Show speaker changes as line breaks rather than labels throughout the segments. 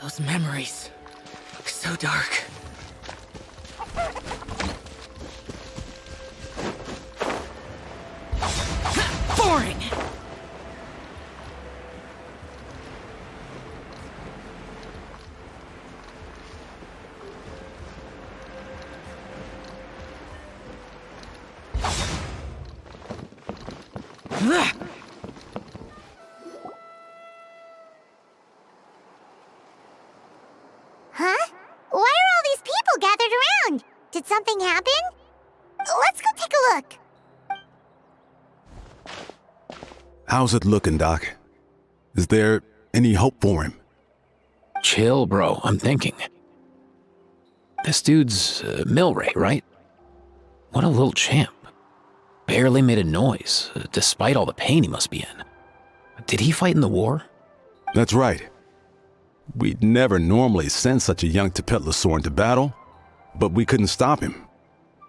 Those memories. So dark. Boring!
Huh? Why are all these people gathered around? Did something happen? Let's go take a look.
How's it looking, Doc? Is there any hope for him?
Chill, bro. I'm thinking. This dude's Milray, right? What a little champ. Barely made a noise, despite all the pain he must be in. Did he fight in the war?
That's right. We'd never normally send such a young Tepetlisaurio into battle, but we couldn't stop him.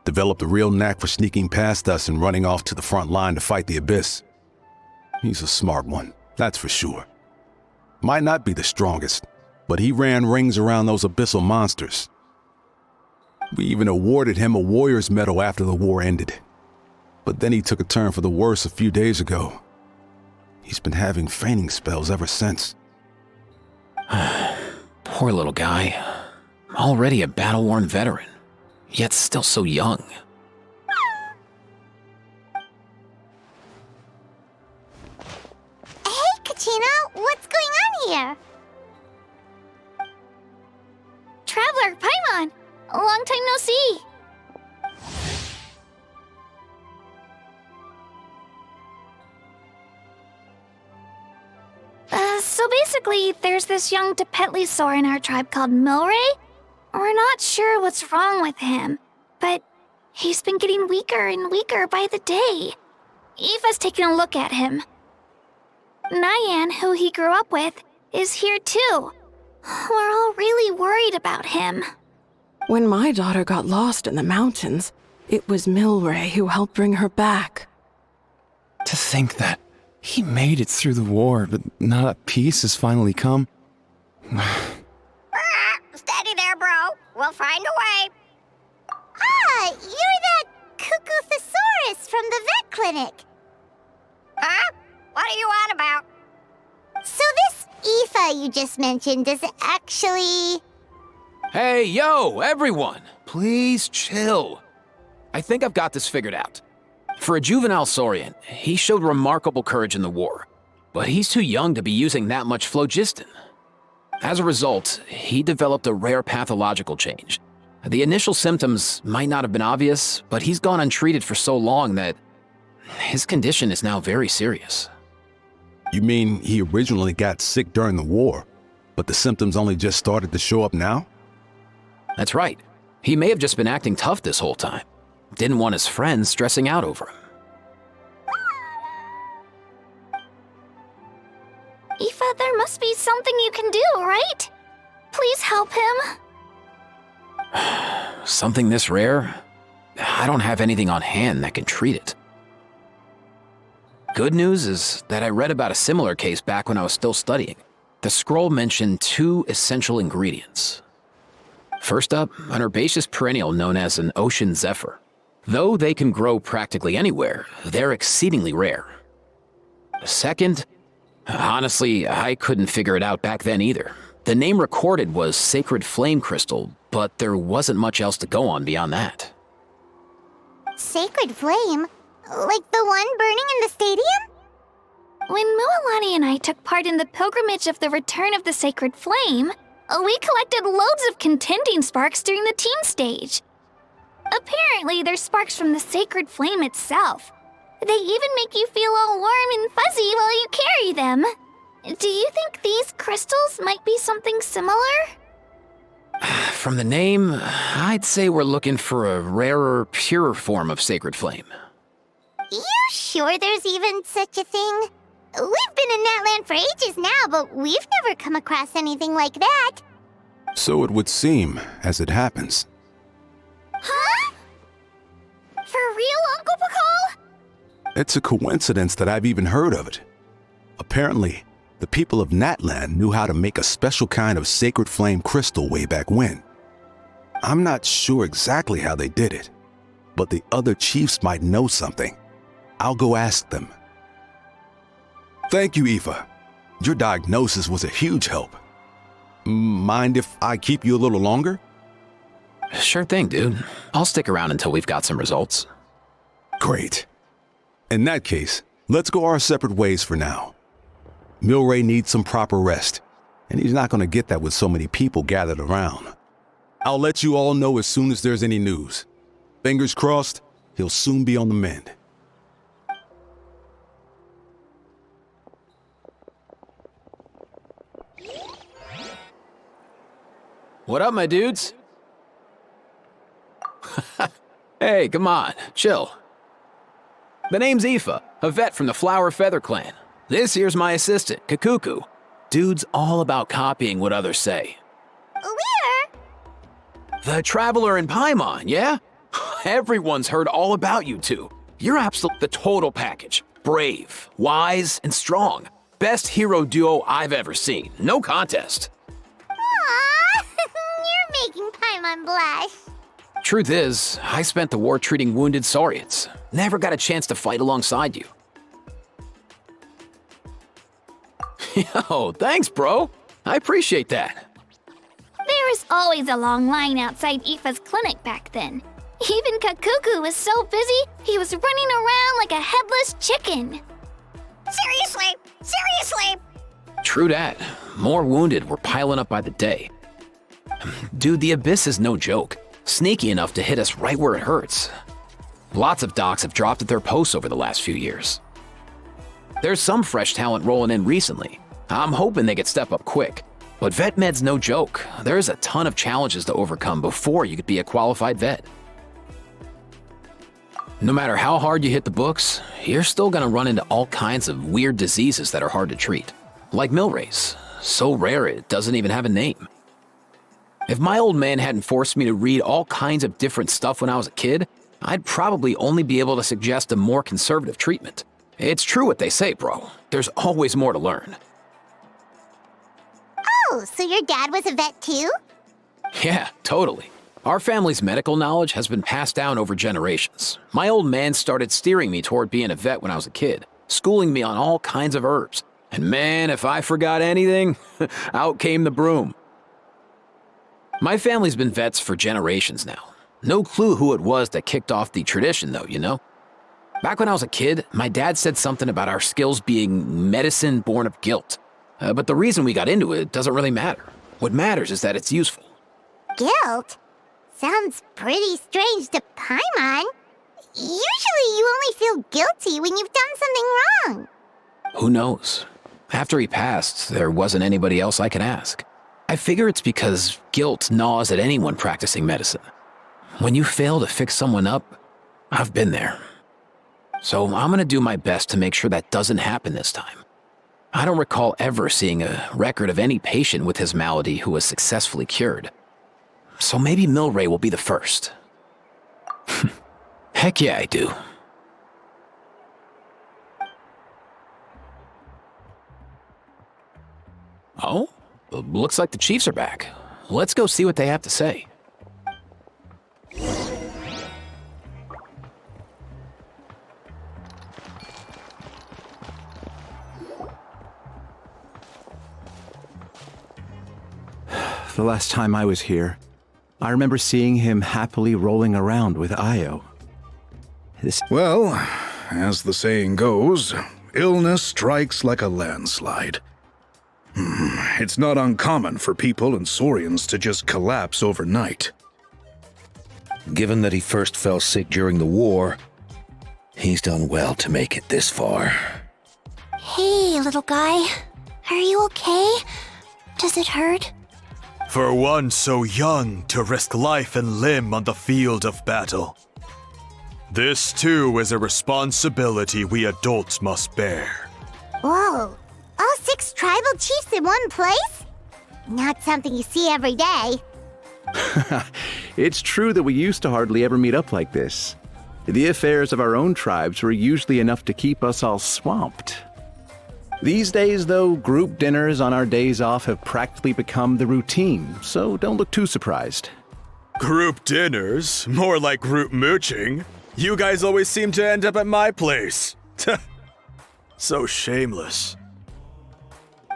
Developed a real knack for sneaking past us and running off to the front line to fight the Abyss. He's a smart one, that's for sure. Might not be the strongest, but he ran rings around those abyssal monsters. We even awarded him a Warrior's Medal after the war ended. But then he took a turn for the worse a few days ago. He's been having fainting spells ever since.
Poor little guy. Already a battle-worn veteran, yet still so young.
Hey, Kachina, what's going on here? Traveler, Paimon! Long time no see! So basically, there's this young Tepetlisaurio in our tribe called Milray. We're not sure what's wrong with him, but he's been getting weaker and weaker by the day. Eva's taking a look at him. Nyan, who he grew up with, is here too. We're all really worried about him.
When my daughter got lost in the mountains, it was Milray who helped bring her back.
To think that he made it through the war, but now that peace has finally come.
Steady there, bro. We'll find a way. Ah, you're that Cuckoo-thesaurus from the vet clinic. Huh? What are you on about? So this Aoife you just mentioned, does it actually...
Hey, yo, everyone! Please chill. I think I've got this figured out. For a juvenile Saurian, he showed remarkable courage in the war, but he's too young to be using that much phlogiston. As a result, he developed a rare pathological change. The initial symptoms might not have been obvious, but he's gone untreated for so long that his condition is now very serious.
You mean he originally got sick during the war, but the symptoms only just started to show up now?
That's right. He may have just been acting tough this whole time. Didn't want his friends stressing out over him.
Aoife, there must be something you can do, right? Please help him.
Something this rare? I don't have anything on hand that can treat it. Good news is that I read about a similar case back when I was still studying. The scroll mentioned 2 essential ingredients. First up, an herbaceous perennial known as an ocean zephyr. Though they can grow practically anywhere, they're exceedingly rare. Second, honestly, I couldn't figure it out back then either. The name recorded was Sacred Flame Crystal, but there wasn't much else to go on beyond that.
Sacred Flame? Like the one burning in the stadium? When Mualani and I took part in the pilgrimage of the Return of the Sacred Flame, we collected loads of contending sparks during the team stage. Apparently, they're sparks from the Sacred Flame itself. They even make you feel all warm and fuzzy while you carry them. Do you think these crystals might be something similar?
From the name, I'd say we're looking for a rarer, purer form of Sacred Flame.
You sure there's even such a thing? We've been in that land for ages now, but we've never come across anything like that.
So it would seem, as it happens.
Huh? For real, Uncle Pakal?
It's a coincidence that I've even heard of it. Apparently, The people of Natland knew how to make a special kind of sacred flame crystal way back when. I'm not sure exactly how they did it, but the other chiefs might know something. I'll go ask them. Thank you, Aoife. Your diagnosis was a huge help. Mind if I keep you a little longer?
Sure thing, dude. I'll stick around until we've got some results.
Great. In that case, let's go our separate ways for now. Milray needs some proper rest, and he's not going to get that with so many people gathered around. I'll let you all know as soon as there's any news. Fingers crossed, he'll soon be on the mend.
What up, my dudes? Hey, come on, chill. The name's Aoife, a vet from the Flower Feather Clan. This here's my assistant, Kakuku. Dude's all about copying what others say.
We're...
The Traveler in Paimon, yeah? Everyone's heard all about you two. You're absolutely the total package. Brave, wise, and strong. Best hero duo I've ever seen. No contest.
Aww, you're making Paimon blush.
Truth is, I spent the war treating wounded Saurians. Never got a chance to fight alongside you. Yo, thanks, bro. I appreciate that.
There was always a long line outside Aoife's clinic back then. Even Kakuku was so busy, he was running around like a headless chicken. Seriously! Seriously!
True that. More wounded were piling up by the day. Dude, the Abyss is no joke. Sneaky enough to hit us right where it hurts. Lots of docs have dropped at their posts over the last few years. There's some fresh talent rolling in recently. I'm hoping they could step up quick. But vet med's no joke. There's a ton of challenges to overcome before you could be a qualified vet. No matter how hard you hit the books, you're still gonna run into all kinds of weird diseases that are hard to treat. Like Milray's, so rare it doesn't even have a name. If my old man hadn't forced me to read all kinds of different stuff when I was a kid, I'd probably only be able to suggest a more conservative treatment. It's true what they say, bro. There's always more to learn.
Oh, so your dad was a vet too?
Yeah, totally. Our family's medical knowledge has been passed down over generations. My old man started steering me toward being a vet when I was a kid, schooling me on all kinds of herbs. And man, if I forgot anything, out came the broom. My family's been vets for generations now. No clue who it was that kicked off the tradition though, you know? Back when I was a kid, my dad said something about our skills being medicine born of guilt. But the reason we got into it doesn't really matter. What matters is that it's useful.
Guilt? Sounds pretty strange to Paimon. Usually you only feel guilty when you've done something wrong.
Who knows? After he passed, there wasn't anybody else I could ask. I figure it's because guilt gnaws at anyone practicing medicine. When you fail to fix someone up, I've been there. So I'm gonna do my best to make sure that doesn't happen this time. I don't recall ever seeing a record of any patient with his malady who was successfully cured. So maybe Milray will be the first. Heck yeah, I do. Oh, looks like the Chiefs are back. Let's go see what they have to say.
The last time I was here, I remember seeing him happily rolling around with Io.
Well, as the saying goes, illness strikes like a landslide. It's not uncommon for people and Saurians to just collapse overnight.
Given that he first fell sick during the war, he's done well to make it this far.
Hey, little guy. Are you okay? Does it hurt?
For one so young to risk life and limb on the field of battle. This too is a responsibility we adults must bear.
Whoa, all 6 tribal chiefs in one place? Not something you see every day.
It's true that we used to hardly ever meet up like this. The affairs of our own tribes were usually enough to keep us all swamped. These days, though, group dinners on our days off have practically become the routine, so don't look too surprised.
Group dinners? More like group mooching. You guys always seem to end up at my place. So shameless.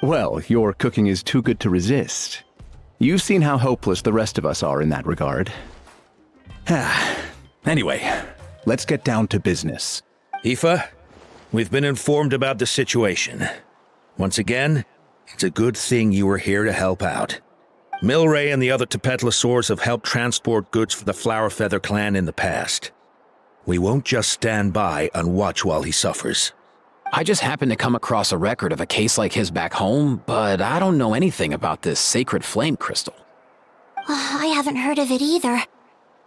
Well, your cooking is too good to resist. You've seen how hopeless the rest of us are in that regard. Anyway, let's get down to business.
Aoife, we've been informed about the situation. Once again, it's a good thing you were here to help out. Milray and the other Tepetlisaurs have helped transport goods for the Flowerfeather clan in the past. We won't just stand by and watch while he suffers.
I just happened to come across a record of a case like his back home, but I don't know anything about this sacred flame crystal.
I haven't heard of it either.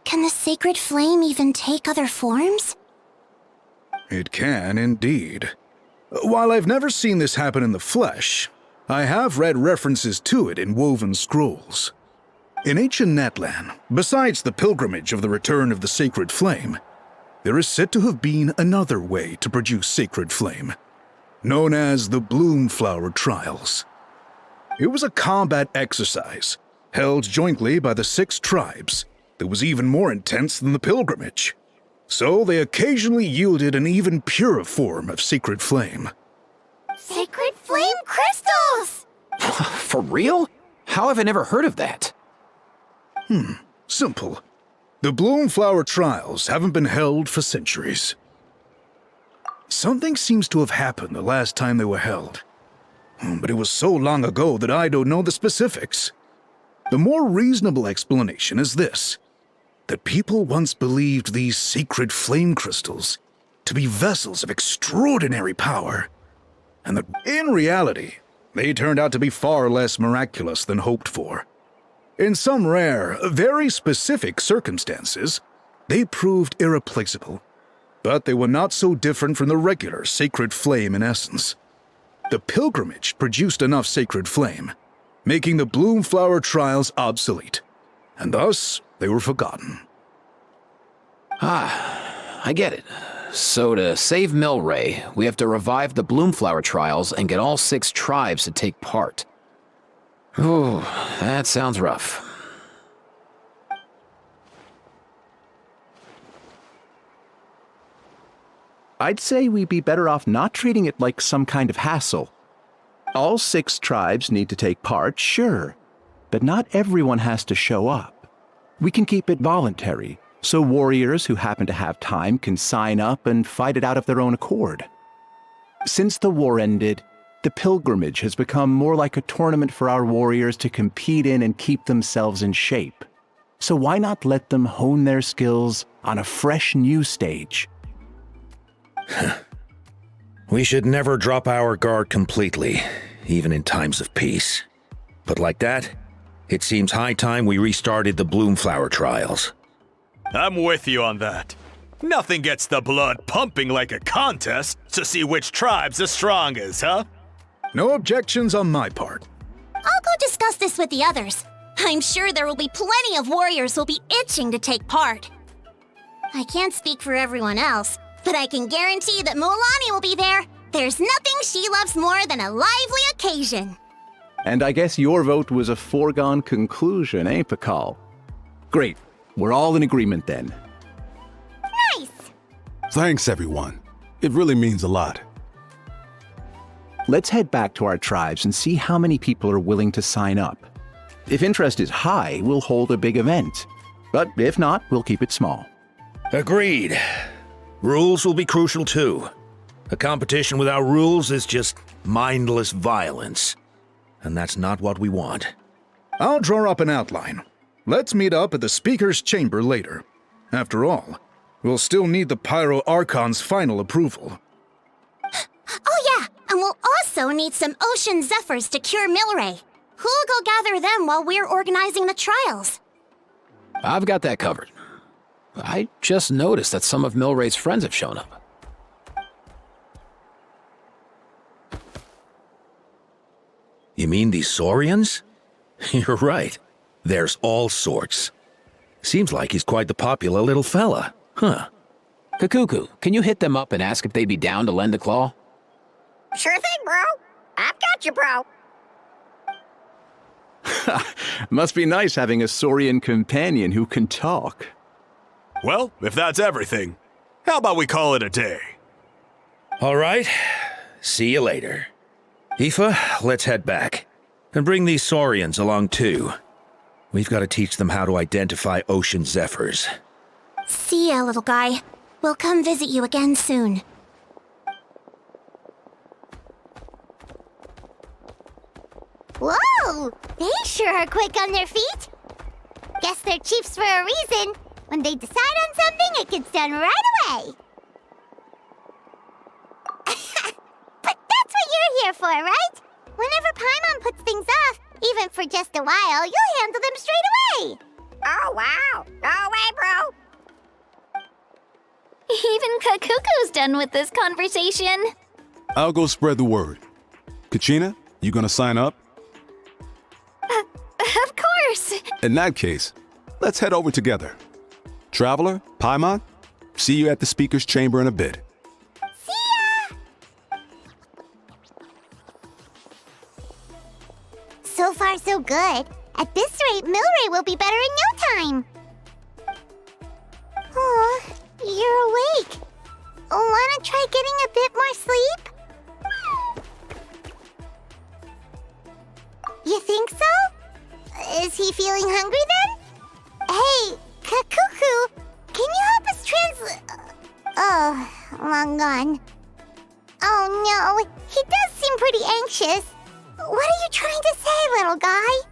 Can the sacred flame even take other forms?
It can, indeed. While I've never seen this happen in the flesh, I have read references to it in woven scrolls. In ancient Natlan, besides the pilgrimage of the return of the sacred flame, there is said to have been another way to produce sacred flame, known as the Bloomflower Trials. It was a combat exercise, held jointly by the 6 tribes, that was even more intense than the pilgrimage. So they occasionally yielded an even purer form of sacred flame.
Sacred flame crystals!
For real? How have I never heard of that?
Simple. The Bloomflower Trials haven't been held for centuries. Something seems to have happened the last time they were held. But it was so long ago that I don't know the specifics. The more reasonable explanation is this: that people once believed these sacred flame crystals to be vessels of extraordinary power, and that in reality, they turned out to be far less miraculous than hoped for. In some rare, very specific circumstances, they proved irreplaceable, but they were not so different from the regular sacred flame in essence. The pilgrimage produced enough sacred flame, making the Bloomflower Trials obsolete, and thus they were forgotten.
I get it. So to save Milray, we have to revive the Bloomflower Trials and get all 6 tribes to take part. Ooh, that sounds rough.
I'd say we'd be better off not treating it like some kind of hassle. All 6 tribes need to take part, sure, but not everyone has to show up. We can keep it voluntary, so warriors who happen to have time can sign up and fight it out of their own accord. Since the war ended, the pilgrimage has become more like a tournament for our warriors to compete in and keep themselves in shape. So why not let them hone their skills on a fresh new stage?
We should never drop our guard completely, even in times of peace. But like that, it seems high time we restarted the Bloomflower Trials.
I'm with you on that. Nothing gets the blood pumping like a contest to see which tribe's the strongest, huh?
No objections on my part.
I'll go discuss this with the others. I'm sure there will be plenty of warriors who'll be itching to take part. I can't speak for everyone else, but I can guarantee that Mualani will be there. There's nothing she loves more than a lively occasion.
And I guess your vote was a foregone conclusion, eh, Pakal? Great. We're all in agreement then.
Nice!
Thanks, everyone. It really means a lot.
Let's head back to our tribes and see how many people are willing to sign up. If interest is high, we'll hold a big event. But if not, we'll keep it small.
Agreed. Rules will be crucial too. A competition without rules is just mindless violence. And that's not what we want.
I'll draw up an outline. Let's meet up at the Speaker's Chamber later. After all, we'll still need the Pyro Archon's final approval.
Oh yeah, and we'll also need some Ocean Zephyrs to cure Milray. Who'll go gather them while we're organizing the trials?
I've got that covered. I just noticed that some of Milray's friends have shown up.
You mean these Saurians? You're right. There's all sorts. Seems like he's quite the popular little fella, huh?
Kakuku, can you hit them up and ask if they'd be down to lend a claw?
Sure thing, bro.
I've got you, bro.
Must be nice having a Saurian companion who can talk.
Well, if that's everything, how about we call it a day?
All right. See you later. Aoife, let's head back. And bring these Saurians along too. We've got to teach them how to identify ocean zephyrs.
See ya, little guy. We'll come visit you again soon.
Whoa! They sure are quick on their feet. Guess they're chiefs for a reason. When they decide on something, it gets done right away. But that's what you're here for, right? Whenever Paimon puts things off, even for just a while, you'll handle them straight away.
Oh, wow. Go away, bro.
Even Kakuku's done with this conversation.
I'll go spread the word. Kachina, you gonna sign up?
Of course.
In that case, let's head over together. Traveler, Paimon, see you at the speaker's chamber in a bit.
See ya! So far, so good. At this rate, Milray will be better in no time. Oh, you're awake. Wanna try getting a bit more sleep? You think so? Is he feeling hungry then? Hey, Kakuku, can you help us Oh, long gone. Oh no, he does seem pretty anxious. What are you trying to say, little guy?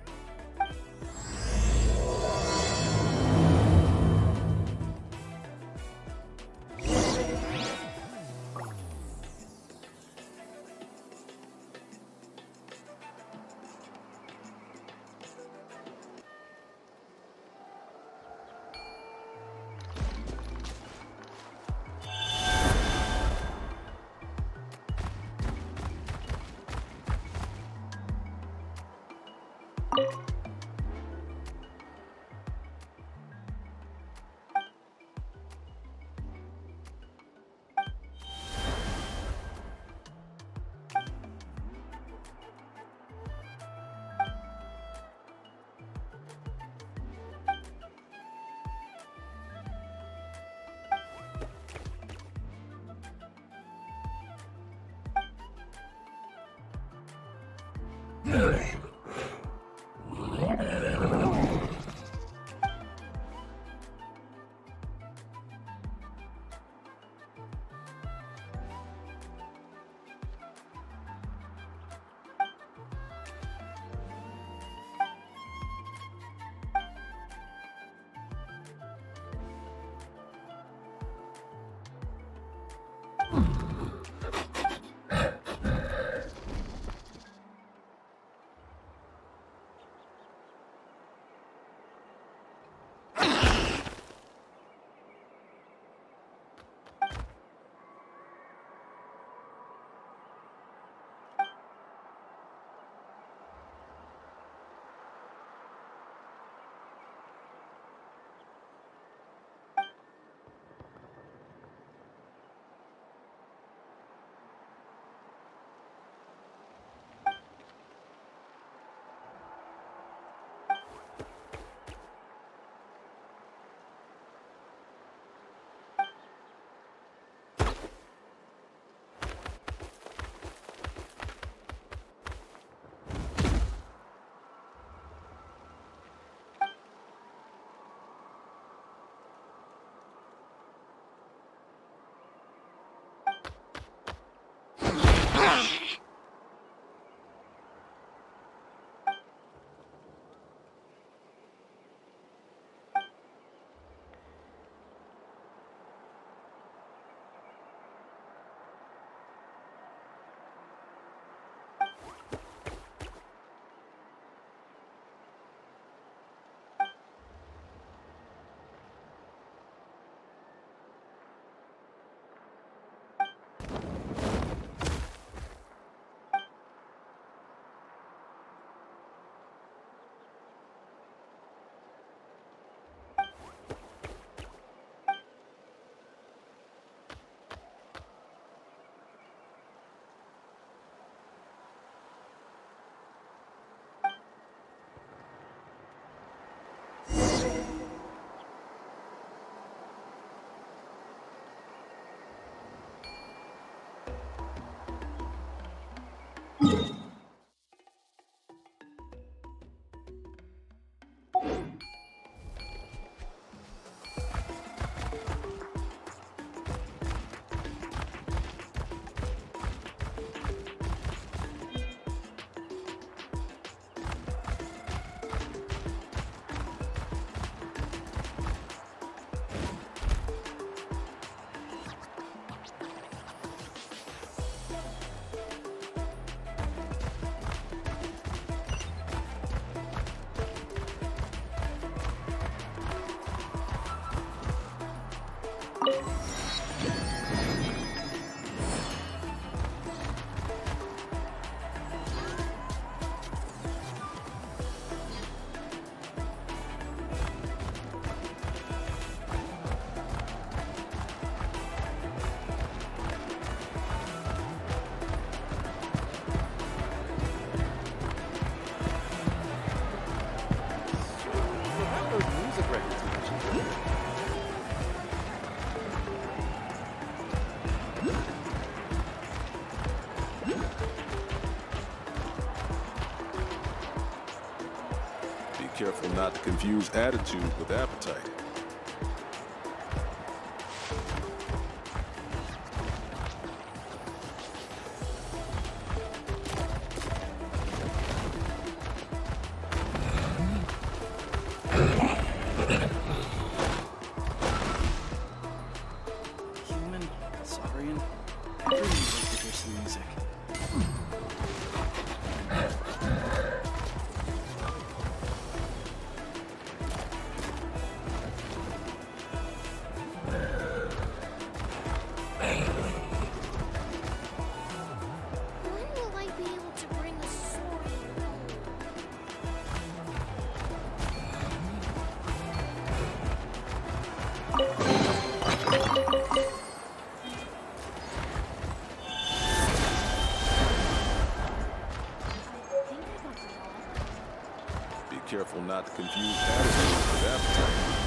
Careful not to confuse attitude with appetite.
Human, Saurian, everyone would like to hear some music.
When will I be able to bring a Saurian home?
Be careful not to confuse attitude with appetite.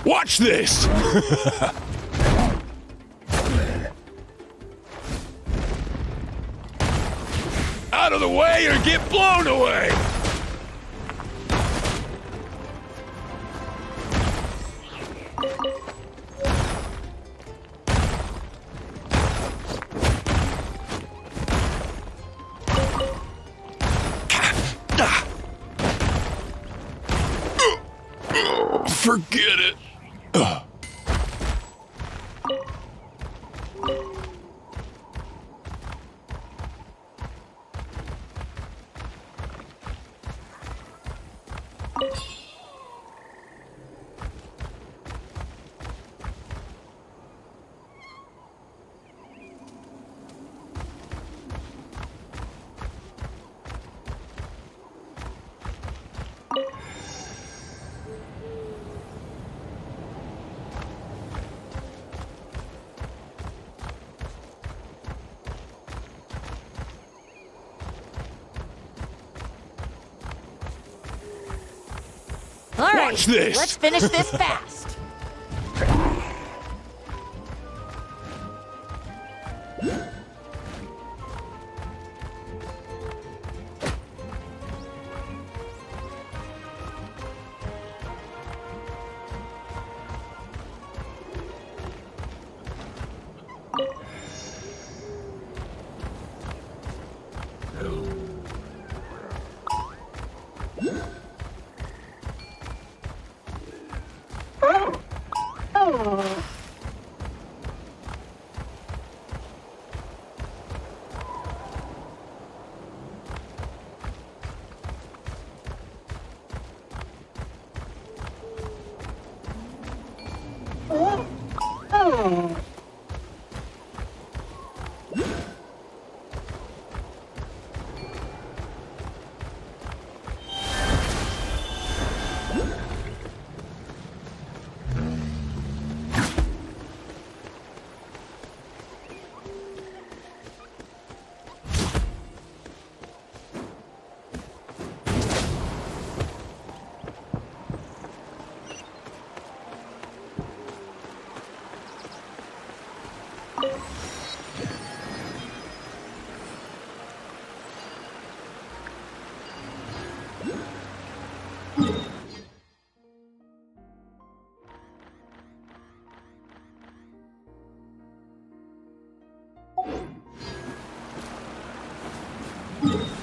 Watch this! Out of the way or get blown away! Forget it.
All right,
Watch this.
let's finish this fast.
Here!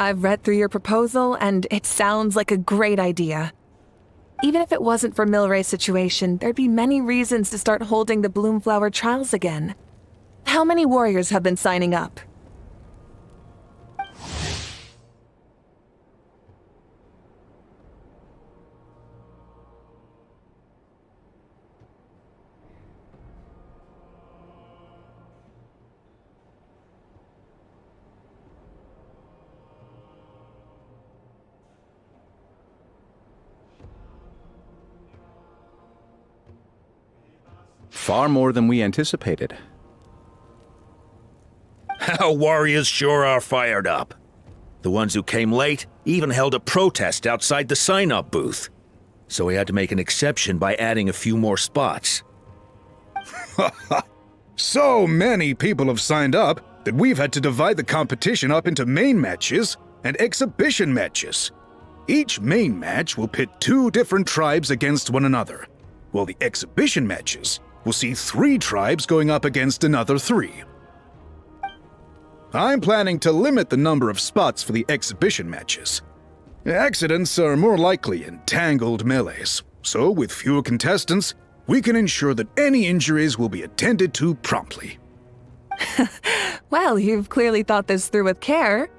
I've read through your proposal, and it sounds like a great idea. Even if it wasn't for Milray's situation, there'd be many reasons to start holding the Bloomflower trials again. How many warriors have been signing up?
Far more than we anticipated.
Our warriors sure are fired up. The ones who came late even held a protest outside the sign-up booth. So we had to make an exception by adding a few more spots.
So many people have signed up that we've had to divide the competition up into main matches and exhibition matches. Each main match will pit 2 different tribes against one another, while the exhibition matches will see 3 tribes going up against another 3. I'm planning to limit the number of spots for the exhibition matches. Accidents are more likely in tangled melees, so with fewer contestants, we can ensure that any injuries will be attended to promptly.
Well, you've clearly thought this through with care.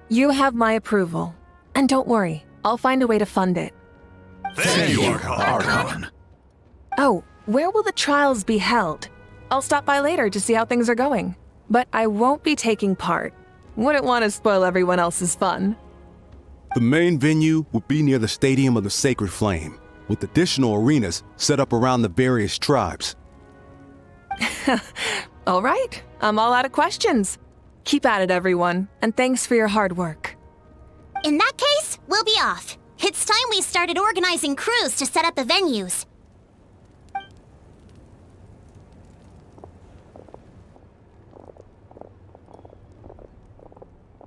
You have my approval. And don't worry, I'll find a way to fund it.
Thank you, Archon.
Oh, where will the trials be held? I'll stop by later to see how things are going. But I won't be taking part. Wouldn't want to spoil everyone else's fun.
The main venue will be near the Stadium of the Sacred Flame, with additional arenas set up around the various tribes.
All right, I'm all out of questions. Keep at it, everyone, and thanks for your hard work.
In that case, we'll be off. It's time we started organizing crews to set up the venues.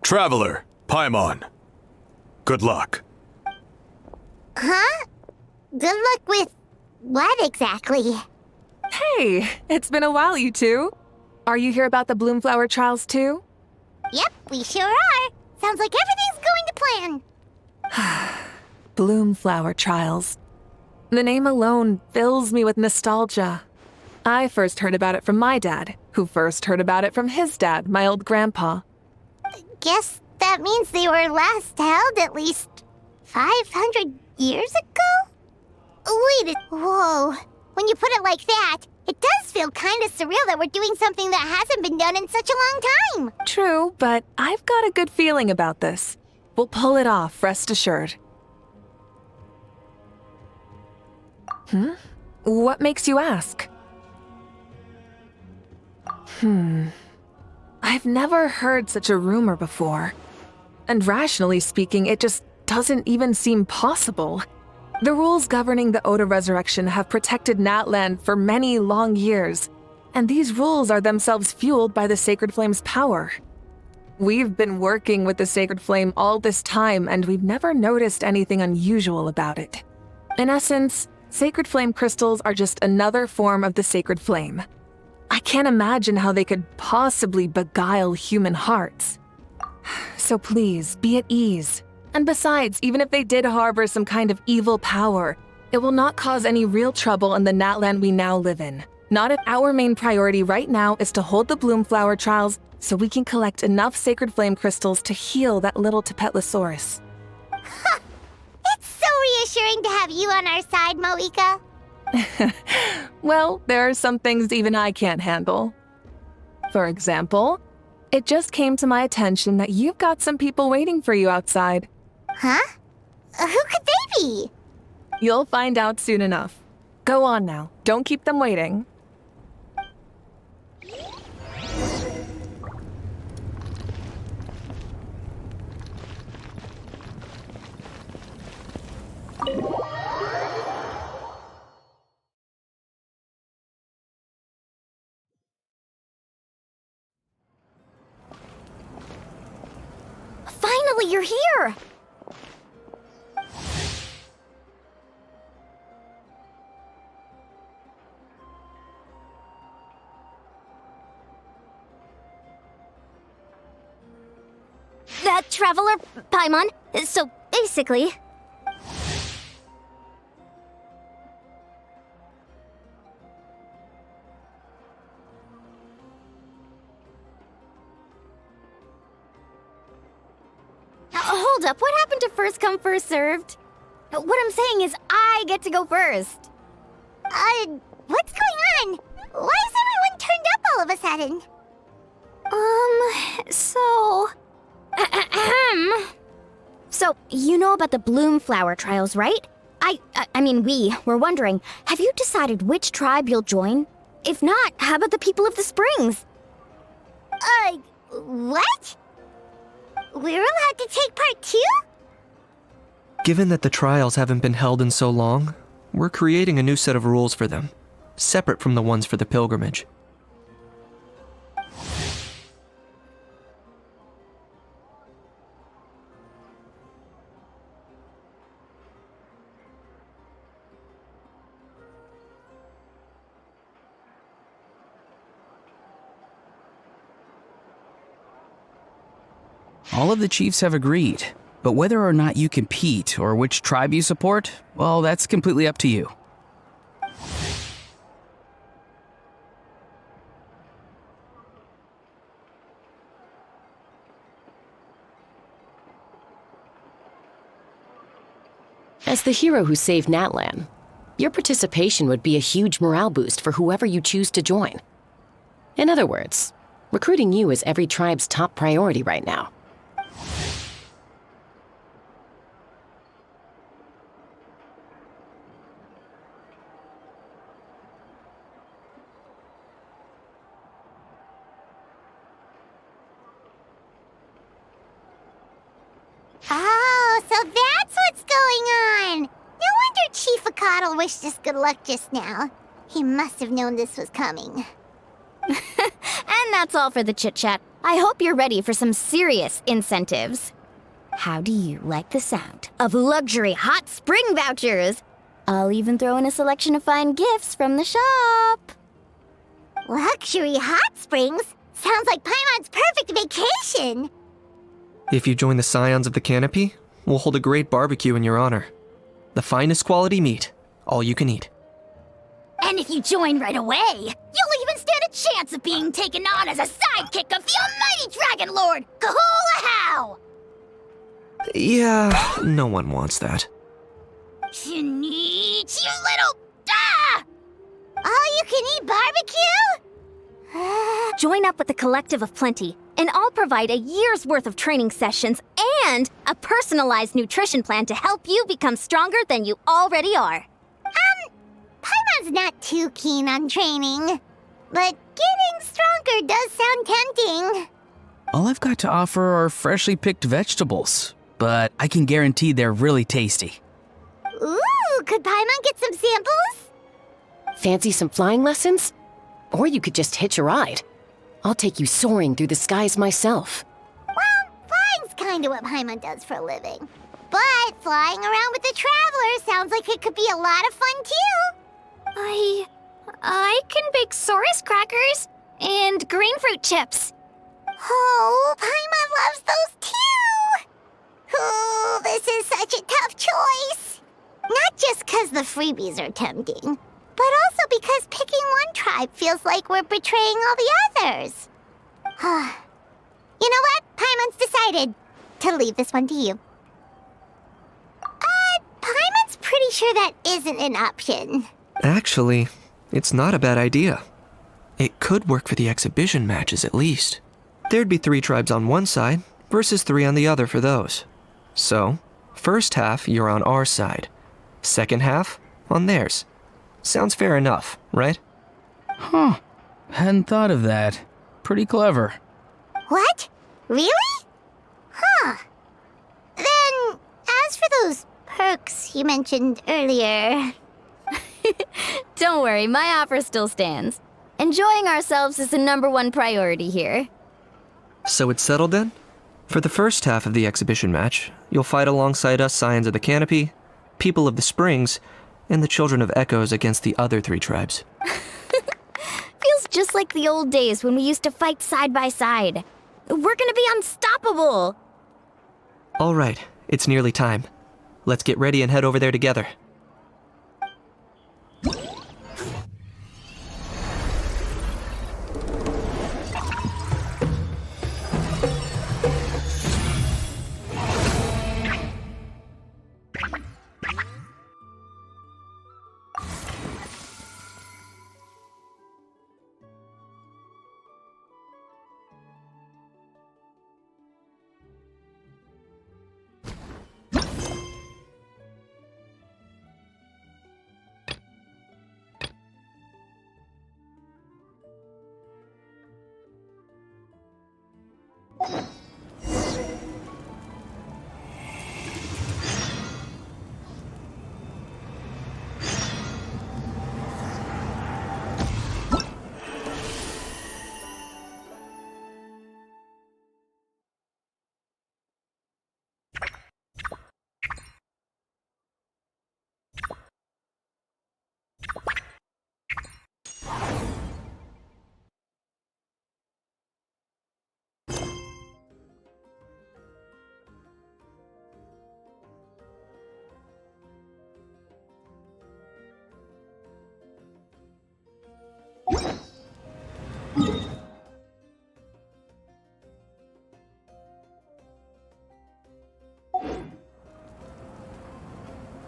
Traveler, Paimon. Good luck.
Huh? Good luck with what exactly?
Hey, it's been a while, you two. Are you here about the Bloomflower trials too?
Yep, we sure are. Sounds like everything's going to plan.
Bloomflower trials. The name alone fills me with nostalgia. I first heard about it from my dad, who first heard about it from his dad, my old grandpa.
Guess that means they were last held at least 500 years ago? Whoa. When you put it like that, it does feel kind of surreal that we're doing something that hasn't been done in such a long time.
True, but I've got a good feeling about this. We'll pull it off, rest assured. What makes you ask? I've never heard such a rumor before. And rationally speaking, it just doesn't even seem possible. The rules governing the Oda resurrection have protected Natland for many long years, and these rules are themselves fueled by the Sacred Flame's power. We've been working with the Sacred Flame all this time, and we've never noticed anything unusual about it. In essence, Sacred Flame crystals are just another form of the Sacred Flame. I can't imagine how they could possibly beguile human hearts. So please, be at ease. And besides, even if they did harbor some kind of evil power, it will not cause any real trouble in the Natland we now live in. Not if our main priority right now is to hold the Bloomflower trials so we can collect enough Sacred Flame crystals to heal that little Tepetlisaurus.
Ha! It's so reassuring to have you on our side, Mavuika.
Well, there are some things even I can't handle. For example, it just came to my attention that you've got some people waiting for you outside.
Huh? Who could they be?
You'll find out soon enough. Go on now. Don't keep them waiting.
Finally, you're here! that traveler Paimon. So basically... Hold up, what happened to first come, first served? What I'm saying is I get to go first.
What's going on? Why is everyone turned up all of a sudden?
So, you know about the bloom flower trials, right? I mean, we were wondering, have you decided which tribe you'll join? If not, how about the people of the springs?
What? We're allowed to take part too?
Given that the trials haven't been held in so long, we're creating a new set of rules for them, separate from the ones for the pilgrimage.
All of the chiefs have agreed, but whether or not you compete or which tribe you support, well, that's completely up to you.
As the hero who saved Natlan, your participation would be a huge morale boost for whoever you choose to join. In other words, recruiting you is every tribe's top priority right now.
Oh, so that's what's going on! No wonder Chief Acatl wished us good luck just now. He must have known this was coming.
And that's all for the chit-chat. I hope you're ready for some serious incentives. How do you like the sound of luxury hot spring vouchers? I'll even throw in a selection of fine gifts from the shop.
Luxury hot springs? Sounds like Paimon's perfect vacation!
If you join the Scions of the Canopy, we'll hold a great barbecue in your honor. The finest quality meat, all you can eat.
And if you join right away, you'll even stand a chance of being taken on as a sidekick of the almighty Dragon Lord, Kahula-How!
Yeah, no one wants that.
You little... Ah!
All-you-can-eat barbecue?
Join up with the Collective of Plenty, and I'll provide a year's worth of training sessions and a personalized nutrition plan to help you become stronger than you already are.
Paimon's not too keen on training, but getting stronger does sound tempting.
All I've got to offer are freshly picked vegetables, but I can guarantee they're really tasty.
Ooh, could Paimon get some samples?
Fancy some flying lessons? Or you could just hitch a ride. I'll take you soaring through the skies myself.
Well, flying's kinda what Paimon does for a living. But flying around with the Traveler sounds like it could be a lot of fun too.
I can bake Saurus crackers and green fruit chips.
Oh, Paimon loves those too! Ooh, this is such a tough choice. Not just because the freebies are tempting, but also because picking one tribe feels like we're betraying all the others. You know what? Paimon's decided to leave this one to you. Paimon's pretty sure that isn't an option.
Actually, it's not a bad idea. It could work for the exhibition matches at least. There'd be 3 tribes on one side versus 3 on the other for those. So, first half you're on our side, second half on theirs. Sounds fair enough, right?
Huh. Hadn't thought of that. Pretty clever.
What? Really? Huh. Then, as for those perks you mentioned earlier...
Don't worry, my offer still stands. Enjoying ourselves is the #1 priority here.
So it's settled then? For the first half of the exhibition match, you'll fight alongside us Scions of the Canopy, People of the Springs, and the Children of Echoes against the other 3 tribes.
Feels just like the old days when we used to fight side by side. We're gonna be unstoppable!
All right, it's nearly time. Let's get ready and head over there together.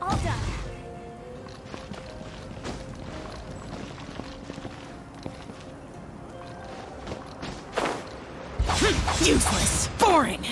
All done.
Useless. Boring.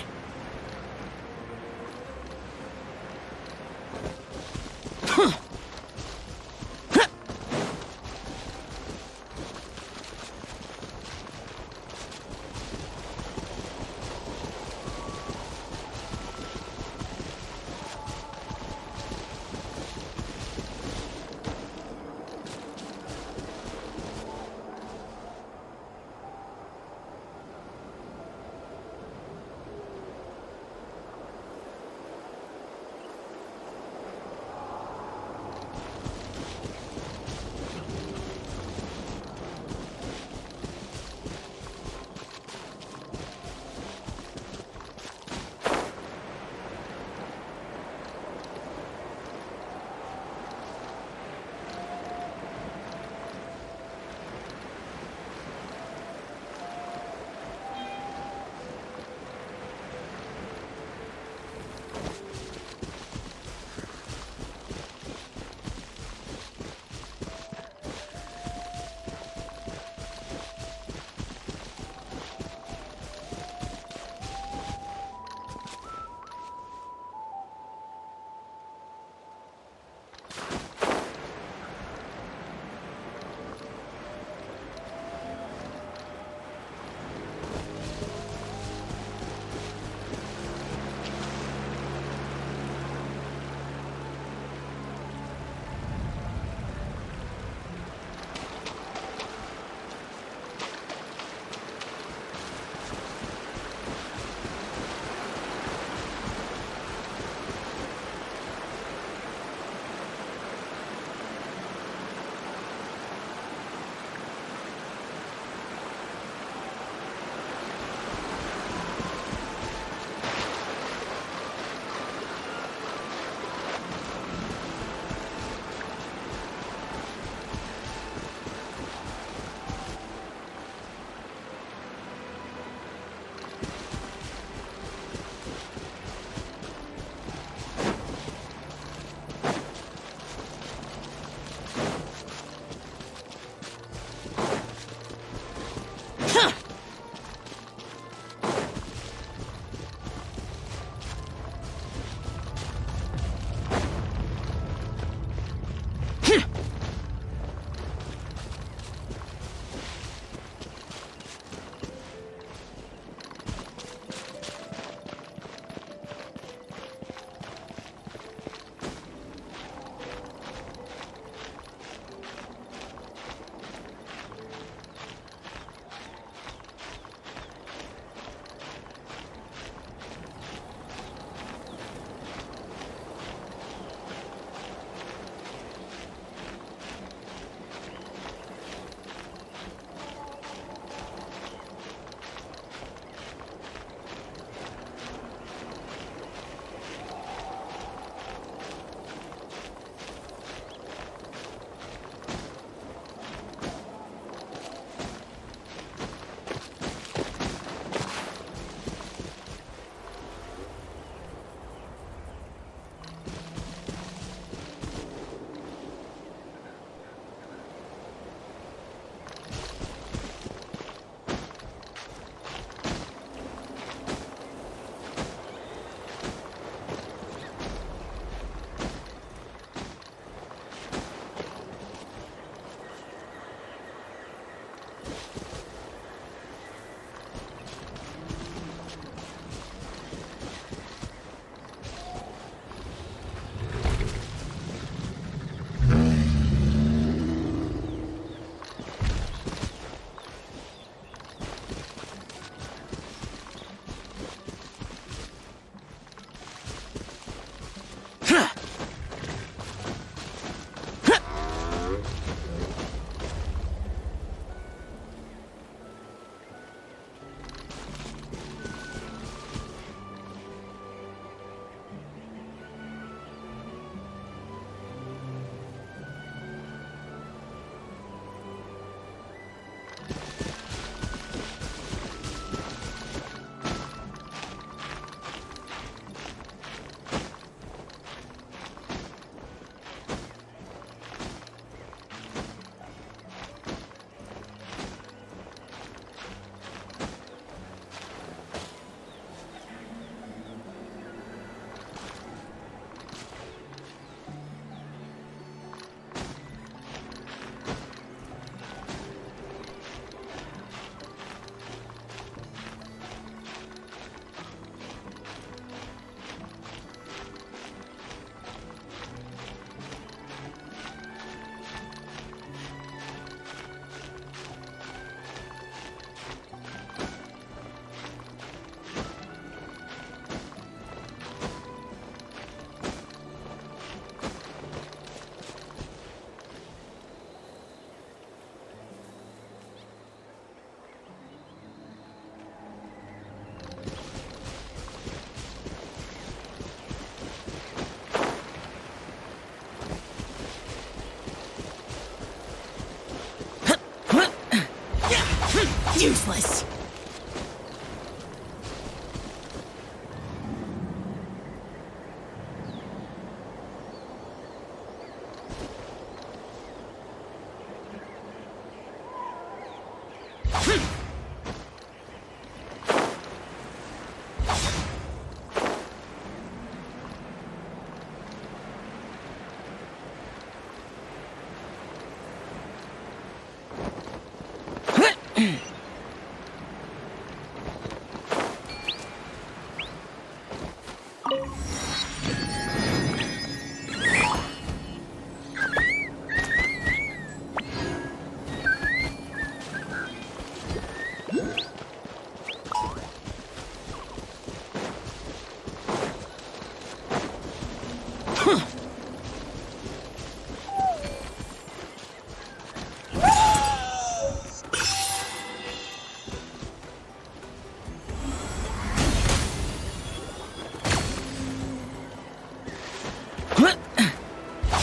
Useless.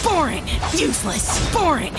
Boring. Useless. Boring.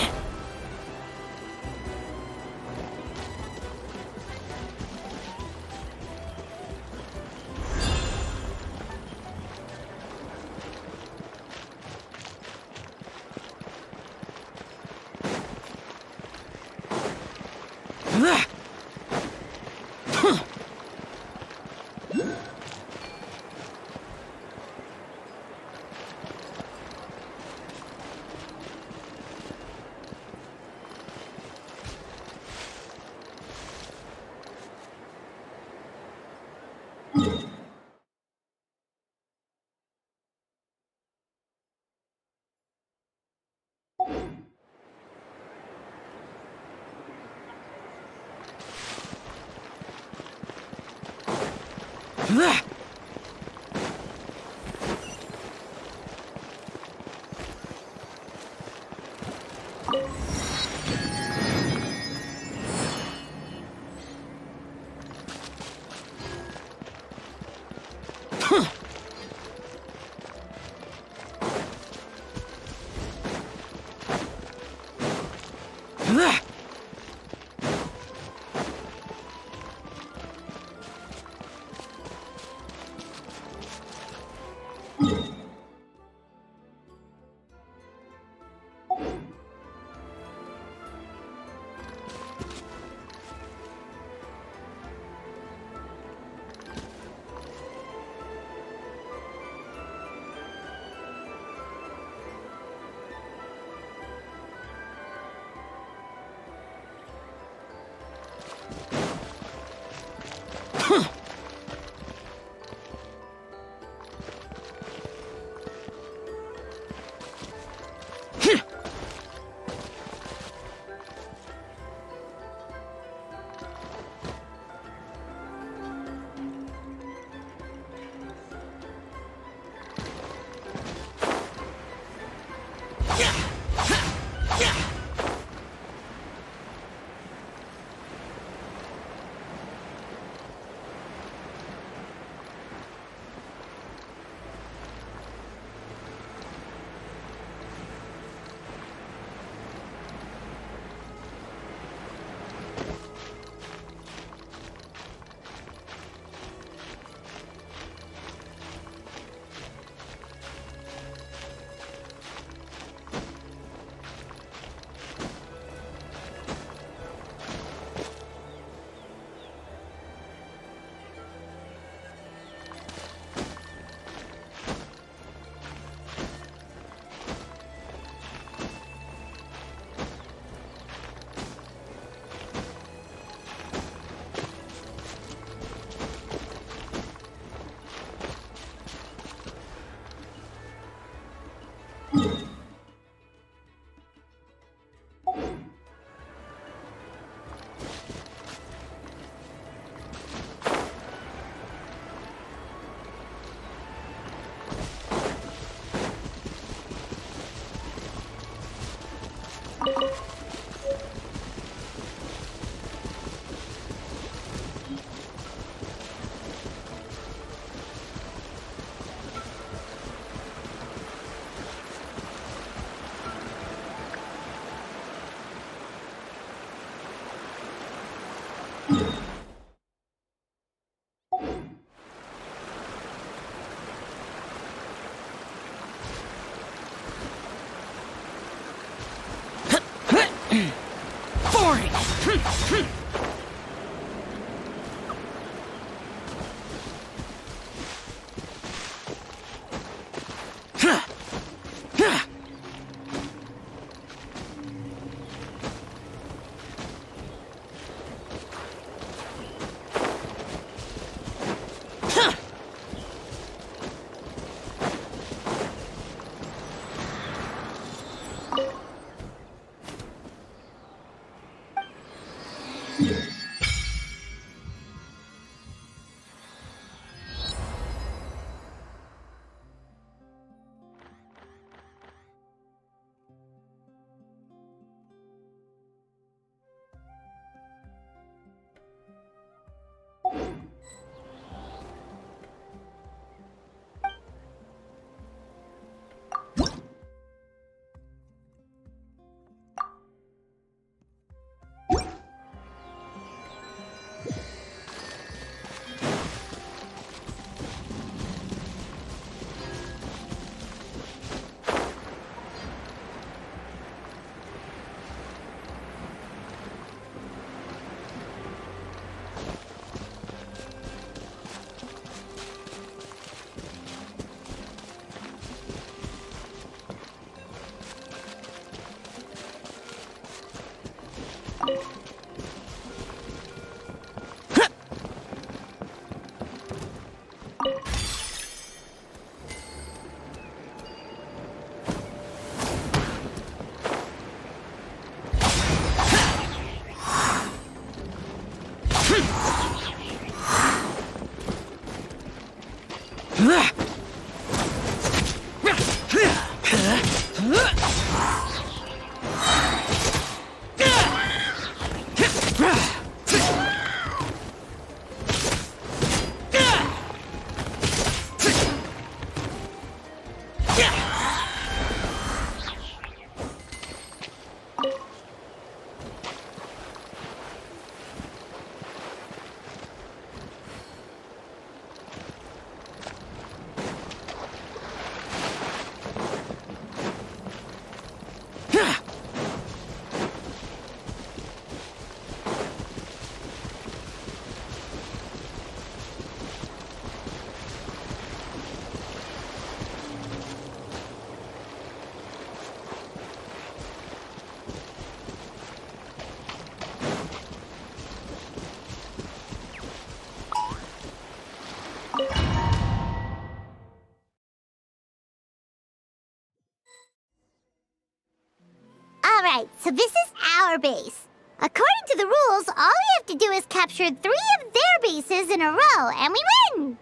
Alright, so this is our base. According to the rules, all we have to do is capture 3 of their bases in a row, and we win!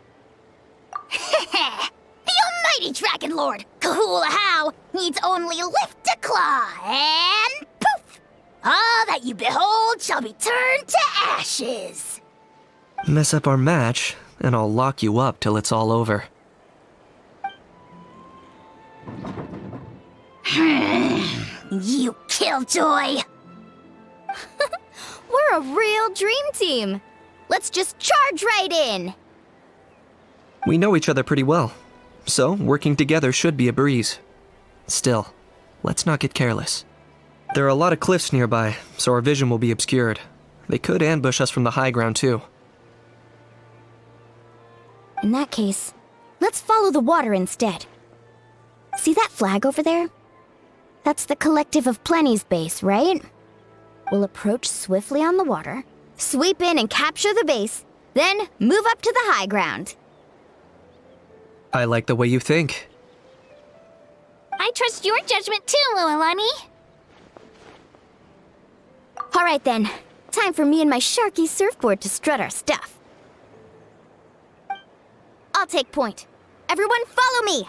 The almighty Dragon Lord, Kahula How, needs only lift a claw, and poof! All that you behold shall be turned to ashes.
Mess up our match, and I'll lock you up till it's all over.
You killjoy!
We're a real dream team. Let's just charge right in.
We know each other pretty well, so working together should be a breeze. Still, let's not get careless. There are a lot of cliffs nearby, so our vision will be obscured. They could ambush us from the high ground too.
In that case, let's follow the water instead. See that flag over there? That's the Collective of Plenty's base, right? We'll approach swiftly on the water, sweep in and capture the base, then move up to the high ground.
I like the way you think.
I trust your judgment too, Lualani.
All right then, time for me and my Sharky surfboard to strut our stuff. I'll take point. Everyone follow me!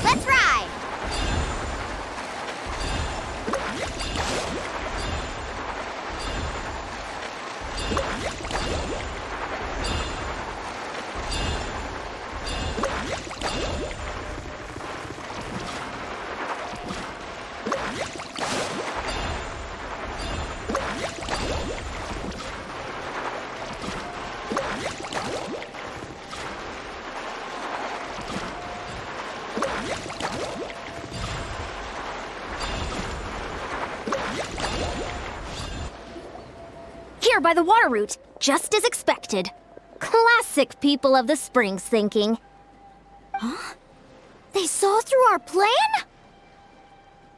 Let's ride!
by the water route, just as expected. Classic people of the Springs thinking. Huh? They saw through our plan?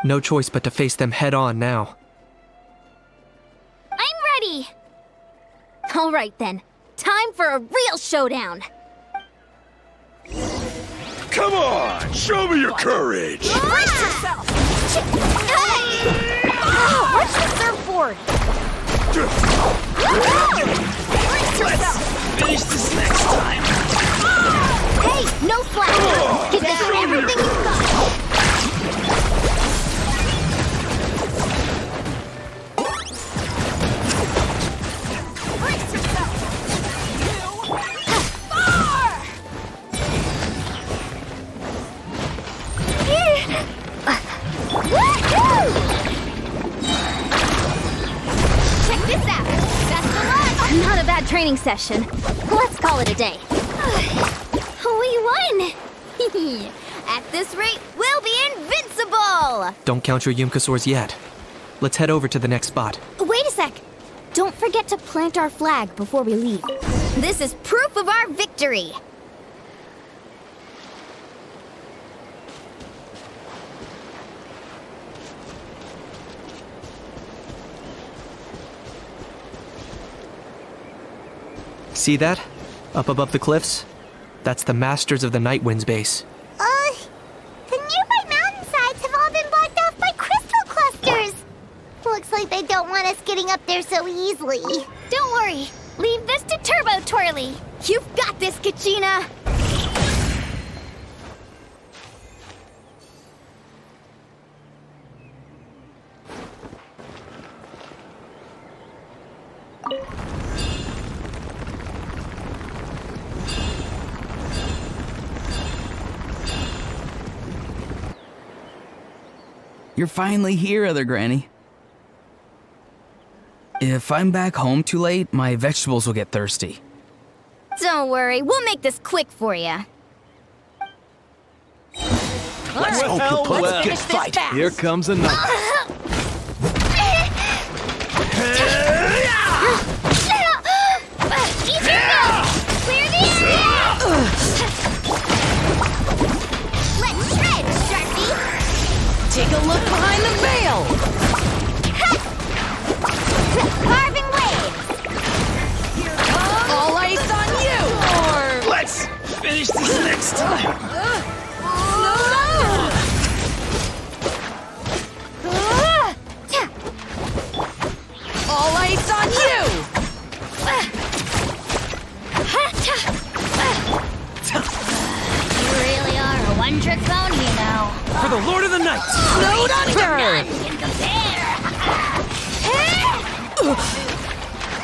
No choice but to face them head on now.
I'm ready! Alright then, time for a real showdown!
Come on, show me your courage!
Brace yourself! Hey! Oh, where's the surfboard? Brace yourself!
Finish this next time!
Hey, no flash! Give this everything you've got! Brace yourself! Check this out! Best of luck! Not a bad training session. Let's call it a day. We won! At this rate, we'll be invincible!
Don't count your Yumkasaurs yet. Let's head over to the next spot.
Wait a sec! Don't forget to plant our flag before we leave. This is proof of our victory!
See that? Up above the cliffs? That's the Masters of the Night Wind's base.
The nearby mountainsides have all been blocked off by crystal clusters. Looks like they don't want us getting up there so easily.
Don't worry. Leave this to Turbo Twirly. You've got this, Kachina.
You're finally here, Other Granny. If I'm back home too late, my vegetables will get thirsty.
Don't worry, we'll make this quick for you.
Let's go, let's get fight. Here comes a knife.
Eat your milk! Clear the area! Let's shred, Sharky!
Take a look behind the veil!
Carving waves!
All ice on you!
Let's finish this next time!
All ice on you!
You really are a one-trick pony, you know.
For the Lord of the Night!
Snowed under!
Can compare!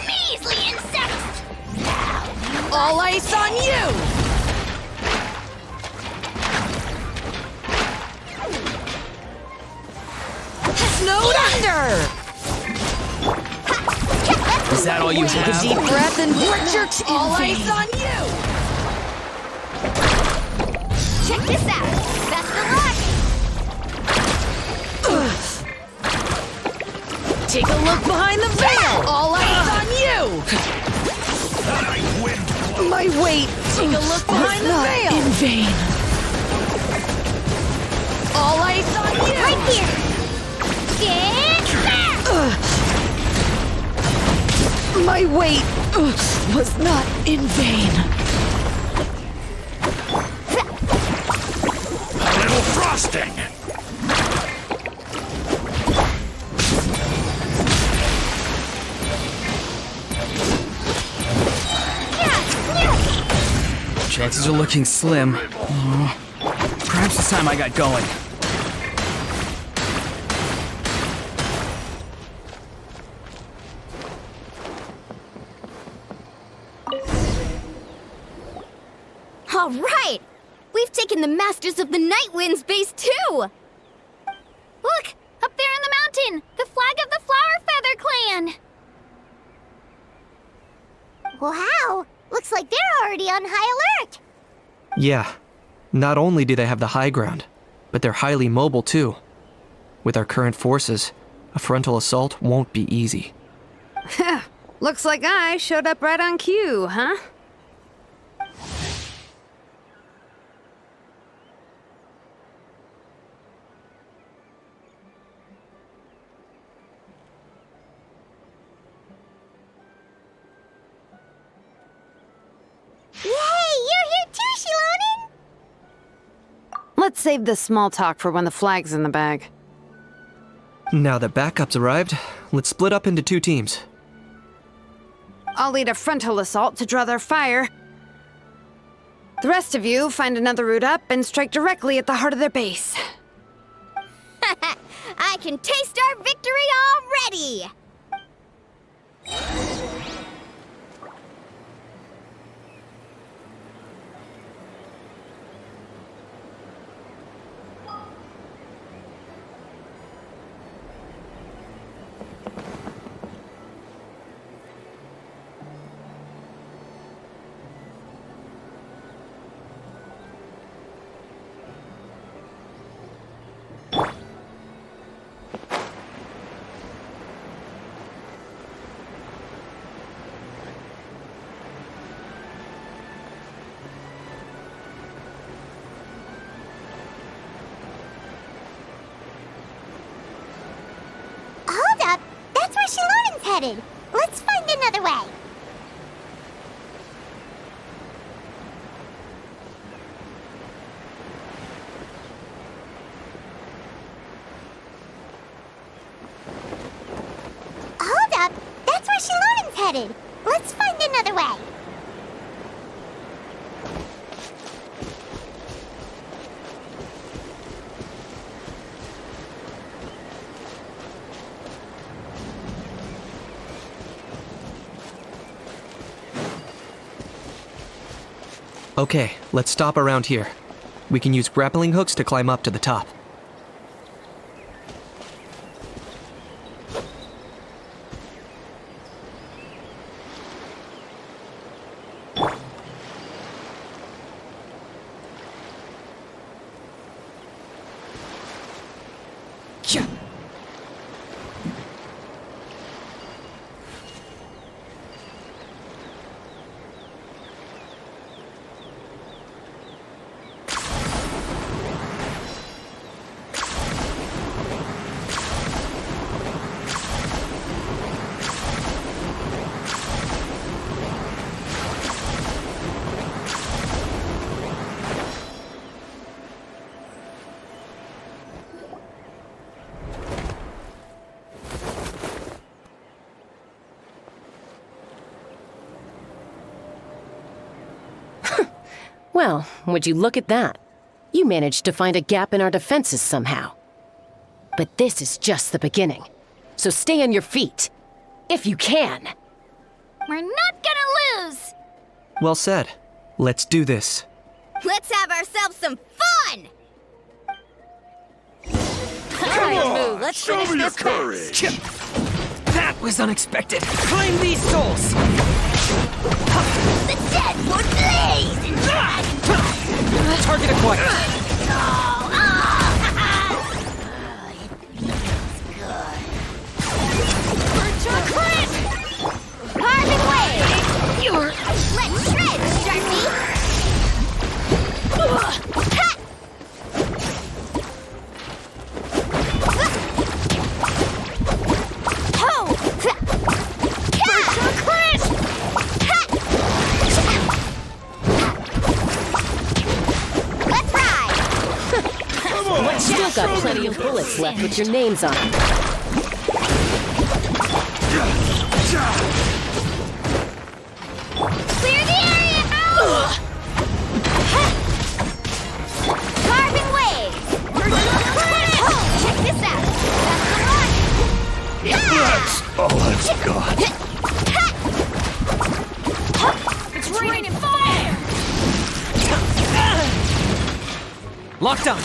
Measly insects!
All ice on you! Snowed under!
Is that all you
Take
have?
a deep breath and put your all ice on you!
Check this out! Best of luck!
Take a look behind the veil! All eyes on you! My weight! Take a look behind the veil! In vain. All eyes on you!
Right here! Get back!
My weight was not in vain.
A little frosting!
Chances are looking slim. Perhaps it's time I got going.
All right! We've taken the Masters of the Night Wind's base, too! Look! Up there in the mountain! The flag of the Flower Feather Clan!
Wow! Looks like they're already on high alert!
Yeah. Not only do they have the high ground, but they're highly mobile too. With our current forces, a frontal assault won't be easy.
Looks like I showed up right on cue, huh? Let's save the small talk for when the flag's in the bag.
Now that backup's arrived, let's split up into 2 teams.
I'll lead a frontal assault to draw their fire. The rest of you find another route up and strike directly at the heart of their base.
I can taste our victory already!
Headed. Let's find another way. Hold up. That's where Shalonen's headed. Let's find another way.
Okay, let's stop around here. We can use grappling hooks to climb up to the top.
Well, would you look at that? You managed to find a gap in our defenses somehow. But this is just the beginning. So stay on your feet. If you can.
We're not gonna lose!
Well said. Let's do this.
Let's have ourselves some fun!
Come on! Let's show me your courage!
That was unexpected. Claim these souls!
The dead would blaze!
Target acquired.
Carving wave! You're... Let's shred, Sharpie!
Still got plenty of bullets left with your names on them.
Clear the area! Carving wave! Check this out!
That's all I've got.
It's raining fire!
Locked on.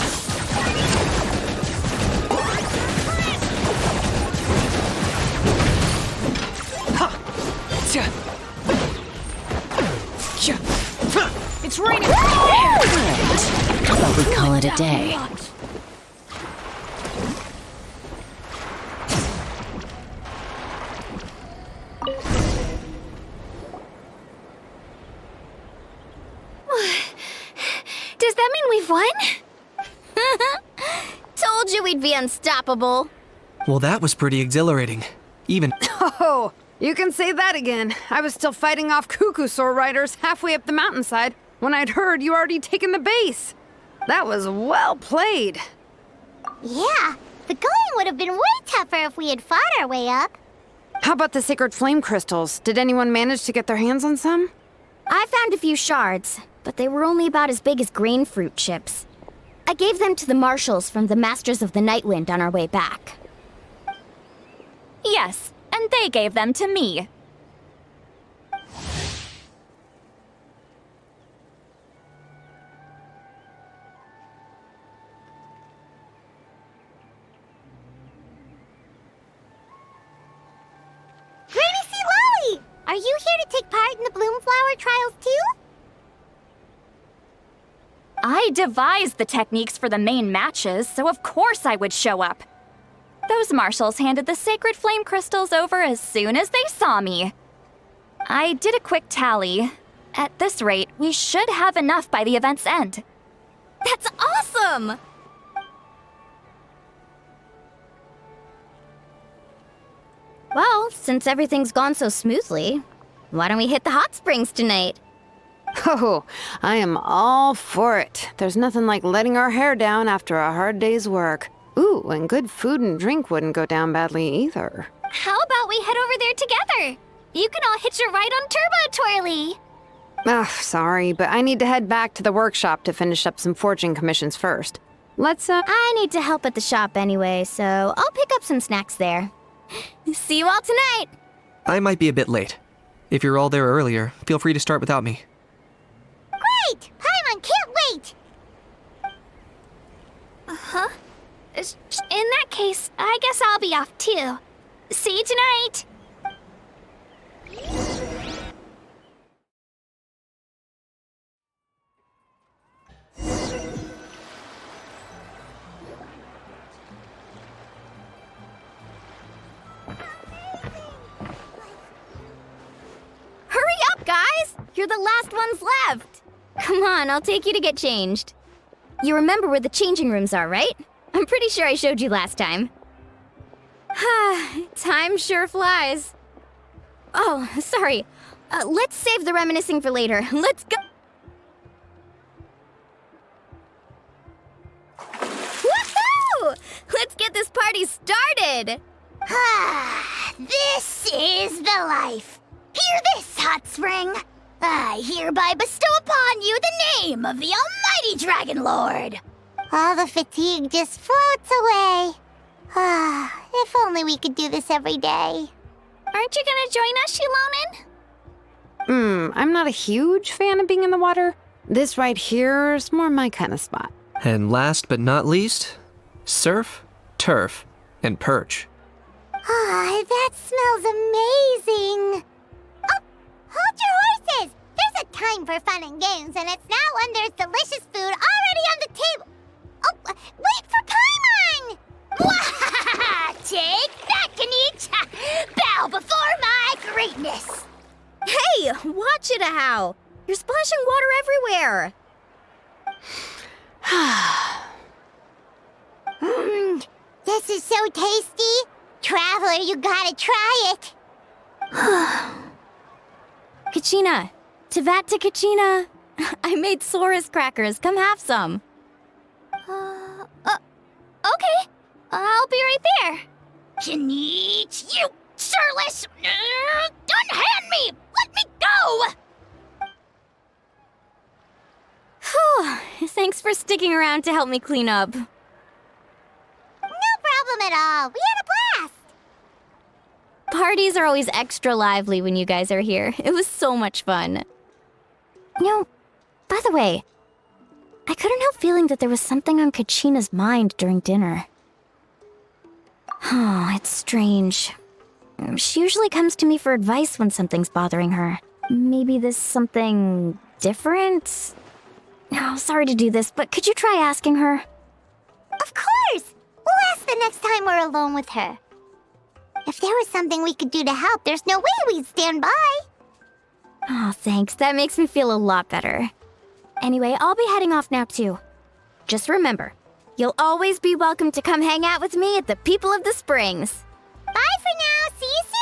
It's raining.
How about we call it a day?
Does that mean we've won?
Told you we'd be unstoppable.
Well, that was pretty exhilarating. Even.
Oh, you can say that again. I was still fighting off cuckoo-sore riders halfway up the mountainside when I'd heard you already taken the base. That was well played.
Yeah, the going would have been way tougher if we had fought our way up.
How about the sacred flame crystals? Did anyone manage to get their hands on some?
I found a few shards, but they were only about as big as grain fruit chips. I gave them to the marshals from the Masters of the Nightwind on our way back.
Yes, and they gave them to me.
Are you here to take part in the Bloomflower trials too?
I devised the techniques for the main matches, so of course I would show up. Those marshals handed the sacred flame crystals over as soon as they saw me. I did a quick tally. At this rate, we should have enough by the event's end.
That's awesome! Well, since everything's gone so smoothly, why don't we hit the hot springs tonight?
Oh, I am all for it. There's nothing like letting our hair down after a hard day's work. Ooh, and good food and drink wouldn't go down badly either.
How about we head over there together? You can all hitch a ride on Turbo Twirly.
Ugh, sorry, but I need to head back to the workshop to finish up some forging commissions first. Let's,
I need to help at the shop anyway, so I'll pick up some snacks there. See you all tonight!
I might be a bit late. If you're all there earlier, feel free to start without me.
Great! Paimon can't wait!
Uh-huh. In that case, I guess I'll be off too. See you tonight!
Hurry up, guys! You're the last ones left! Come on, I'll take you to get changed. You remember where the changing rooms are, right? I'm pretty sure I showed you last time. Time sure flies. Oh, sorry. Let's save the reminiscing for later. Let's go. Woohoo! Let's get this party started!
This is the life. Hear this, Hot Spring. I hereby bestow upon you the name of the Almighty Dragon Lord. All the fatigue just floats away. If only we could do this every day.
Aren't you gonna join us, Shilonen?
I'm not a huge fan of being in the water. This right here is more my kind of spot.
And last but not least, surf, turf, and perch.
That smells amazing. Oh, hold your horses. There's a time for fun and games, and it's now when there's delicious food already on the table. Oh, wait for Paimon! Take that, Kanich! Bow before my greatness!
Hey, watch it, how? You're splashing water everywhere.
This is so tasty. Traveler, you gotta try it.
Kachina, Tevat to Kachina. I made Sora's crackers. Come have some.
Okay. I'll be right there.
Kanich, you surless! Unhand me! Let me go!
Whew. Thanks for sticking around to help me clean up.
No problem at all. We had a blast.
Parties are always extra lively when you guys are here. It was so much fun. You know, by the way, I couldn't help feeling that there was something on Kachina's mind during dinner. Oh, it's strange. She usually comes to me for advice when something's bothering her. Maybe this something different? Oh, sorry to do this, but could you try asking her?
Of course! We'll ask the next time we're alone with her. If there was something we could do to help, there's no way we'd stand by.
Oh, thanks. That makes me feel a lot better. Anyway, I'll be heading off now too. Just remember, you'll always be welcome to come hang out with me at the People of the Springs.
Bye for now. See you soon.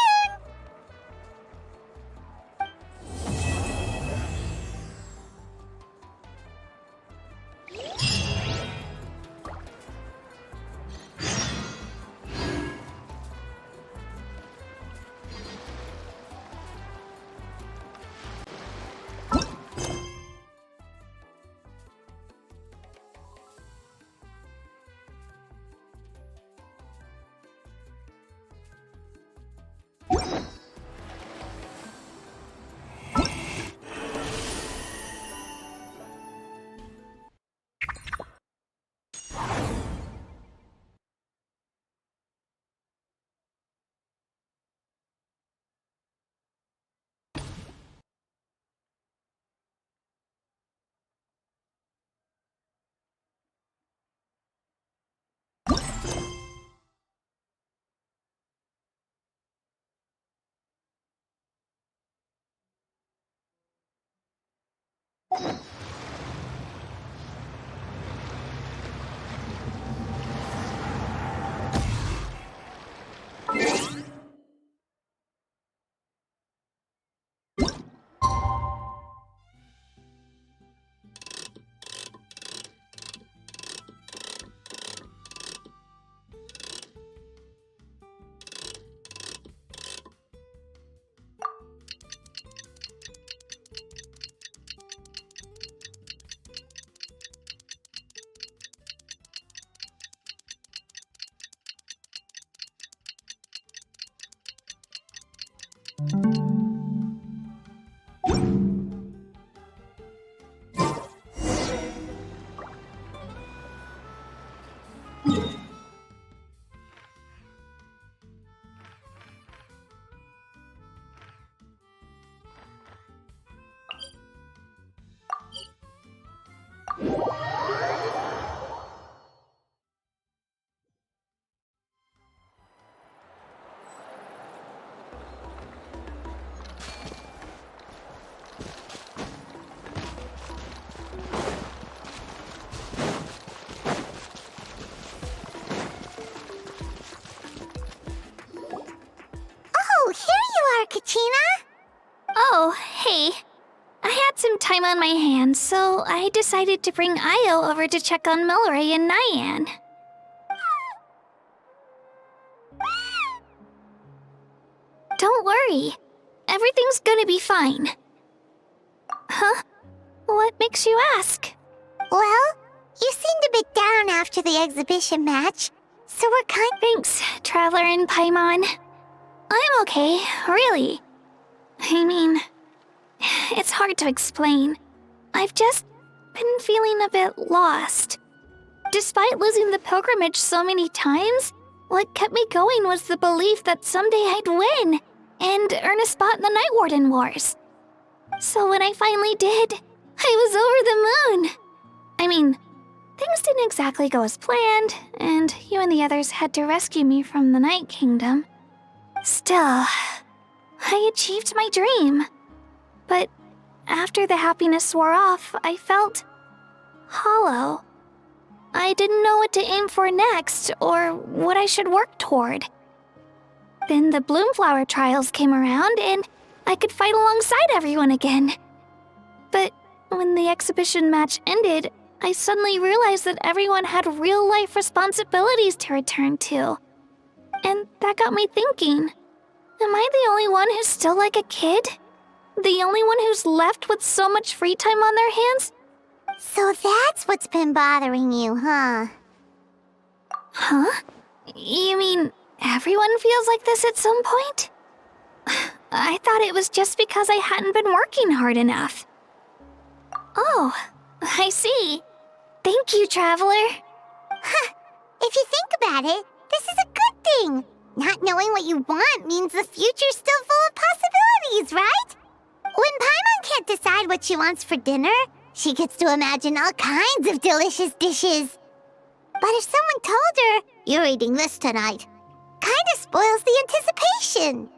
Oh, hey. I had some time on my hands, so I decided to bring Io over to check on Milray and Nyan. Don't worry. Everything's gonna be fine. Huh? What makes you ask?
Well, you seemed a bit down after the exhibition match, so we're kind—
Thanks, Traveler and Paimon. I'm okay, really. I mean, it's hard to explain. I've just been feeling a bit lost. Despite losing the pilgrimage so many times, what kept me going was the belief that someday I'd win and earn a spot in the Night Warden Wars. So when I finally did, I was over the moon. I mean, things didn't exactly go as planned, and you and the others had to rescue me from the Night Kingdom. Still, I achieved my dream. But after the happiness wore off, I felt hollow. I didn't know what to aim for next, or what I should work toward. Then the Bloomflower trials came around, and I could fight alongside everyone again. But when the exhibition match ended, I suddenly realized that everyone had real-life responsibilities to return to. And that got me thinking, am I the only one who's still like a kid? The only one who's left with so much free time on their hands?
So that's what's been bothering you, huh?
Huh? You mean everyone feels like this at some point? I thought it was just because I hadn't been working hard enough. Oh, I see. Thank you, Traveler.
Huh. If you think about it, this is a good thing. Not knowing what you want means the future's still full of possibilities, right? When Paimon can't decide what she wants for dinner, she gets to imagine all kinds of delicious dishes. But if someone told her, "You're eating this tonight," kinda spoils the anticipation.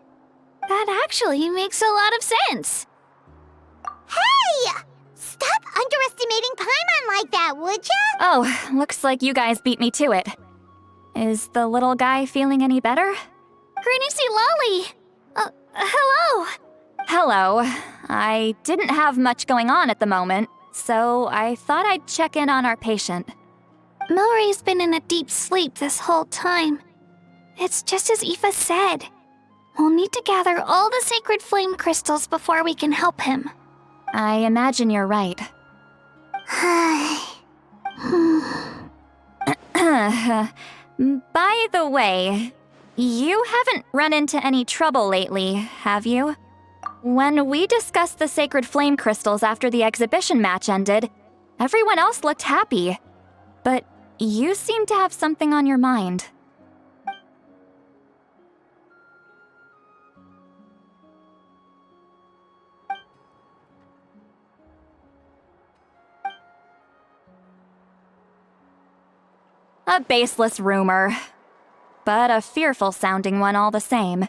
That actually makes a lot of sense.
Hey! Stop underestimating that, would ya?
Oh, looks like you guys beat me to it. Is the little guy feeling any better?
Greasy Lolly! Hello!
Hello. I didn't have much going on at the moment, so I thought I'd check in on our patient.
Milray's been in a deep sleep this whole time. It's just as Aoife said. We'll need to gather all the sacred flame crystals before we can help him.
I imagine you're right. By the way, you haven't run into any trouble lately, have you? When we discussed the sacred flame crystals after the exhibition match ended, everyone else looked happy. But you seem to have something on your mind. A baseless rumor, but a fearful-sounding one all the same.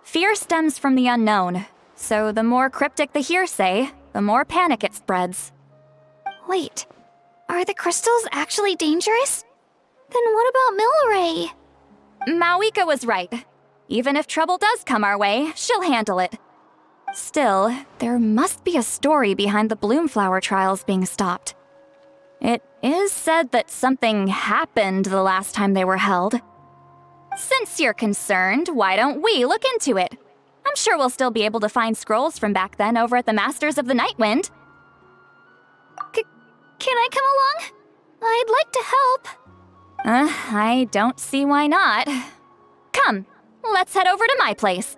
Fear stems from the unknown, so the more cryptic the hearsay, the more panic it spreads.
Wait, are the crystals actually dangerous? Then what about Milray?
Mavuika was right. Even if trouble does come our way, she'll handle it. Still, there must be a story behind the Bloomflower trials being stopped. It is said that something happened the last time they were held. Since you're concerned, why don't we look into it? I'm sure we'll still be able to find scrolls from back then over at the Masters of the Nightwind.
Can I come along? I'd like to help.
I don't see why not. Come, let's head over to my place.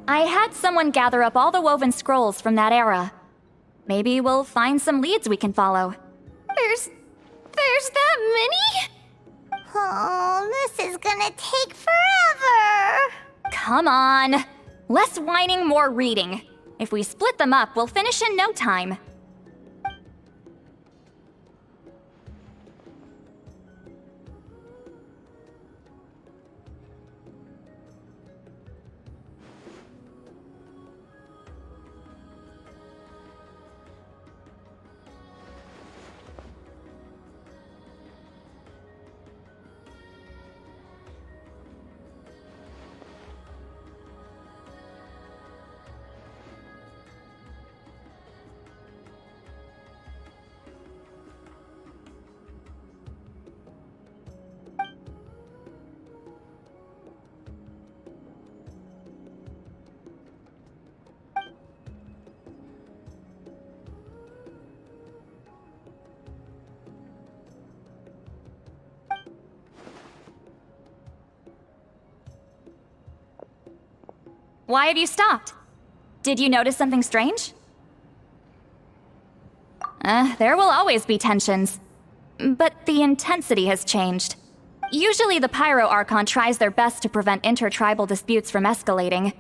I had someone gather up all the woven scrolls from that era. Maybe we'll find some leads we can follow.
There's that many?
Oh, this is gonna take forever.
Come on. Less whining, more reading. If we split them up, we'll finish in no time. Why have you stopped? Did you notice something strange? There will always be tensions. But the intensity has changed. Usually the Pyro Archon tries their best to prevent intertribal disputes from escalating.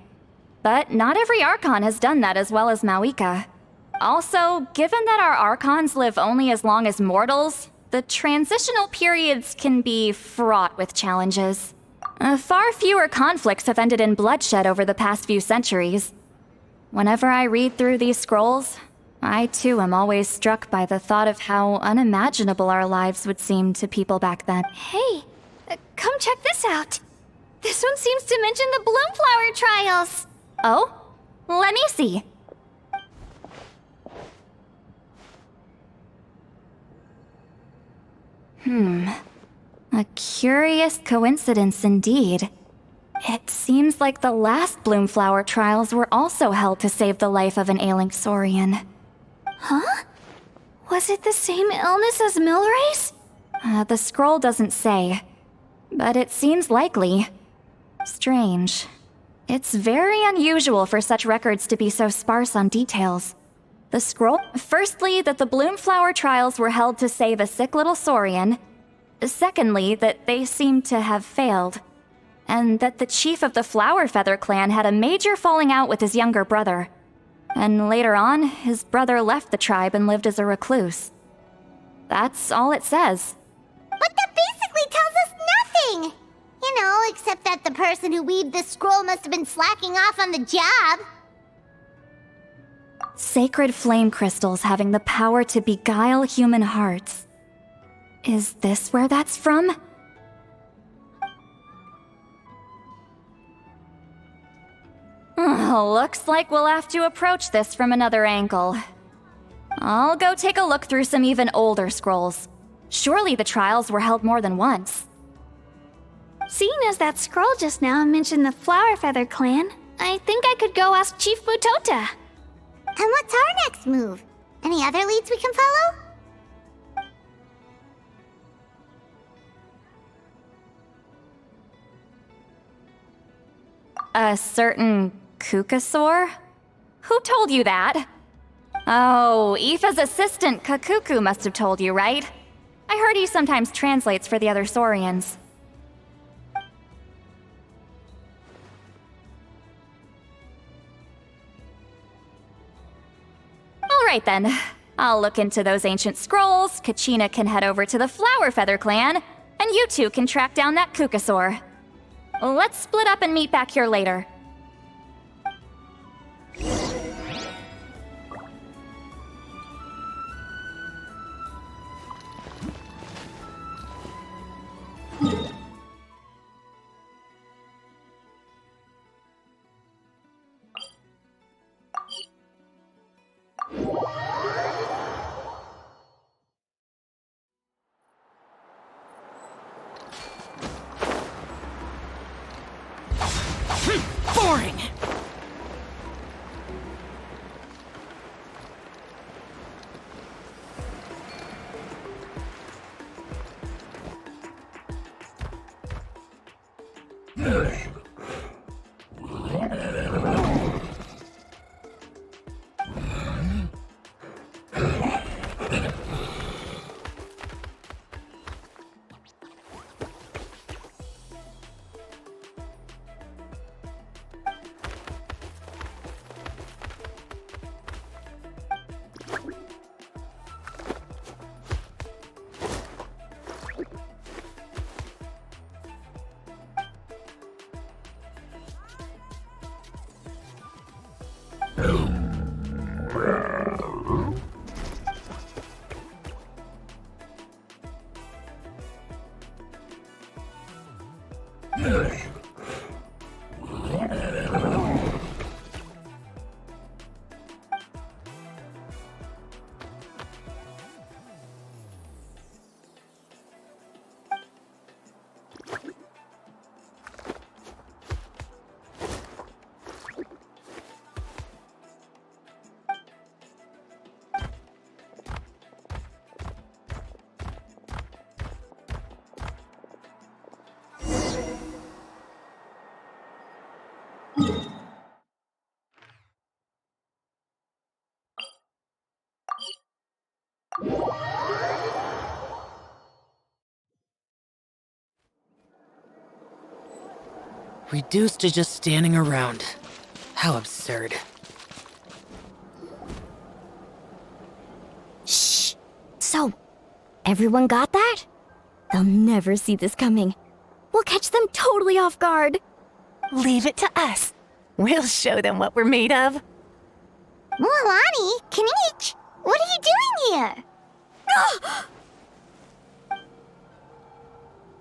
But not every Archon has done that as well as Mavuika. Also, given that our Archons live only as long as mortals, the transitional periods can be fraught with challenges. Far fewer conflicts have ended in bloodshed over the past few centuries. Whenever I read through these scrolls, I too am always struck by the thought of how unimaginable our lives would seem to people back then.
Hey, come check this out. This one seems to mention the Bloomflower trials.
Oh? Let me see. A curious coincidence indeed. It seems like the last Bloomflower trials were also held to save the life of an ailing Saurian.
Huh? Was it the same illness as Milray's?
The scroll doesn't say, but it seems likely. Strange. It's very unusual for such records to be so sparse on details. The scroll... Firstly, that the Bloomflower trials were held to save a sick little Saurian. Secondly, that they seem to have failed. And that the chief of the Flower Feather clan had a major falling out with his younger brother. And later on, his brother left the tribe and lived as a recluse. That's all it says.
But that basically tells us nothing! You know, except that the person who weaved this scroll must have been slacking off on the job.
Sacred flame crystals having the power to beguile human hearts. Is this where that's from? Looks like we'll have to approach this from another angle. I'll go take a look through some even older scrolls. Surely the trials were held more than once.
Seeing as that scroll just now mentioned the Flower Feather clan, I think I could go ask Chief Butota.
And what's our next move? Any other leads we can follow?
A certain Kukasaur? Who told you that? Oh, Aoife's assistant Kakuku must have told you, right? I heard he sometimes translates for the other Saurians. Alright then. I'll look into those ancient scrolls, Kachina can head over to the Flower Feather clan, and you two can track down that Kukasaur. Let's split up and meet back here later.
Boring!
Reduced to just standing around. How absurd.
Shh. So, everyone got that? They'll never see this coming. We'll catch them totally off guard.
Leave it to us. We'll show them what we're made of.
Mualani, Kinich, what are you doing here?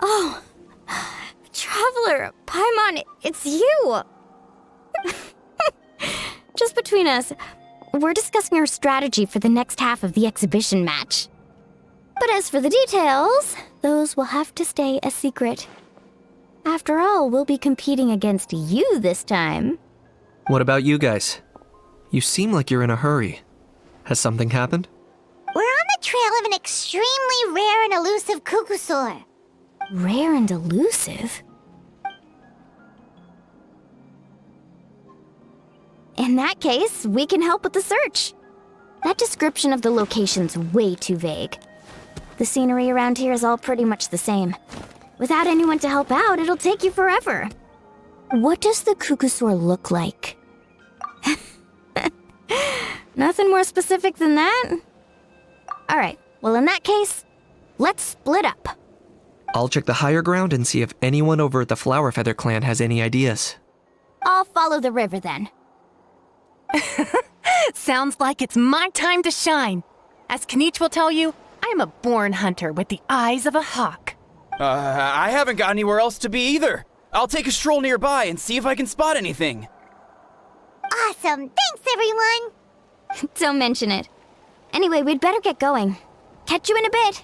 Oh, Traveler, Paimon, it's you! Just between us, we're discussing our strategy for the next half of the exhibition match. But as for the details, those will have to stay a secret. After all, we'll be competing against you this time.
What about you guys? You seem like you're in a hurry. Has something happened?
We're on the trail of an extremely rare and elusive cuckoosaur.
Rare and elusive? In that case, we can help with the search. That description of the location's way too vague. The scenery around here is all pretty much the same. Without anyone to help out, it'll take you forever. What does the cuckoosaur look like? Nothing more specific than that? Alright, well in that case, let's split up.
I'll check the higher ground and see if anyone over at the Flower Feather clan has any ideas.
I'll follow the river then.
Sounds like it's my time to shine. As Knight will tell you, I'm a born hunter with the eyes of a hawk.
I haven't got anywhere else to be either. I'll take a stroll nearby and see if I can spot anything.
Awesome! Thanks, everyone!
Don't mention it. Anyway, we'd better get going. Catch you in a bit.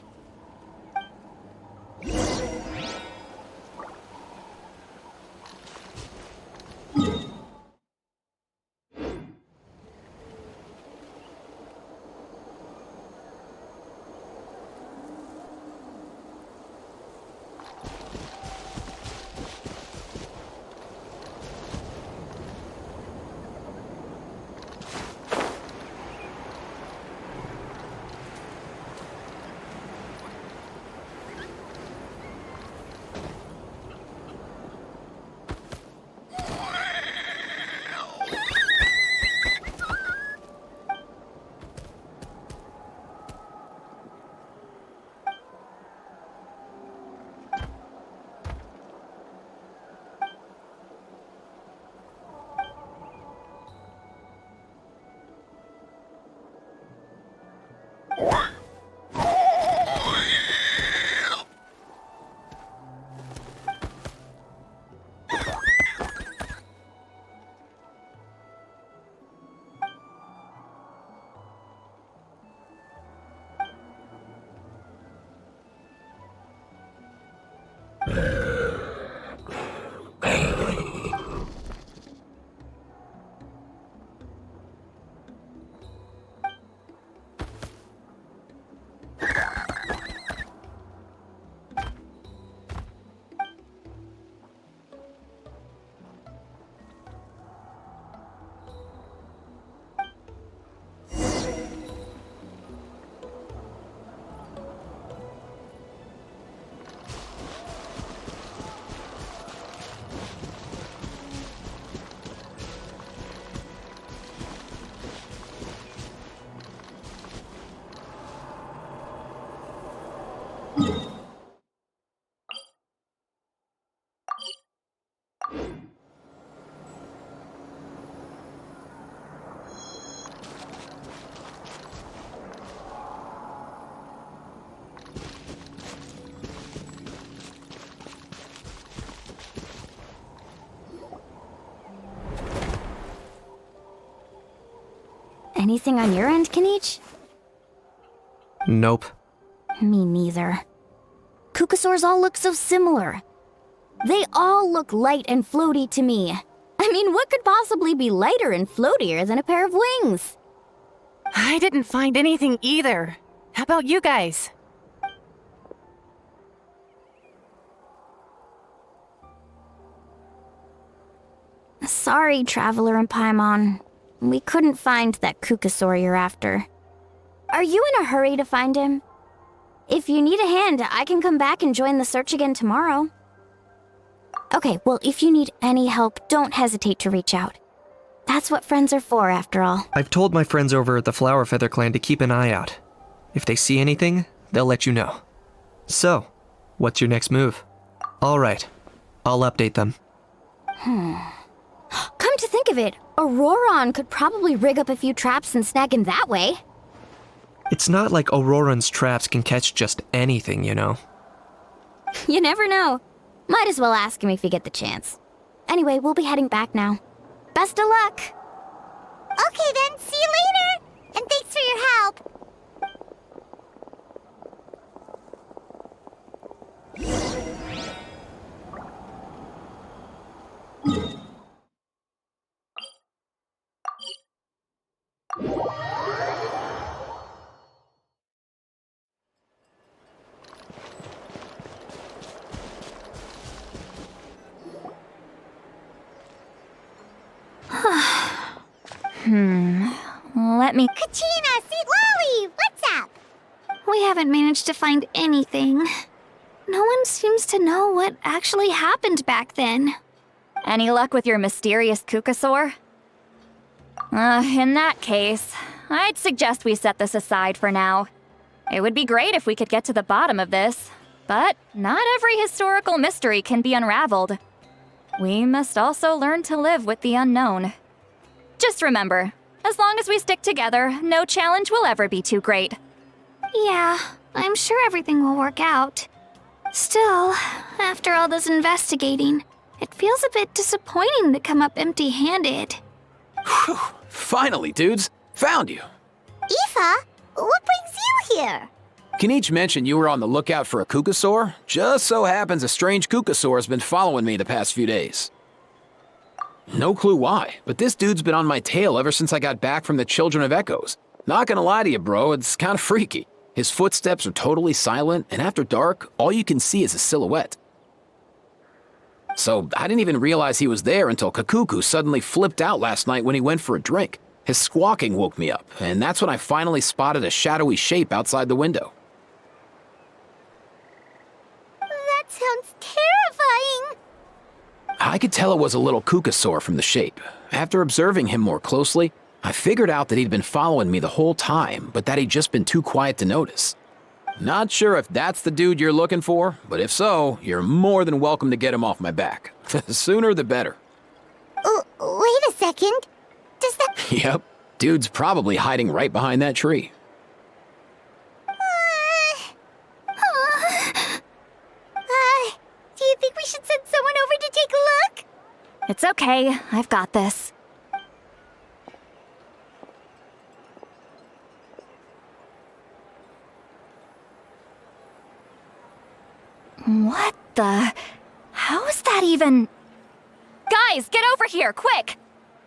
Anything on your end, Knight?
Nope.
Me neither. Cuckoosaurs all look so similar. They all look light and floaty to me. I mean, what could possibly be lighter and floatier than a pair of wings?
I didn't find anything either. How about you guys?
Sorry, Traveler and Paimon. We couldn't find that cuckoosaur you're after. Are you in a hurry to find him? If you need a hand, I can come back and join the search again tomorrow. Okay, well, if you need any help, don't hesitate to reach out. That's what friends are for, after all.
I've told my friends over at the Flower Feather clan to keep an eye out. If they see anything, they'll let you know. So, what's your next move? All right, I'll update them.
Come to think of it, Auroron could probably rig up a few traps and snag him that way.
It's not like Auroran's traps can catch just anything, you know.
You never know. Might as well ask him if you get the chance. Anyway, we'll be heading back now. Best of luck!
Okay then, see you later! And thanks for your help!
let me...
Kachina, Seed Lolly, what's up?
We haven't managed to find anything. No one seems to know what actually happened back then.
Any luck with your mysterious Kukasaur? In that case, I'd suggest we set this aside for now. It would be great if we could get to the bottom of this, but not every historical mystery can be unraveled. We must also learn to live with the unknown. Just remember, as long as we stick together, no challenge will ever be too great.
Yeah, I'm sure everything will work out. Still, after all this investigating, it feels a bit disappointing to come up empty-handed.
Whew. Finally, dudes. Found you.
Aoife, what brings you here?
Kenichi mentioned you were on the lookout for a Kukasaur. Just so happens a strange Kukasaur has been following me the past few days. No clue why, but this dude's been on my tail ever since I got back from the Children of Echoes. Not gonna lie to you, bro, it's kind of freaky. His footsteps are totally silent, and after dark, all you can see is a silhouette. So I didn't even realize he was there until Kakuku suddenly flipped out last night when he went for a drink. His squawking woke me up, and that's when I finally spotted a shadowy shape outside the window.
That sounds terrifying.
I could tell it was a little Kukasaur from the shape. After observing him more closely, I figured out that he'd been following me the whole time, but that he'd just been too quiet to notice. Not sure if that's the dude you're looking for, but if so, you're more than welcome to get him off my back. The sooner the better.
Wait a second. Does that...
Yep, dude's probably hiding right behind that tree.
Do you think we should send someone over to take a look?
It's okay, I've got this. What the... How is that even... Guys, get over here, quick!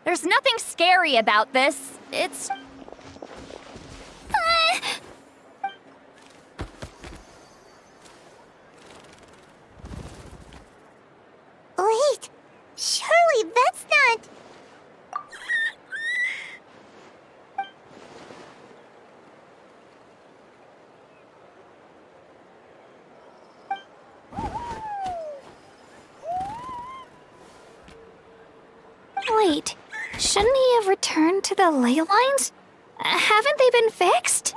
There's nothing scary about this. It's...
Wait, surely that's not...
Wait, shouldn't he have returned to the ley lines? Haven't they been fixed?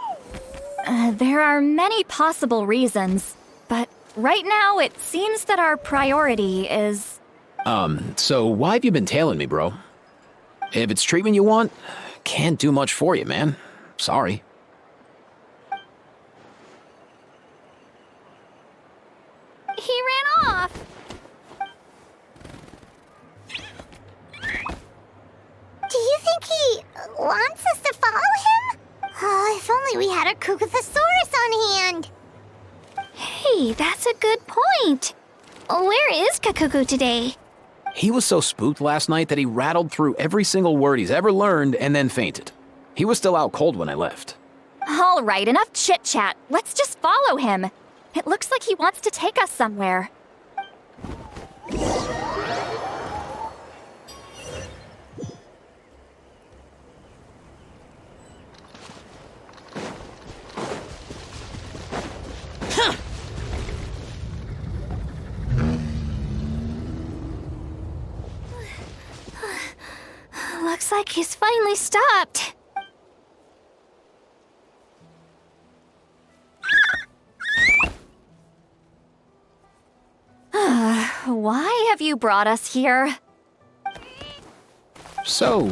There are many possible reasons, but right now it seems that our priority is...
So why have you been tailing me, bro? If it's treatment you want, can't do much for you, man. Sorry.
He ran off!
Do you think he wants us to follow him? Oh, if only we had a Kukathosaurus on hand.
Hey, that's a good point. Where is Kakuku today?
He was so spooked last night that he rattled through every single word he's ever learned and then fainted. He was still out cold when I left.
All right, enough chit-chat. Let's just follow him. It looks like he wants to take us somewhere.
Looks like he's finally stopped.
Why have you brought us here?
So,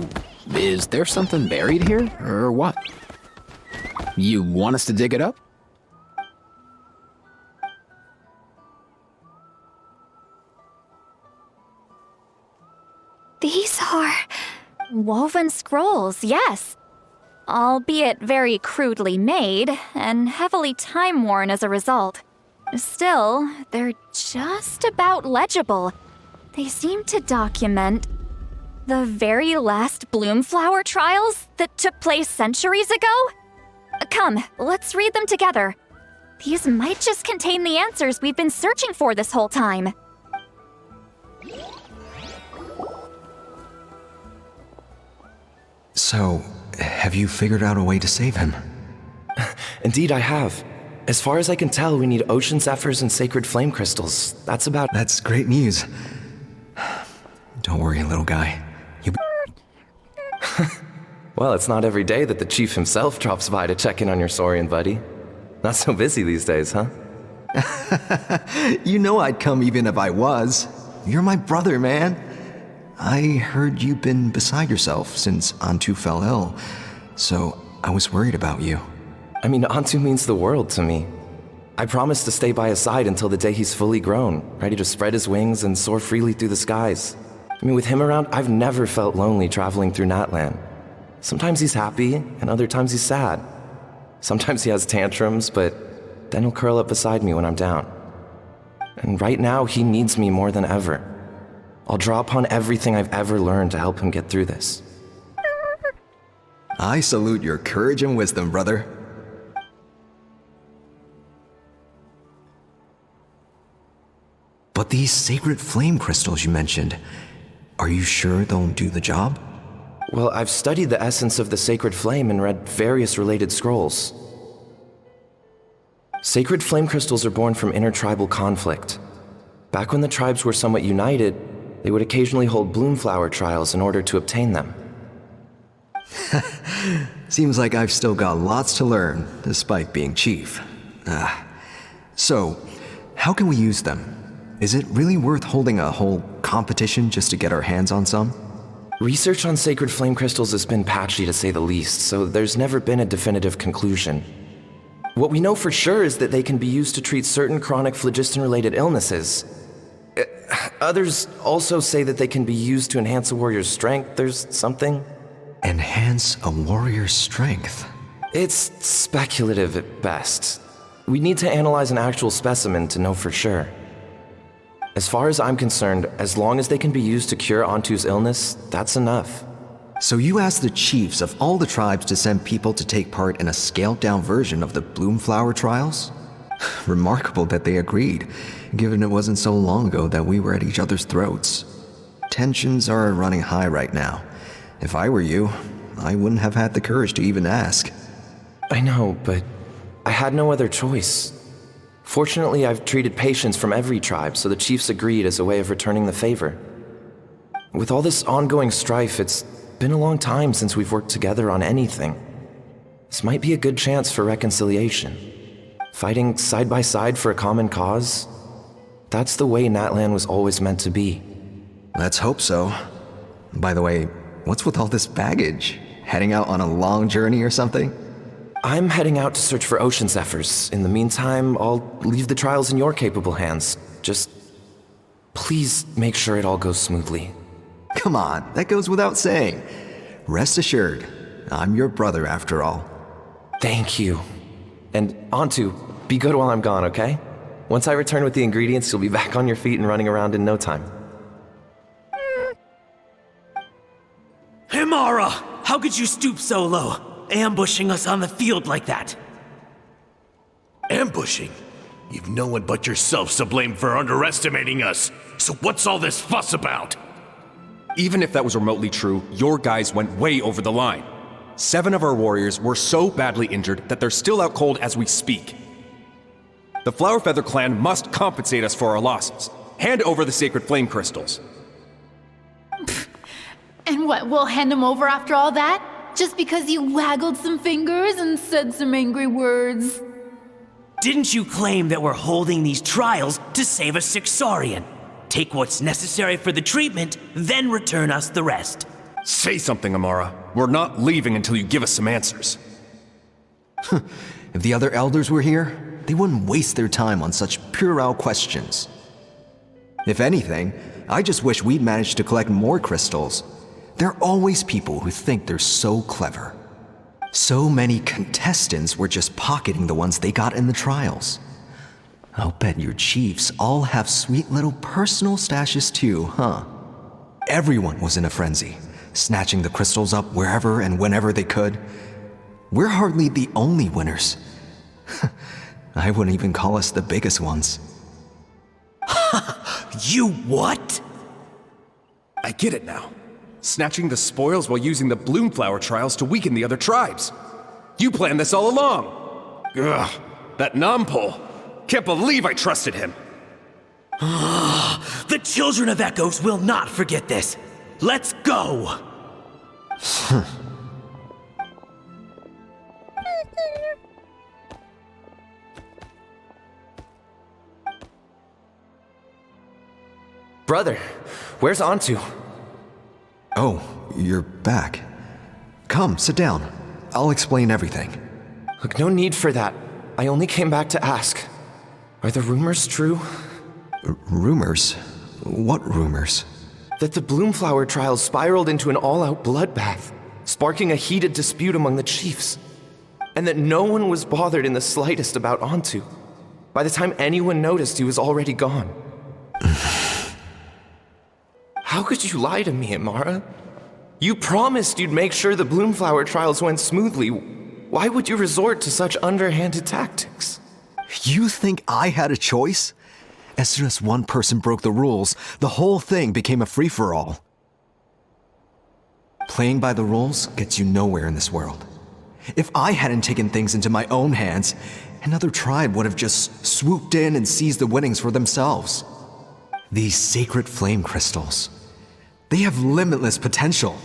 is there something buried here, or what? You want us to dig it up?
These are... woven scrolls, yes. Albeit very crudely made, and heavily time-worn as a result. Still, they're just about legible. They seem to document the very last bloomflower trials that took place centuries ago? Come, let's read them together. These might just contain the answers we've been searching for this whole time.
So,
have you figured out a way to save him?
Indeed, I have. As far as I can tell, we need ocean zephyrs and sacred flame crystals.
That's great news. Don't worry, little guy.
Well, it's not every day that the chief himself drops by to check in on your Saurian buddy. Not so busy these days, huh?
You know I'd come even if I was. You're my brother, man. I heard you've been beside yourself since Antu fell ill, so I was worried about you.
I mean, Antu means the world to me. I promised to stay by his side until the day he's fully grown, ready to spread his wings and soar freely through the skies. I mean, with him around, I've never felt lonely traveling through Natlan. Sometimes he's happy, and other times he's sad. Sometimes he has tantrums, but then he'll curl up beside me when I'm down. And right now, he needs me more than ever. I'll draw upon everything I've ever learned to help him get through this.
I salute your courage and wisdom, brother. But these sacred flame crystals you mentioned, are you sure they'll do the job?
Well, I've studied the essence of the sacred flame and read various related scrolls. Sacred flame crystals are born from intertribal conflict. Back when the tribes were somewhat united, they would occasionally hold bloomflower trials in order to obtain them.
Seems like I've still got lots to learn, despite being chief. So, how can we use them? Is it really worth holding a whole competition just to get our hands on some?
Research on sacred flame crystals has been patchy to say the least, so there's never been a definitive conclusion. What we know for sure is that they can be used to treat certain chronic phlogiston-related illnesses. Others also say that they can be used to enhance a warrior's strength. There's something.
Enhance a warrior's strength?
It's speculative at best. We need to analyze an actual specimen to know for sure. As far as I'm concerned, as long as they can be used to cure Antu's illness, that's enough.
So you asked the chiefs of all the tribes to send people to take part in a scaled-down version of the bloomflower trials? Remarkable that they agreed, given it wasn't so long ago that we were at each other's throats. Tensions are running high right now. If I were you, I wouldn't have had the courage to even ask.
I know, but I had no other choice. Fortunately, I've treated patients from every tribe, so the chiefs agreed as a way of returning the favor. With all this ongoing strife, it's been a long time since we've worked together on anything. This might be a good chance for reconciliation. Fighting side by side for a common cause? That's the way Natlan was always meant to be.
Let's hope so. By the way, what's with all this baggage? Heading out on a long journey or something?
I'm heading out to search for ocean zephyrs. In the meantime, I'll leave the trials in your capable hands. Just please make sure it all goes smoothly.
Come on, that goes without saying. Rest assured, I'm your brother after all.
Thank you. And Antu, be good while I'm gone, okay? Once I return with the ingredients, you'll be back on your feet and running around in no time.
Himara! How could you stoop so low? Ambushing us on the field like that.
Ambushing? You've no one but yourselves to blame for underestimating us. So what's all this fuss about?
Even if that was remotely true, your guys went way over the line. 7 of our warriors were so badly injured that they're still out cold as we speak. The Flowerfeather clan must compensate us for our losses. Hand over the sacred flame crystals.
And what, we'll hand them over after all that? Just because you waggled some fingers and said some angry words?
Didn't you claim that we're holding these trials to save a sick Saurian? Take what's necessary for the treatment, then return us the rest.
Say something, Amara. We're not leaving until you give us some answers.
If the other elders were here, they wouldn't waste their time on such puerile questions. If anything, I just wish we'd managed to collect more crystals. There are always people who think they're so clever. So many contestants were just pocketing the ones they got in the trials. I'll bet your chiefs all have sweet little personal stashes too, huh? Everyone was in a frenzy, snatching the crystals up wherever and whenever they could. We're hardly the only winners. I wouldn't even call us the biggest ones.
You what?
I get it now. snatching the spoils while using the Bloomflower trials to weaken the other tribes. You planned this all along! Ugh, that Nompole. Can't believe I trusted him!
The children of Echoes will not forget this. Let's go!
Brother, where's Antu?
Oh, you're back. Come, sit down. I'll explain everything.
Look, no need for that. I only came back to ask. Are the rumors true?
Rumors? What rumors?
That the Bloomflower trials spiraled into an all-out bloodbath, sparking a heated dispute among the chiefs. And that no one was bothered in the slightest about Antu. By the time anyone noticed, he was already gone. How could you lie to me, Amara? You promised you'd make sure the Bloomflower trials went smoothly. Why would you resort to such underhanded tactics?
You think I had a choice? As soon as one person broke the rules, the whole thing became a free-for-all. Playing by the rules gets you nowhere in this world. If I hadn't taken things into my own hands, another tribe would have just swooped in and seized the winnings for themselves. These sacred flame crystals, they have limitless potential.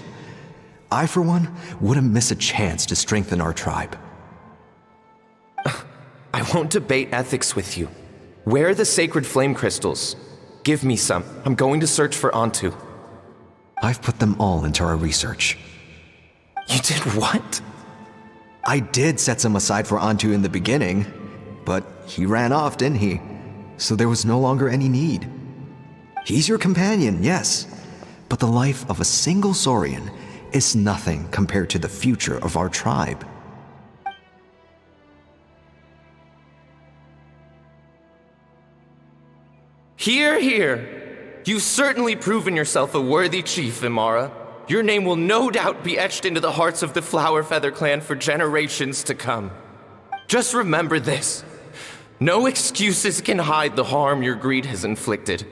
I, for one, wouldn't miss a chance to strengthen our tribe.
I won't debate ethics with you. Where are the sacred flame crystals? Give me some. I'm going to search for Antu.
I've put them all into our research.
You did what?
I did set some aside for Antu in the beginning, but he ran off, didn't he? So there was no longer any need. He's your companion, yes, but the life of a single Saurian is nothing compared to the future of our tribe.
Hear, hear! You've certainly proven yourself a worthy chief, Imara. Your name will no doubt be etched into the hearts of the Flower Feather clan for generations to come. Just remember this. No excuses can hide the harm your greed has inflicted.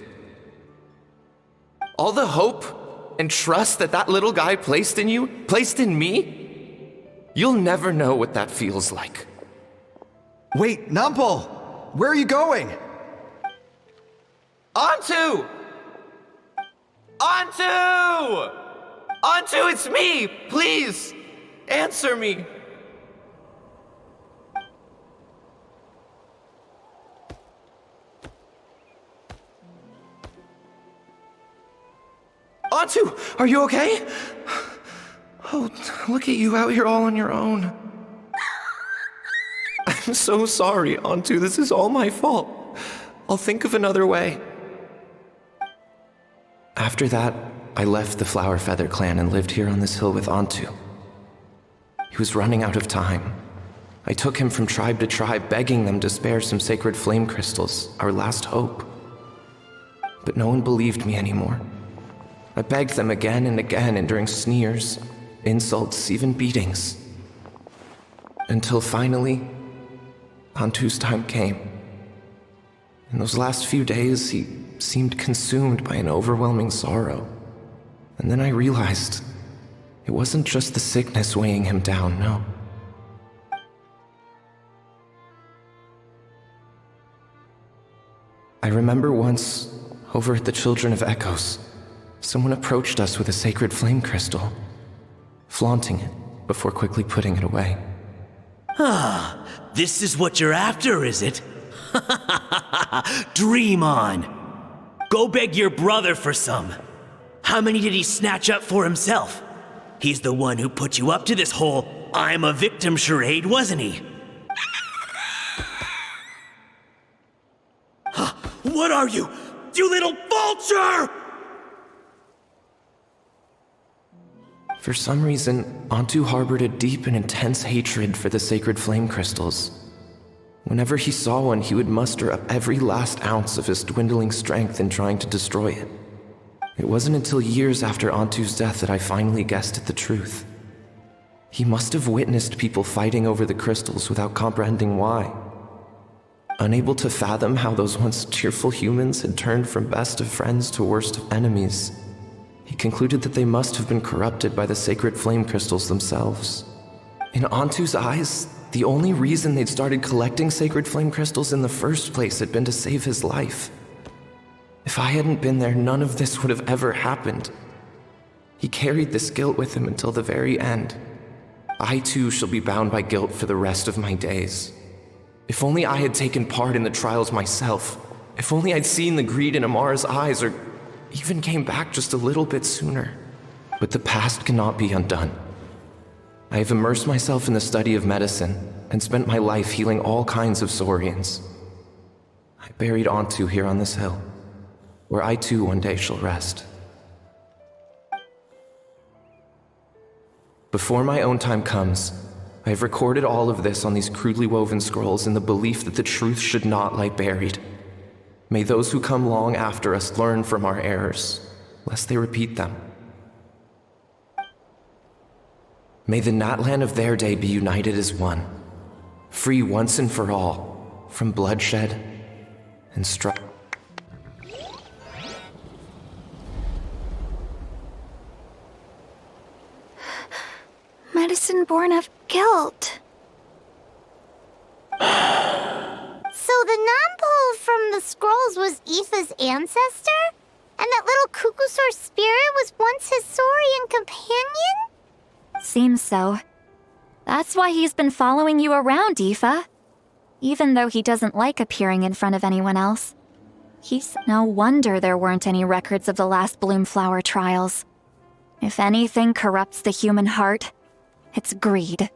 All the hope and trust that little guy placed in you, placed in me, you'll never know what that feels like.
Wait, Nompole! Where are you going?
Antu! Antu! Antu, it's me! Please, answer me! Antu, are you okay? Oh, look at you out here all on your own. I'm so sorry, Antu. This is all my fault. I'll think of another way. After that, I left the Flower Feather clan and lived here on this hill with Antu. He was running out of time. I took him from tribe to tribe, begging them to spare some sacred flame crystals, our last hope. But no one believed me anymore. I begged them again and again, enduring sneers, insults, even beatings. Until finally, Antu's time came. In those last few days, he seemed consumed by an overwhelming sorrow. And then I realized it wasn't just the sickness weighing him down, no. I remember once, over at the Children of Echoes, someone approached us with a sacred flame crystal, flaunting it before quickly putting it away.
Ah, this is what you're after, is it? Dream on. Go beg your brother for some. How many did he snatch up for himself? He's the one who put you up to this whole I'm a victim charade, wasn't he? What are you, you little vulture?
For some reason, Antu harbored a deep and intense hatred for the sacred flame crystals. Whenever he saw one, he would muster up every last ounce of his dwindling strength in trying to destroy it. It wasn't until years after Antu's death that I finally guessed at the truth. He must have witnessed people fighting over the crystals without comprehending why. Unable to fathom how those once cheerful humans had turned from best of friends to worst of enemies, he concluded that they must have been corrupted by the sacred flame crystals themselves. In Antu's eyes, the only reason they'd started collecting sacred flame crystals in the first place had been to save his life. If I hadn't been there, none of this would have ever happened. He carried this guilt with him until the very end. I too shall be bound by guilt for the rest of my days. If only I had taken part in the trials myself. If only I'd seen the greed in Amara's eyes, or even came back just a little bit sooner. But the past cannot be undone. I have immersed myself in the study of medicine and spent my life healing all kinds of saurians. I buried Antu here on this hill, where I too one day shall rest. Before my own time comes, I have recorded all of this on these crudely woven scrolls in the belief that the truth should not lie buried. May those who come long after us learn from our errors, lest they repeat them. May the Natlan of their day be united as one, free once and for all from bloodshed and strife.
Medicine born of guilt.
So the non-pole from the scrolls was Aoife's ancestor? And that little Cuckoosaur spirit was once his saurian companion?
Seems so. That's why he's been following you around, Aoife. Even though he doesn't like appearing in front of anyone else. No wonder there weren't any records of the last Bloomflower trials. If anything corrupts the human heart, it's greed.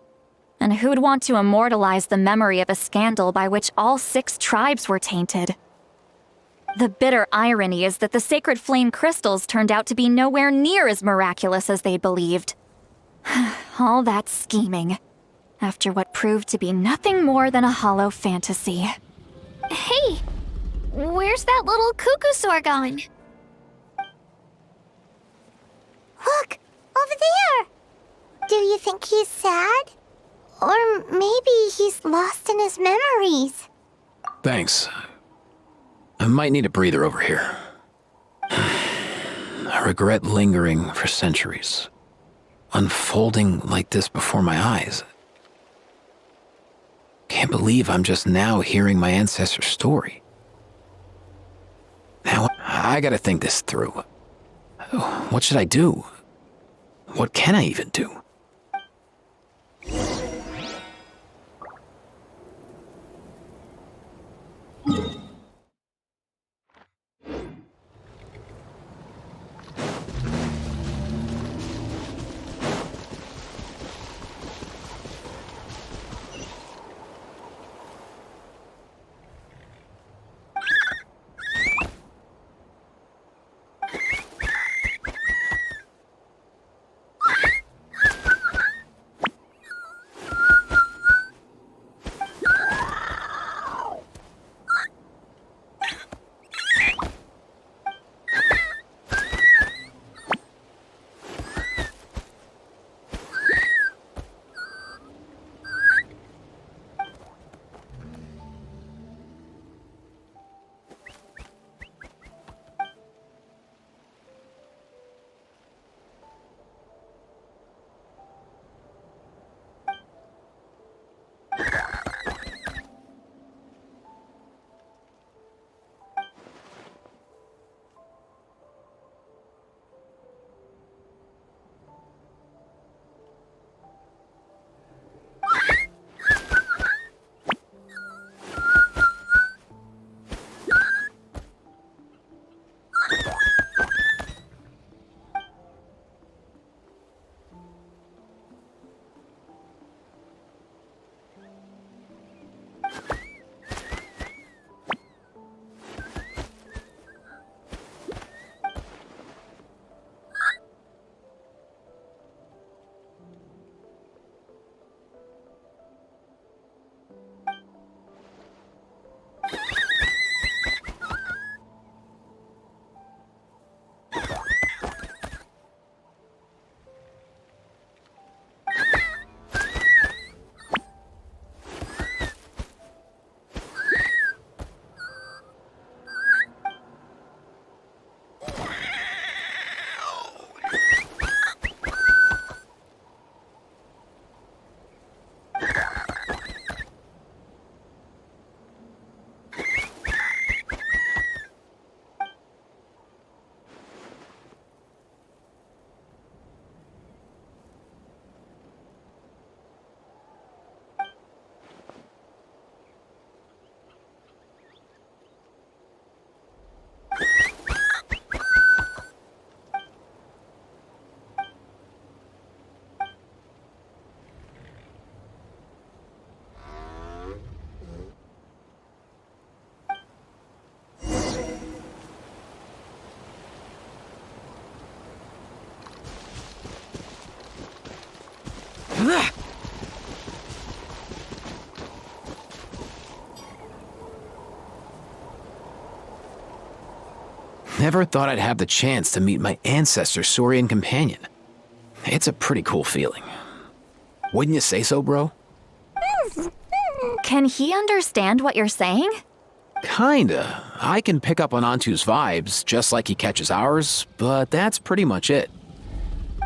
And who'd want to immortalize the memory of a scandal by which all 6 tribes were tainted? The bitter irony is that the sacred flame crystals turned out to be nowhere near as miraculous as they believed. All that scheming, after what proved to be nothing more than a hollow fantasy.
Hey, where's that little Cuckoosaur going?
Look, over there! Do you think he's sad? Or maybe he's lost in his memories.
Thanks. I might need a breather over here. I regret lingering for centuries, unfolding like this before my eyes. Can't believe I'm just now hearing my ancestor's story. Now, I gotta think this through. What should I do? What can I even do? Never thought I'd have the chance to meet my ancestor Saurian companion. It's a pretty cool feeling. Wouldn't you say so, bro?
Can he understand what you're saying?
Kinda. I can pick up on Antu's vibes, just like he catches ours, but that's pretty much it.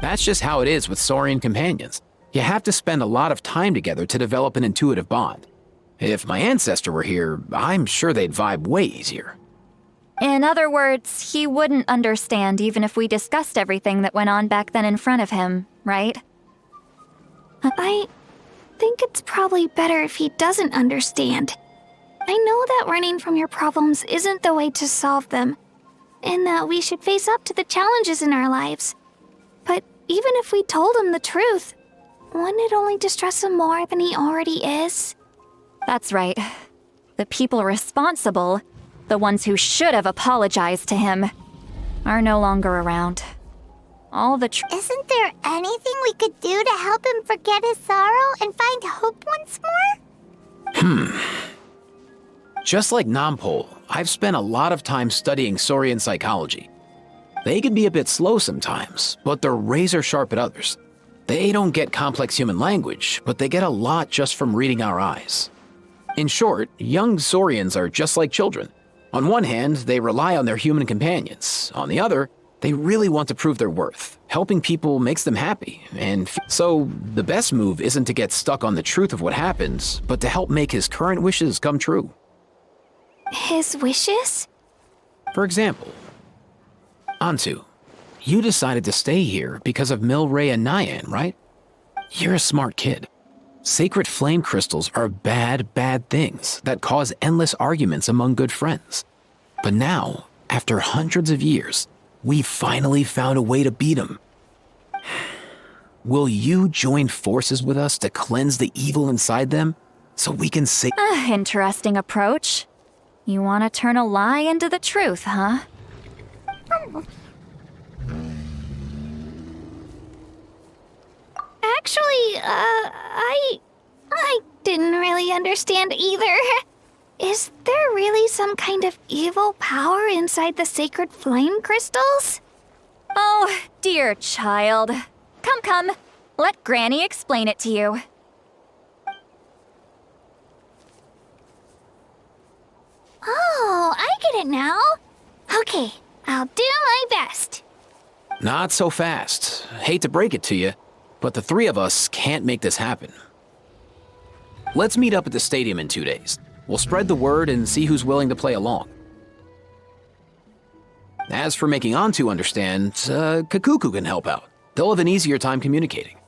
That's just how it is with Saurian companions. You have to spend a lot of time together to develop an intuitive bond. If my ancestor were here, I'm sure they'd vibe way easier.
In other words, he wouldn't understand even if we discussed everything that went on back then in front of him, right?
I think it's probably better if he doesn't understand. I know that running from your problems isn't the way to solve them, and that we should face up to the challenges in our lives. But even if we told him the truth, wouldn't it only distress him more than he already is?
That's right. The people responsible, the ones who should have apologized to him, are no longer around. All the
Isn't there anything we could do to help him forget his sorrow and find hope once more?
Just like Nampol, I've spent a lot of time studying Saurian psychology. They can be a bit slow sometimes, but they're razor sharp at others. They don't get complex human language, but they get a lot just from reading our eyes. In short, young Saurians are just like children. On one hand, they rely on their human companions. On the other, they really want to prove their worth. Helping people makes them happy, and so the best move isn't to get stuck on the truth of what happens, but to help make his current wishes come true.
His wishes?
For example, Antu, you decided to stay here because of Milray and Nyan, right? You're a smart kid. Sacred flame crystals are bad, bad things that cause endless arguments among good friends. But now, after hundreds of years, we finally found a way to beat them. Will you join forces with us to cleanse the evil inside them so we can save—
Interesting approach. You want to turn a lie into the truth, huh?
Actually, I didn't really understand either. Is there really some kind of evil power inside the sacred flame crystals?
Oh, dear child. Come. Let Granny explain it to you.
Oh, I get it now. Okay, I'll do my best.
Not so fast. Hate to break it to you, but the three of us can't make this happen. Let's meet up at the stadium in 2 days. We'll spread the word and see who's willing to play along. As for making Antu understand, Kakuku can help out. They'll have an easier time communicating.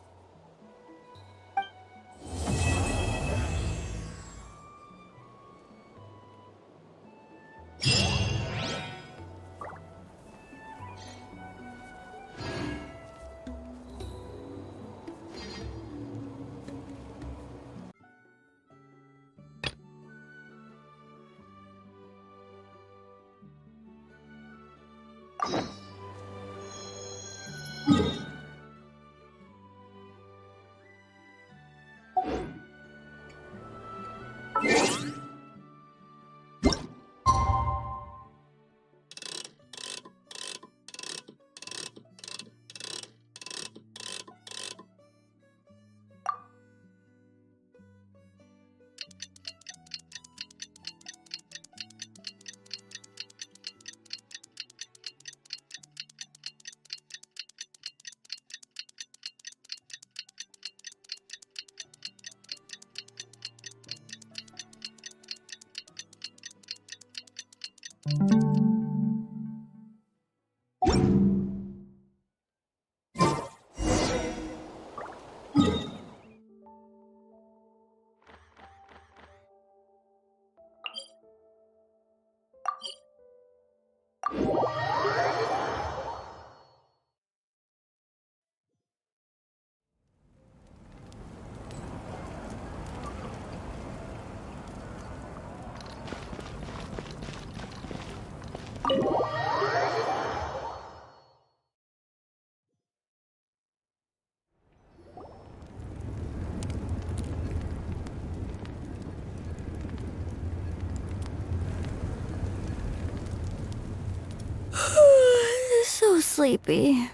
sleepy.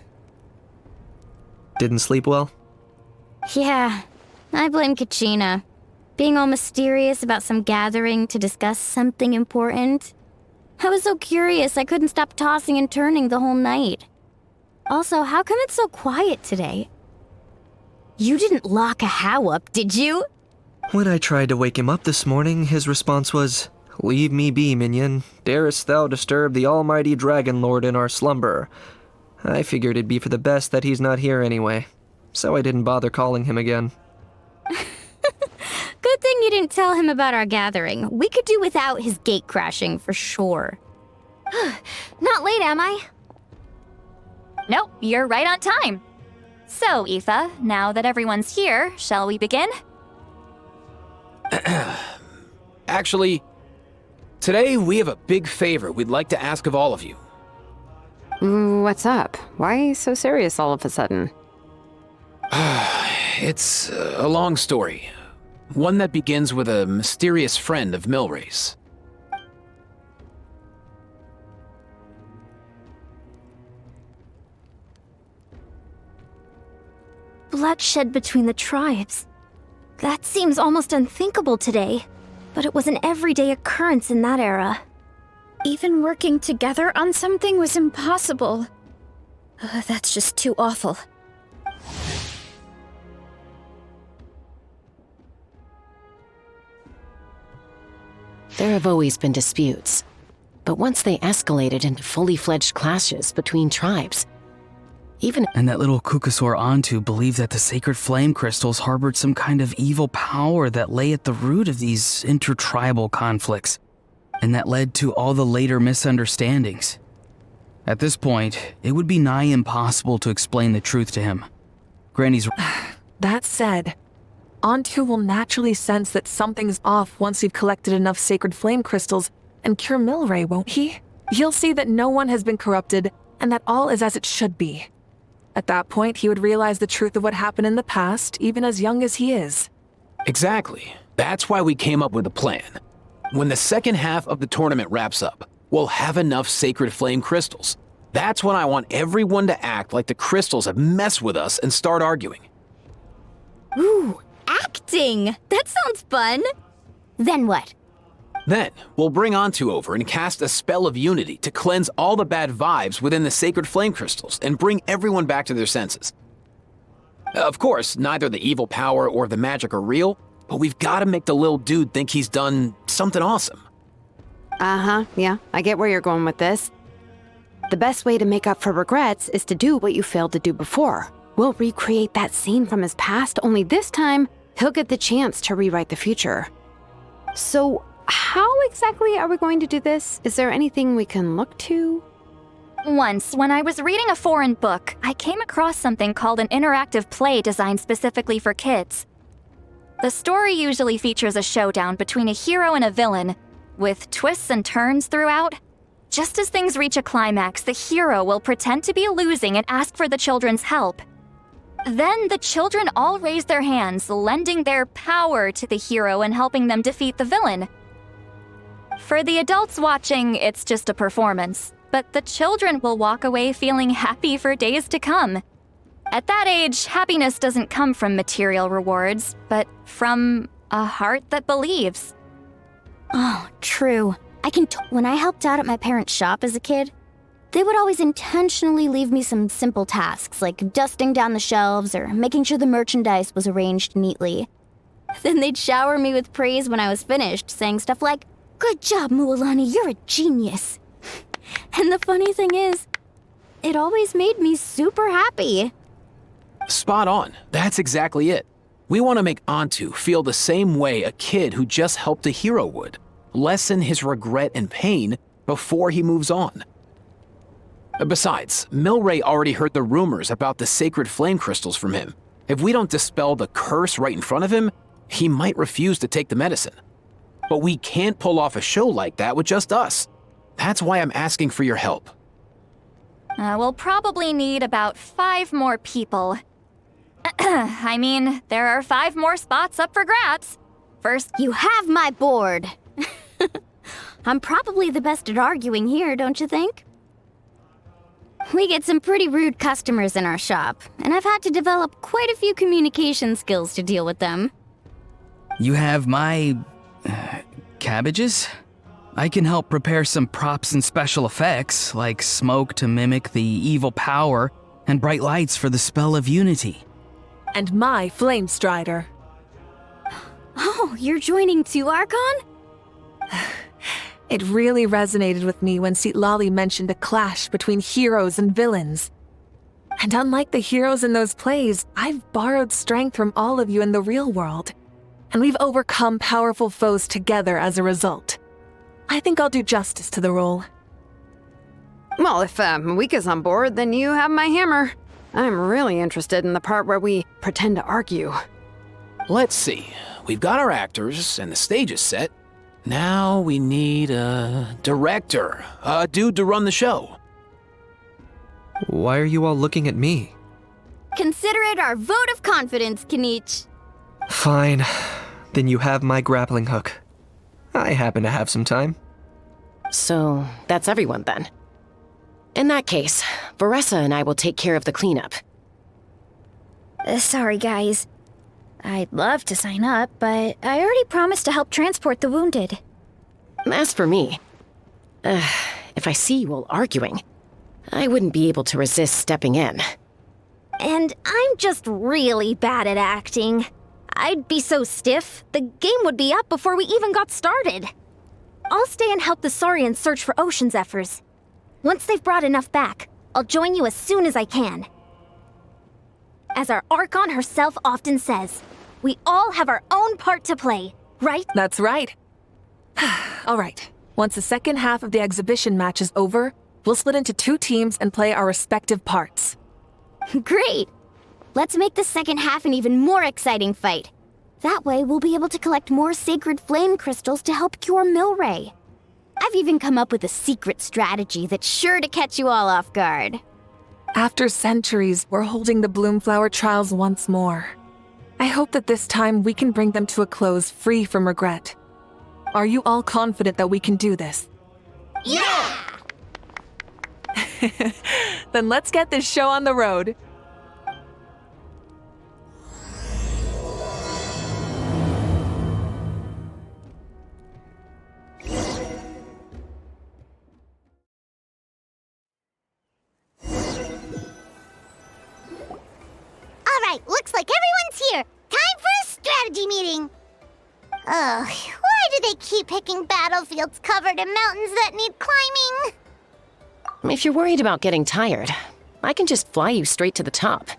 Didn't sleep well?
Yeah, I blame Kachina. Being all mysterious about some gathering to discuss something important. I was so curious I couldn't stop tossing and turning the whole night. Also, how come it's so quiet today? You didn't lock a How up, did you?
When I tried to wake him up this morning, his response was, "Leave me be, minion. Darest thou disturb the almighty Dragon Lord in our slumber?" I figured it'd be for the best that he's not here anyway, so I didn't bother calling him again.
Good thing you didn't tell him about our gathering. We could do without his gate crashing for sure.
Not late, am I? Nope, you're right on time. So, Aoife, now that everyone's here, shall we begin?
Actually, today we have a big favor we'd like to ask of all of you.
What's up? Why so serious all of a sudden?
It's a long story. One that begins with a mysterious friend of Milray's.
Bloodshed between the tribes. That seems almost unthinkable today, but it was an everyday occurrence in that era.
Even working together on something was impossible. That's just too awful.
There have always been disputes, but once they escalated into fully fledged clashes between tribes,
And that little Kukasaur Antu believed that the sacred flame crystals harbored some kind of evil power that lay at the root of these intertribal conflicts, and that led to all the later misunderstandings. At this point, it would be nigh impossible to explain the truth to him. Granny's...
That said, Antu will naturally sense that something's off once you've collected enough sacred flame crystals and cure Milray, won't he? He'll see that no one has been corrupted and that all is as it should be. At that point, he would realize the truth of what happened in the past, even as young as he is.
Exactly. That's why we came up with a plan. When the second half of the tournament wraps up, we'll have enough sacred flame crystals. That's when I want everyone to act like the crystals have messed with us and start arguing.
Ooh, acting! That sounds fun! Then what?
Then, we'll bring Antu over and cast a spell of unity to cleanse all the bad vibes within the sacred flame crystals and bring everyone back to their senses. Of course, neither the evil power or the magic are real, but we've got to make the little dude think he's done something awesome.
Yeah, I get where you're going with this. The best way to make up for regrets is to do what you failed to do before. We'll recreate that scene from his past, only this time, he'll get the chance to rewrite the future. So, how exactly are we going to do this? Is there anything we can look to?
Once, when I was reading a foreign book, I came across something called an interactive play designed specifically for kids. The story usually features a showdown between a hero and a villain, with twists and turns throughout. Just as things reach a climax, the hero will pretend to be losing and ask for the children's help. Then the children all raise their hands, lending their power to the hero and helping them defeat the villain. For the adults watching, it's just a performance, but the children will walk away feeling happy for days to come. At that age, happiness doesn't come from material rewards, but from a heart that believes.
Oh, true. When I helped out at my parents' shop as a kid, they would always intentionally leave me some simple tasks, like dusting down the shelves or making sure the merchandise was arranged neatly. Then they'd shower me with praise when I was finished, saying stuff like, "Good job, Mualani, you're a genius." And the funny thing is, it always made me super happy.
Spot on. That's exactly it. We want to make Antu feel the same way a kid who just helped a hero would. Lessen his regret and pain before he moves on. Besides, Milray already heard the rumors about the sacred flame crystals from him. If we don't dispel the curse right in front of him, he might refuse to take the medicine. But we can't pull off a show like that with just us. That's why I'm asking for your help.
We'll probably need about 5 more people. I mean, there are 5 more spots up for grabs. First,
you have my board. I'm probably the best at arguing here, don't you think?
We get some pretty rude customers in our shop, and I've had to develop quite a few communication skills to deal with them.
You have my... cabbages? I can help prepare some props and special effects, like smoke to mimic the evil power, and bright lights for the spell of unity.
And my flame strider.
Oh, you're joining too, Archon?
It really resonated with me when Citlali mentioned a clash between heroes and villains. And unlike the heroes in those plays, I've borrowed strength from all of you in the real world. And we've overcome powerful foes together as a result. I think I'll do justice to the role.
Well, if Mavuika's on board, then you have my hammer. I'm really interested in the part where we pretend to argue.
Let's see. We've got our actors, and the stage is set. Now we need a director, a dude to run the show.
Why are you all looking at me?
Consider it our vote of confidence, Kanich.
Fine. Then you have my grappling hook. I happen to have some time.
So, that's everyone then. In that case, Varessa and I will take care of the cleanup.
Sorry, guys. I'd love to sign up, but I already promised to help transport the wounded.
As for me, if I see you all arguing, I wouldn't be able to resist stepping in.
And I'm just really bad at acting. I'd be so stiff, the game would be up before we even got started. I'll stay and help the Saurians search for Ocean Zephyrs. Once they've brought enough back, I'll join you as soon as I can. As our Archon herself often says, we all have our own part to play, right?
That's right. All right. Once the second half of the exhibition match is over, we'll split into 2 teams and play our respective parts.
Great! Let's make the second half an even more exciting fight. That way, we'll be able to collect more sacred flame crystals to help cure Milray. I've even come up with a secret strategy that's sure to catch you all off guard.
After centuries, we're holding the Bloomflower trials once more. I hope that this time we can bring them to a close free from regret. Are you all confident that we can do this?
Yeah!
Then let's get this show on the road.
Alright, looks like everyone's here. Time for a strategy meeting. Ugh, why do they keep picking battlefields covered in mountains that need climbing?
If you're worried about getting tired, I can just fly you straight to the top.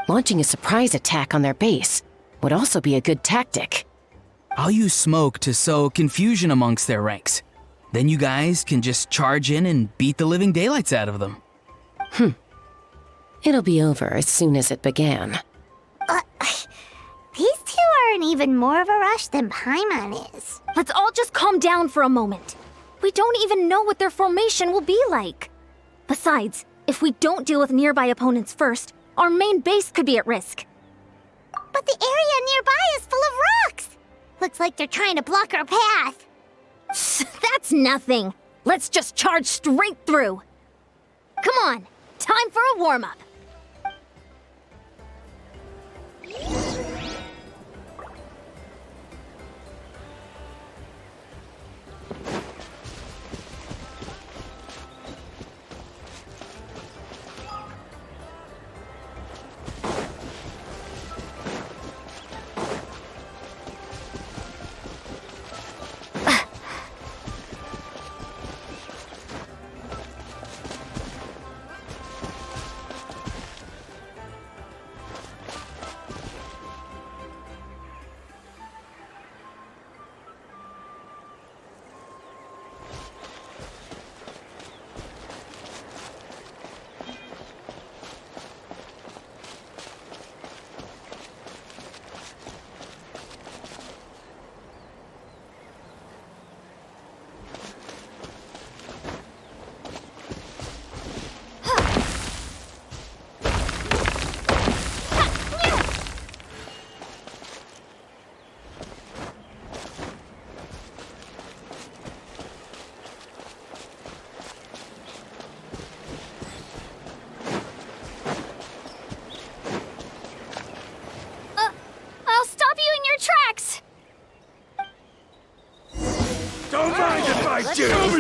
Launching a surprise attack on their base would also be a good tactic.
I'll use smoke to sow confusion amongst their ranks. Then you guys can just charge in and beat the living daylights out of them.
It'll be over as soon as it began.
These two are in even more of a rush than Paimon is.
Let's all just calm down for a moment. We don't even know what their formation will be like. Besides, if we don't deal with nearby opponents first, our main base could be at risk.
But the area nearby is full of rocks. Looks like they're trying to block our path.
That's nothing. Let's just charge straight through. Come on, time for a warm-up.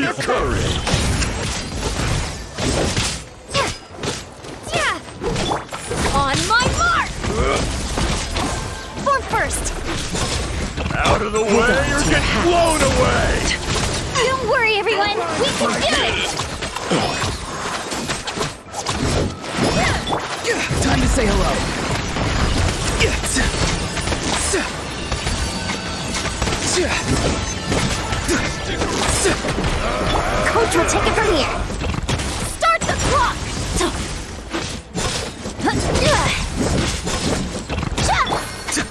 your courage!
On my mark! Form first!
Out of the way or get blown away!
Don't worry, everyone! We can do it!
Time to say hello.
Coach will take it from here.
Start the clock!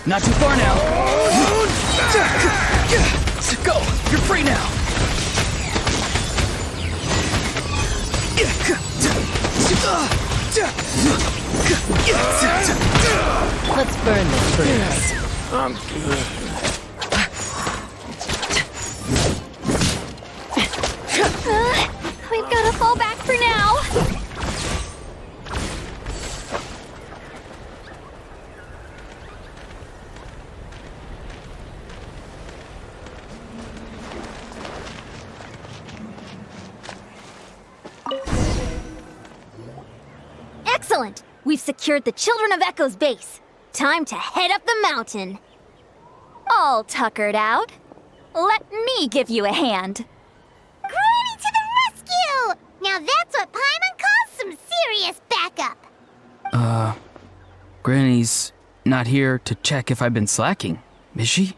Not too far now. Go! You're free now.
Let's burn this breeze.
I'm good.
We've got to fall back for now.
Excellent! We've secured the Children of Echo's base. Time to head up the mountain.
All tuckered out. Let me give you a hand.
Granny to the rescue! Now that's what Paimon calls some serious backup.
Granny's not here to check if I've been slacking, is she?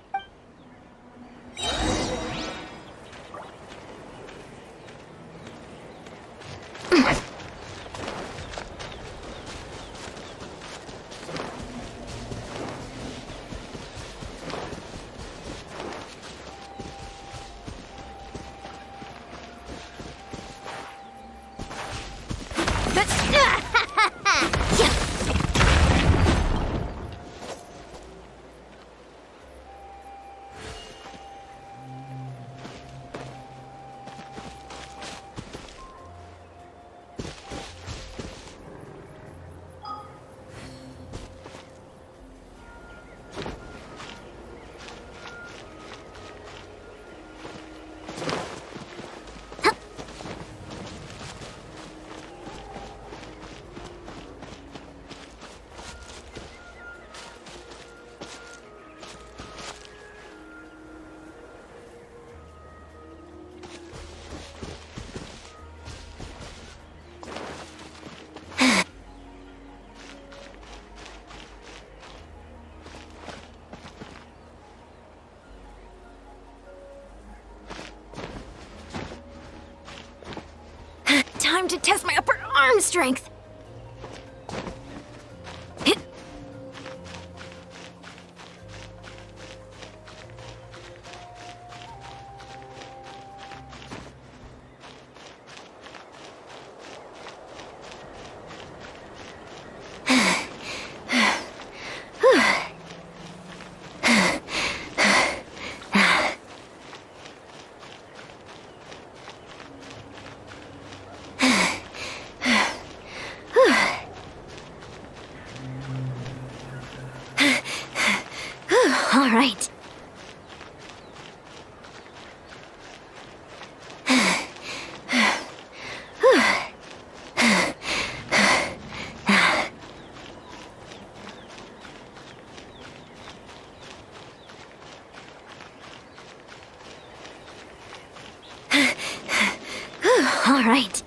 Time to test my upper arm strength. All right. All right.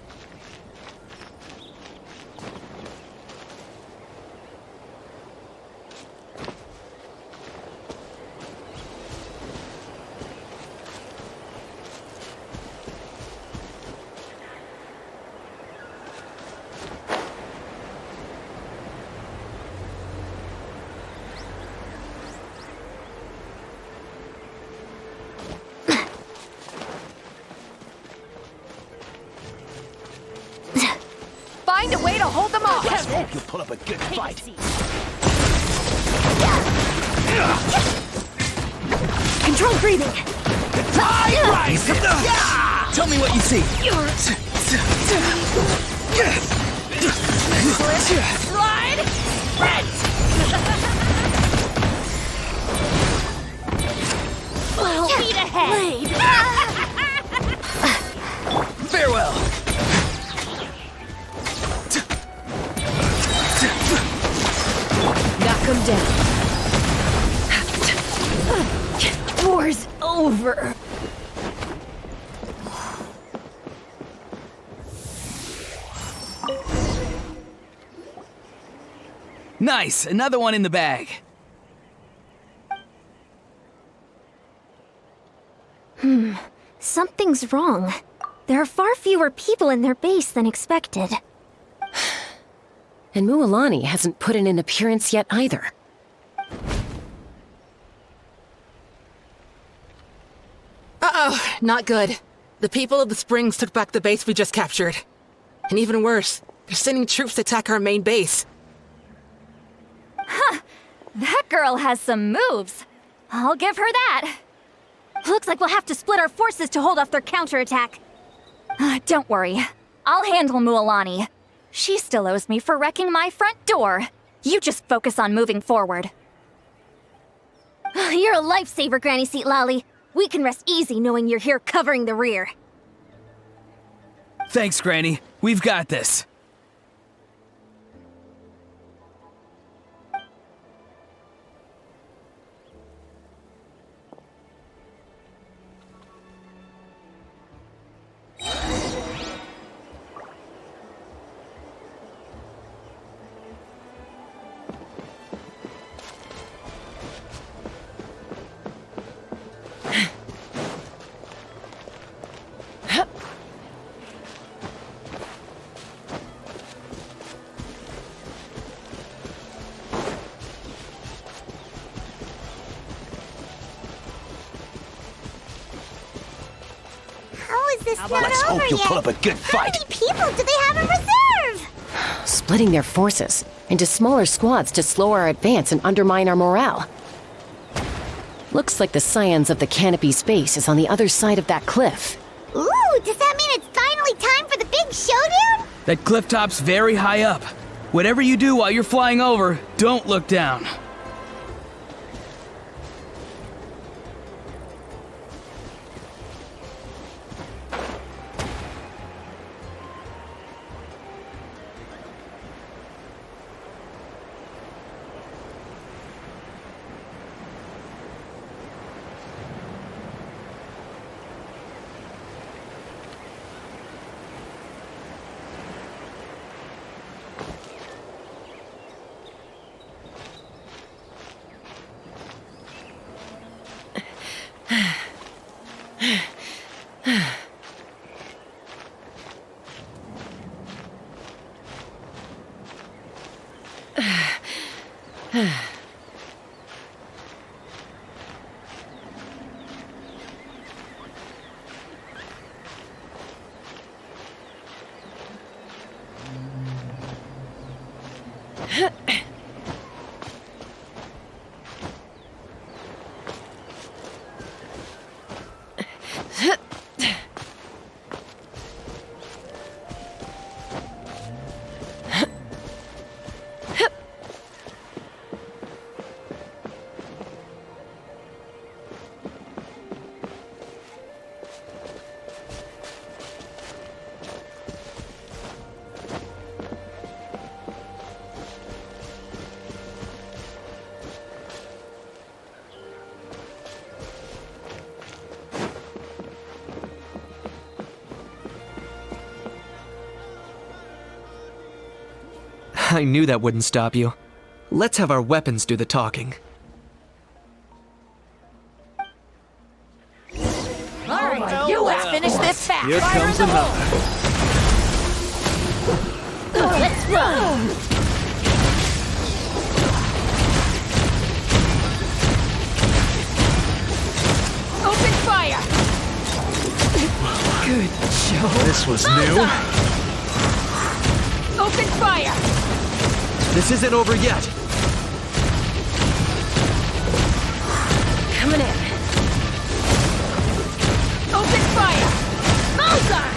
Find a way to hold them off.
Let's hope you'll put up a good fight.
Controlled breathing.
Rise!
Tell me what you see.
Slide! Sprint!
Full speed ahead.
down. War's over.
Nice, another one in the bag.
Something's wrong. There are far fewer people in their base than expected.
And Mualani hasn't put in an appearance yet either.
Uh-oh, not good. The people of the Springs took back the base we just captured. And even worse, they're sending troops to attack our main base.
Huh. That girl has some moves. I'll give her that. Looks like we'll have to split our forces to hold off their counterattack. Don't worry. I'll handle Mualani. She still owes me for wrecking my front door. You just focus on moving forward.
You're a lifesaver, Granny Seat Lolly. We can rest easy knowing you're here covering the rear.
Thanks, Granny. We've got this.
Let's hope you'll put up a good fight.
How many people do they have in reserve?
Splitting their forces into smaller squads to slow our advance and undermine our morale. Looks like the Scions of the Canopy Space is on the other side of that cliff.
Ooh, does that mean it's finally time for the big showdown?
That cliff top's very high up. Whatever you do while you're flying over, don't look down.
I knew that wouldn't stop you. Let's have our weapons do the talking.
Alright, let's finish this fast.
Here comes another.
Let's run! Open fire!
Good job. This was new.
Open fire!
This isn't over yet.
Coming in. Open fire! Bullseye!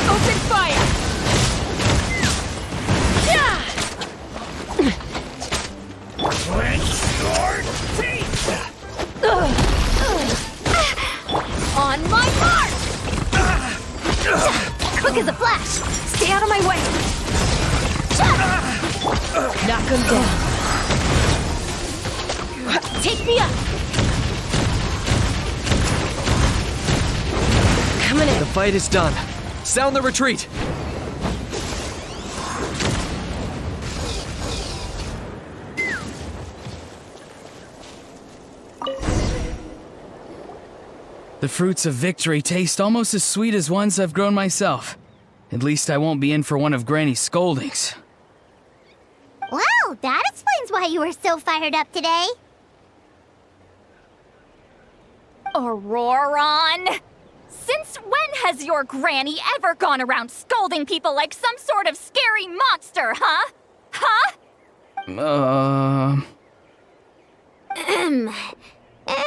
Open fire! Yeah! On my mark! Quick as a flash! Stay out of my way! Knock him down. Take me up. Coming in.
The fight is done. Sound the retreat.
The fruits of victory taste almost as sweet as ones I've grown myself. At least I won't be in for one of Granny's scoldings.
Wow, that explains why you were so fired up today.
Auroron! Since when has your granny ever gone around scolding people like some sort of scary monster, huh? Huh?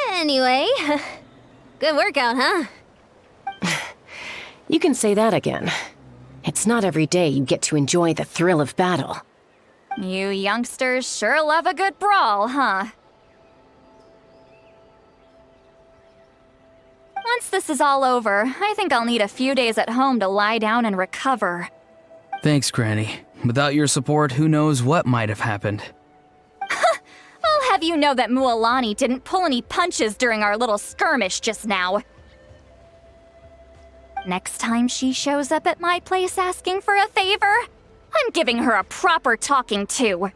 Anyway, good workout, huh?
You can say that again. It's not every day you get to enjoy the thrill of battle.
You youngsters sure love a good brawl, huh? Once this is all over, I think I'll need a few days at home to lie down and recover.
Thanks, Granny. Without your support, who knows what might have happened.
I'll have you know that Mualani didn't pull any punches during our little skirmish just now. Next time she shows up at my place asking for a favor, I'm giving her a proper talking to.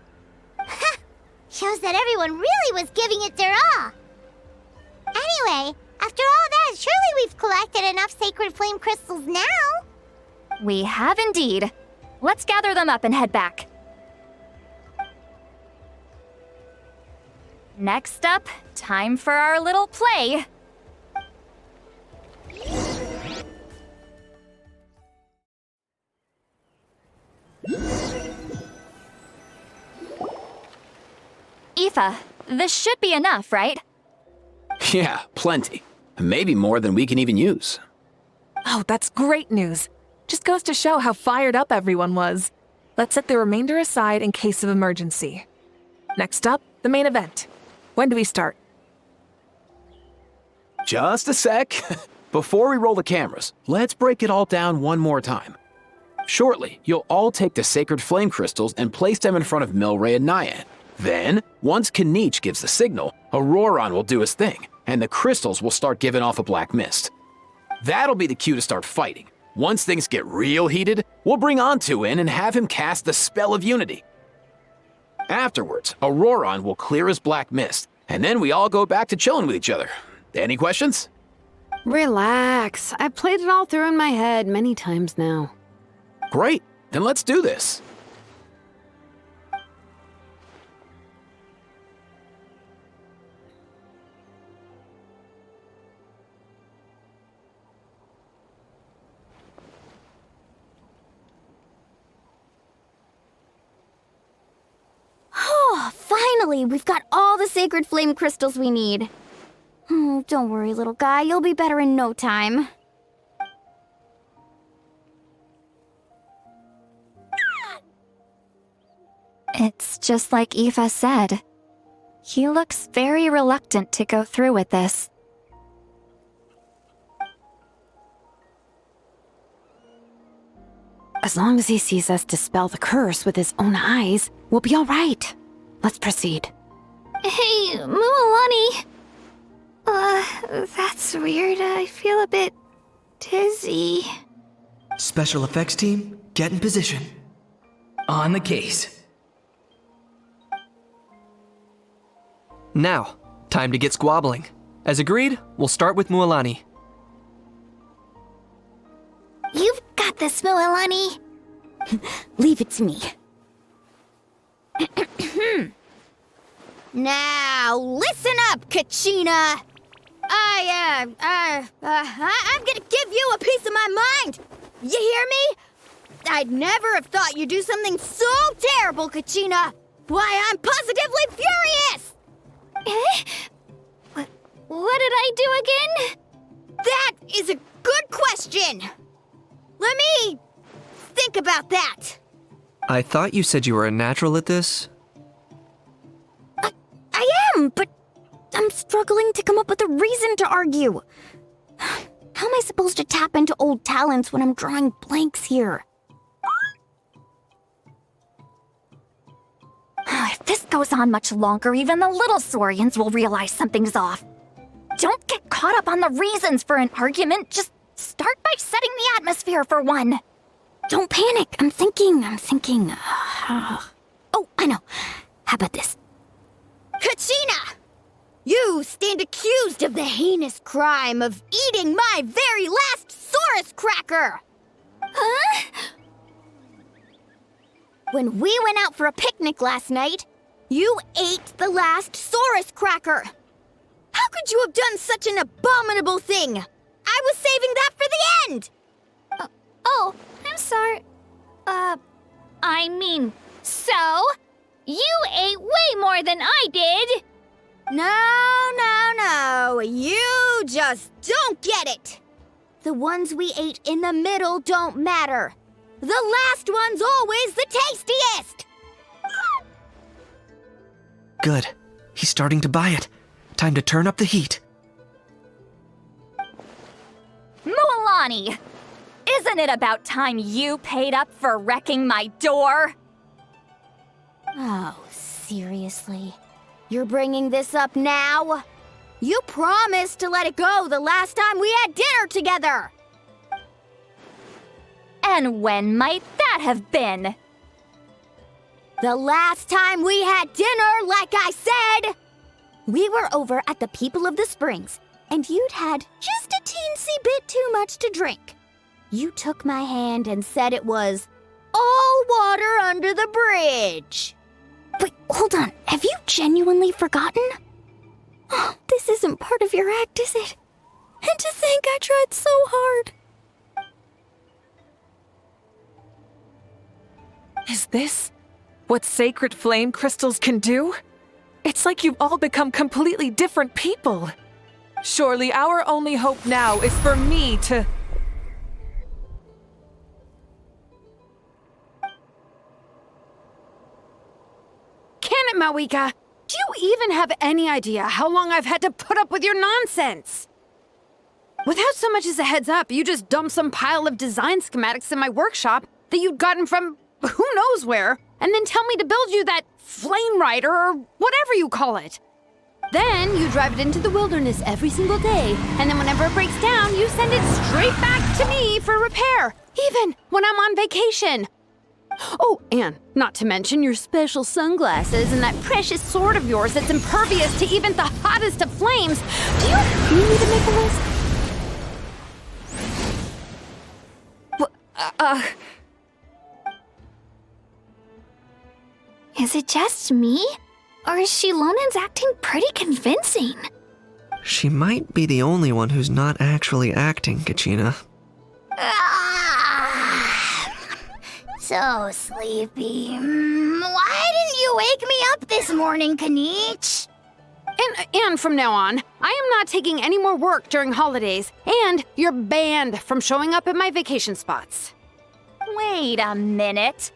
Shows that everyone really was giving it their all. Anyway, after all that, surely we've collected enough sacred flame crystals now.
We have indeed. Let's gather them up and head back. Next up, time for our little play. Aoife, this should be enough, right?
Yeah, plenty. Maybe more than we can even use.
Oh, that's great news. Just goes to show how fired up everyone was. Let's set the remainder aside in case of emergency. Next up, the main event. When do we start?
Just a sec. Before we roll the cameras, let's break it all down one more time. Shortly, you'll all take the sacred flame crystals and place them in front of Milray and Nyan. Then, once Kanich gives the signal, Auroron will do his thing, and the crystals will start giving off a black mist. That'll be the cue to start fighting. Once things get real heated, we'll bring Antu in and have him cast the Spell of Unity. Afterwards, Auroron will clear his black mist, and then we all go back to chilling with each other. Any questions?
Relax. I've played it all through in my head many times now.
Great, then let's do this.
Oh, finally! We've got all the sacred flame crystals we need. Don't worry, little guy. You'll be better in no time.
It's just like Aoife said. He looks very reluctant to go through with this.
As long as he sees us dispel the curse with his own eyes, we'll be all right. Let's proceed.
Hey, Mualani. That's weird. I feel a bit dizzy.
Special effects team, get in position.
On the case.
Now, time to get squabbling. As agreed, we'll start with Mualani.
You've got this, Mualani. Leave it to me.
Now, listen up, Kachina. I'm gonna give you a piece of my mind. You hear me? I'd never have thought you'd do something so terrible, Kachina. Why, I'm positively furious. What did I do again? That is a good question. Let me think about that.
I thought you said you were a natural at this.
I am, but I'm struggling to come up with a reason to argue. How am I supposed to tap into old talents when I'm drawing blanks here?
goes on much longer, even the little Saurians will realize something's off. Don't get caught up on the reasons for an argument. Just start by setting the atmosphere for one.
Don't panic. I'm thinking. Oh, I know. How about this?
Kachina! You stand accused of the heinous crime of eating my very last Saurus cracker! Huh? When we went out for a picnic last night, you ate the last Saurus cracker! How could you have done such an abominable thing? I was saving that for the end!
Oh, I'm sorry. I mean, so? You ate way more than I did!
No, you just don't get it! The ones we ate in the middle don't matter. The last one's always the tastiest!
Good. He's starting to buy it. Time to turn up the heat.
Mualani! Isn't it about time you paid up for wrecking my door?
Oh, seriously? You're bringing this up now? You promised to let it go the last time we had dinner together!
And when might that have been?
The last time we had dinner, like I said! We were over at the People of the Springs, and you'd had just a teensy bit too much to drink. You took my hand and said it was all water under the bridge.
Wait, hold on. Have you genuinely forgotten? Oh, this isn't part of your act, is it? And to think I tried so hard.
Is this what sacred flame crystals can do? It's like you've all become completely different people. Surely our only hope now is for me to...
Can it, Mavuika? Do you even have any idea how long I've had to put up with your nonsense? Without so much as a heads up, you just dumped some pile of design schematics in my workshop that you'd gotten from who knows where, and then tell me to build you that flame rider or whatever you call it. Then you drive it into the wilderness every single day, and then whenever it breaks down, you send it straight back to me for repair, even when I'm on vacation. Oh, and not to mention your special sunglasses and that precious sword of yours that's impervious to even the hottest of flames. Do you need me to make a list?
Is it just me? Or is Shilonen's acting pretty convincing?
She might be the only one who's not actually acting, Kachina.
So sleepy. Why didn't you wake me up this morning, Kanich?
And from now on, I am not taking any more work during holidays, and you're banned from showing up at my vacation spots.
Wait a minute.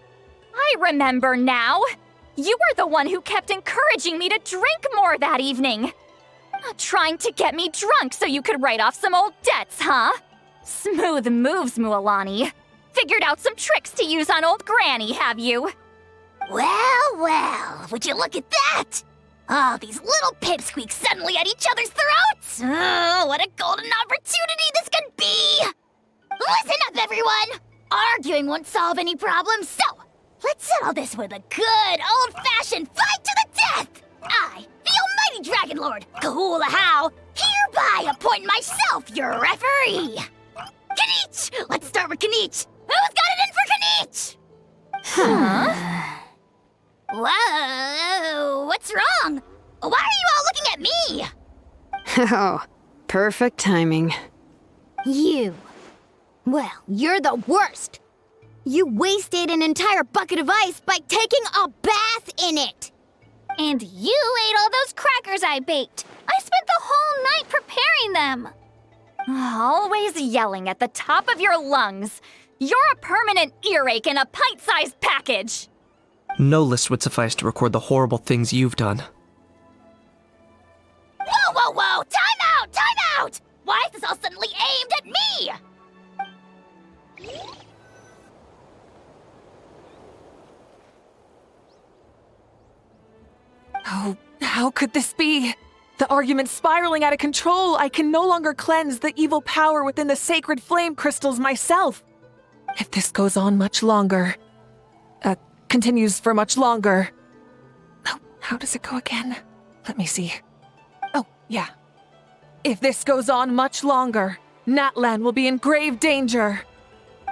I remember now. You were the one who kept encouraging me to drink more that evening. Trying to get me drunk so you could write off some old debts, huh? Smooth moves, Mualani. Figured out some tricks to use on old Granny, have you?
Well, would you look at that? Oh, these little pipsqueaks suddenly at each other's throats! Oh, what a golden opportunity this could be! Listen up, everyone! Arguing won't solve any problems, so let's settle this with a good old-fashioned fight to the death! I, the almighty Dragon Lord, Kahula, hereby appoint myself your referee! Kanich! Let's start with Kanich! Who's got it in for Kanich? Huh? Whoa, what's wrong? Why are you all looking at me?
Oh, perfect timing.
You. Well, you're the worst. You wasted an entire bucket of ice by taking a bath in it.
And you ate all those crackers I baked. I spent the whole night preparing them. Always yelling at the top of your lungs. You're a permanent earache in a pint-sized package.
No list would suffice to record the horrible things you've done.
Whoa! Time out! Why is this all suddenly aimed at me?
How could this be? The argument's spiraling out of control. I can no longer cleanse the evil power within the sacred flame crystals myself. If this goes on much longer, continues for much longer. Oh, how does it go again? Let me see. Oh, yeah. If this goes on much longer, Natlan will be in grave danger.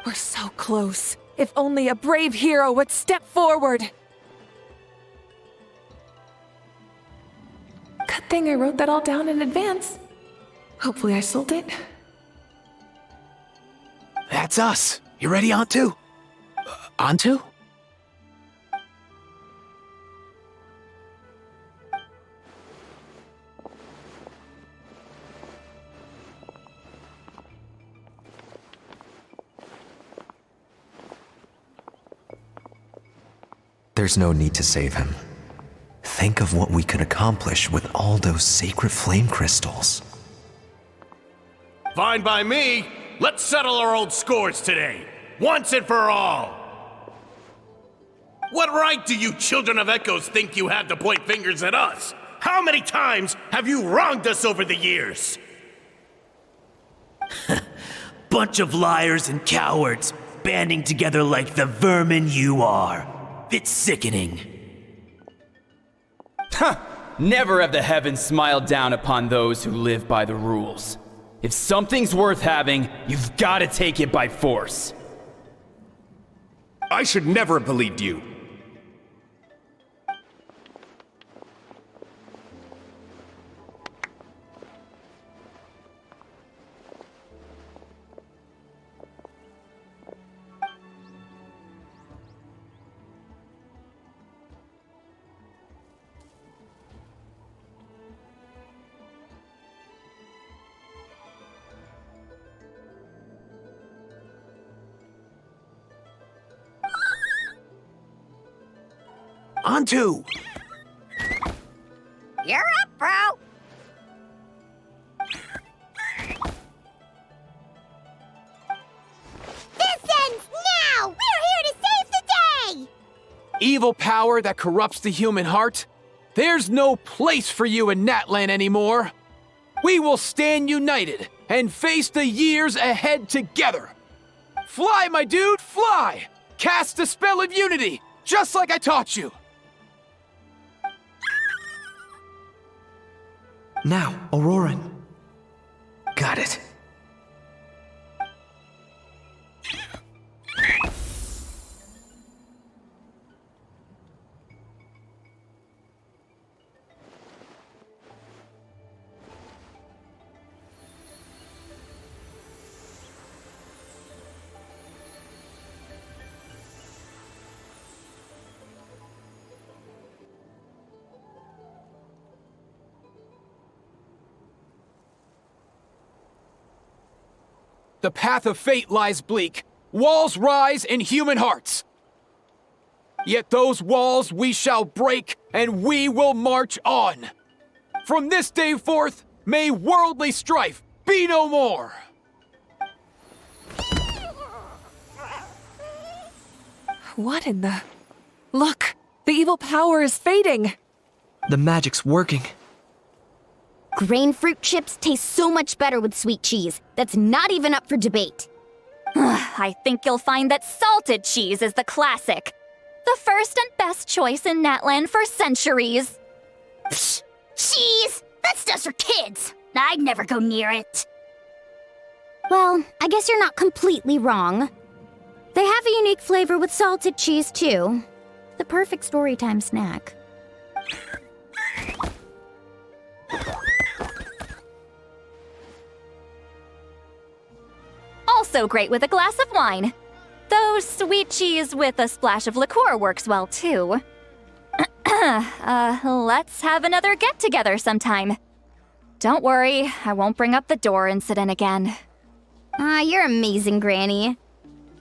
We're so close. If only a brave hero would step forward. Good thing I wrote that all down in advance. Hopefully I sold it.
That's us. You ready, Antu? Antu?
There's no need to save him. Think of what we could accomplish with all those sacred flame crystals.
Fine by me. Let's settle our old scores today, once and for all. What right do you children of Echoes think you have to point fingers at us? How many times have you wronged us over the years?
Bunch of liars and cowards, banding together like the vermin you are. It's sickening.
Huh! Never have the heavens smiled down upon those who live by the rules. If something's worth having, you've got to take it by force.
I should never have believed you.
Antu!
You're up, bro! This ends now! We're here to save the day!
Evil power that corrupts the human heart? There's no place for you in Natlan anymore! We will stand united and face the years ahead together! Fly, my dude, fly! Cast the spell of unity, just like I taught you!
Now, Auroran.
Got it.
The path of fate lies bleak. Walls rise in human hearts. Yet those walls we shall break, and we will march on. From this day forth, may worldly strife be no more.
What in the... Look! The evil power is fading!
The magic's working.
Grain fruit chips taste so much better with sweet cheese. That's not even up for debate.
I think you'll find that salted cheese is the classic. The first and best choice in Natlan for centuries.
Psh, cheese! That stuff's for kids. I'd never go near it. Well, I guess you're not completely wrong. They have a unique flavor with salted cheese, too. The perfect storytime snack.
Also great with a glass of wine. Though sweet cheese with a splash of liqueur works well, too. Let's have another get-together sometime. Don't worry, I won't bring up the door incident again.
You're amazing, Granny.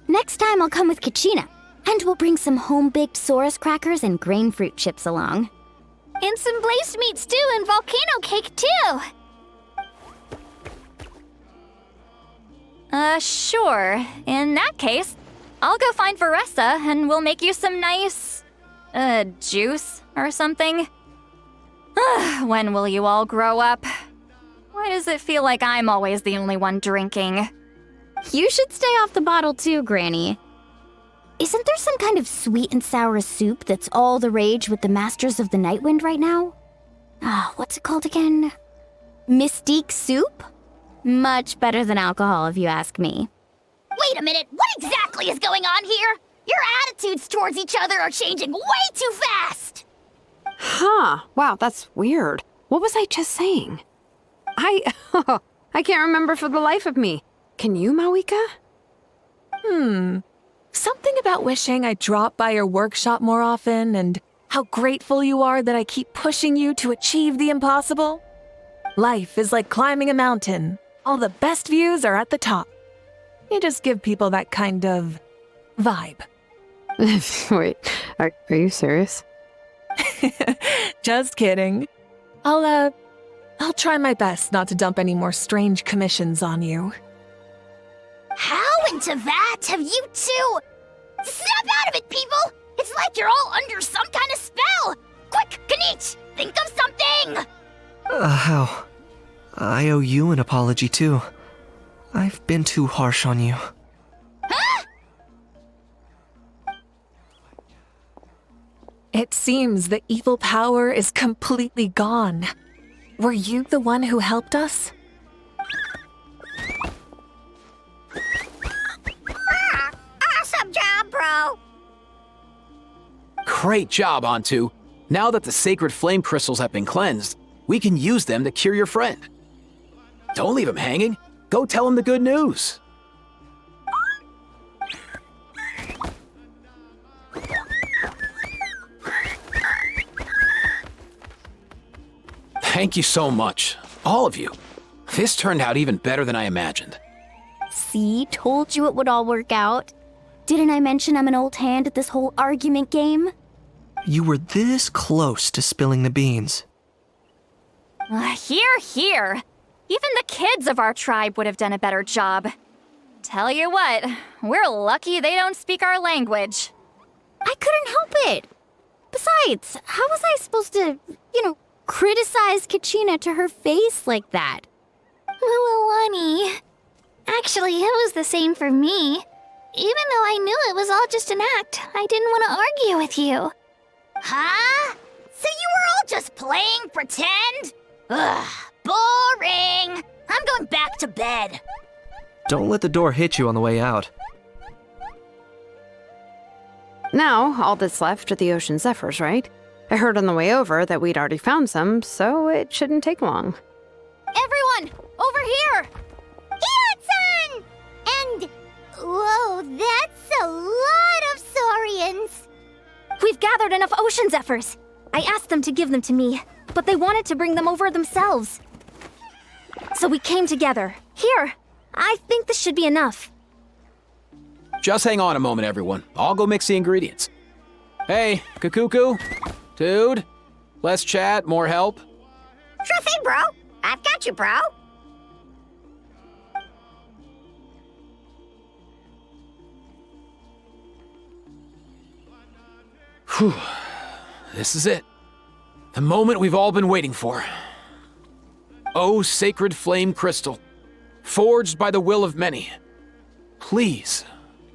Next time I'll come with Kachina, and we'll bring some home-baked Saurus crackers and grain fruit chips along.
And some blazed meat stew and volcano cake, too!
Sure. In that case, I'll go find Varessa and we'll make you some nice, juice or something. When will you all grow up? Why does it feel like I'm always the only one drinking?
You should stay off the bottle too, Granny. Isn't there some kind of sweet and sour soup that's all the rage with the Masters of the Nightwind right now? What's it called again? Mystique soup? Much better than alcohol, if you ask me.
Wait a minute, what exactly is going on here? Your attitudes towards each other are changing way too fast!
Huh. Wow, that's weird. What was I just saying? I can't remember for the life of me. Can you, Mavuika?
Something about wishing I dropped by your workshop more often and how grateful you are that I keep pushing you to achieve the impossible. Life is like climbing a mountain. All the best views are at the top. You just give people that kind of vibe.
Wait, are you serious?
Just kidding. I'll try my best not to dump any more strange commissions on you.
How into that have you two? Snap out of it, people! It's like you're all under some kind of spell! Quick, Kanich, think of something!
How? I owe you an apology too. I've been too harsh on you.
Huh?
It seems the evil power is completely gone. Were you the one who helped us?
Awesome job, bro!
Great job, Antu. Now that the sacred flame crystals have been cleansed, we can use them to cure your friend. Don't leave him hanging. Go tell him the good news. Thank you so much, all of you. This turned out even better than I imagined.
See, told you it would all work out. Didn't I mention I'm an old hand at this whole argument game?
You were this close to spilling the beans.
Here. Even the kids of our tribe would have done a better job. Tell you what, we're lucky they don't speak our language.
I couldn't help it. Besides, how was I supposed to, criticize Kachina to her face like that?
Mualani. Actually, it was the same for me. Even though I knew it was all just an act, I didn't want to argue with you. Huh? So you were all just playing pretend? Ugh, boring. I'm going back to bed.
Don't let the door hit you on the way out.
Now, all that's left are the ocean zephyrs, right? I heard on the way over that we'd already found some, so it shouldn't take long.
Everyone, over here! Hiya-san! And... whoa, that's a lot of saurians!
We've gathered enough ocean zephyrs. I asked them to give them to me, but they wanted to bring them over themselves. So we came together. Here, I think this should be enough.
Just hang on a moment, everyone. I'll go mix the ingredients. Hey, Kakuku, dude, less chat, more help.
Sure thing, bro. I've got you, bro.
Whew. This is it. The moment we've all been waiting for. Oh, sacred flame crystal, forged by the will of many. Please,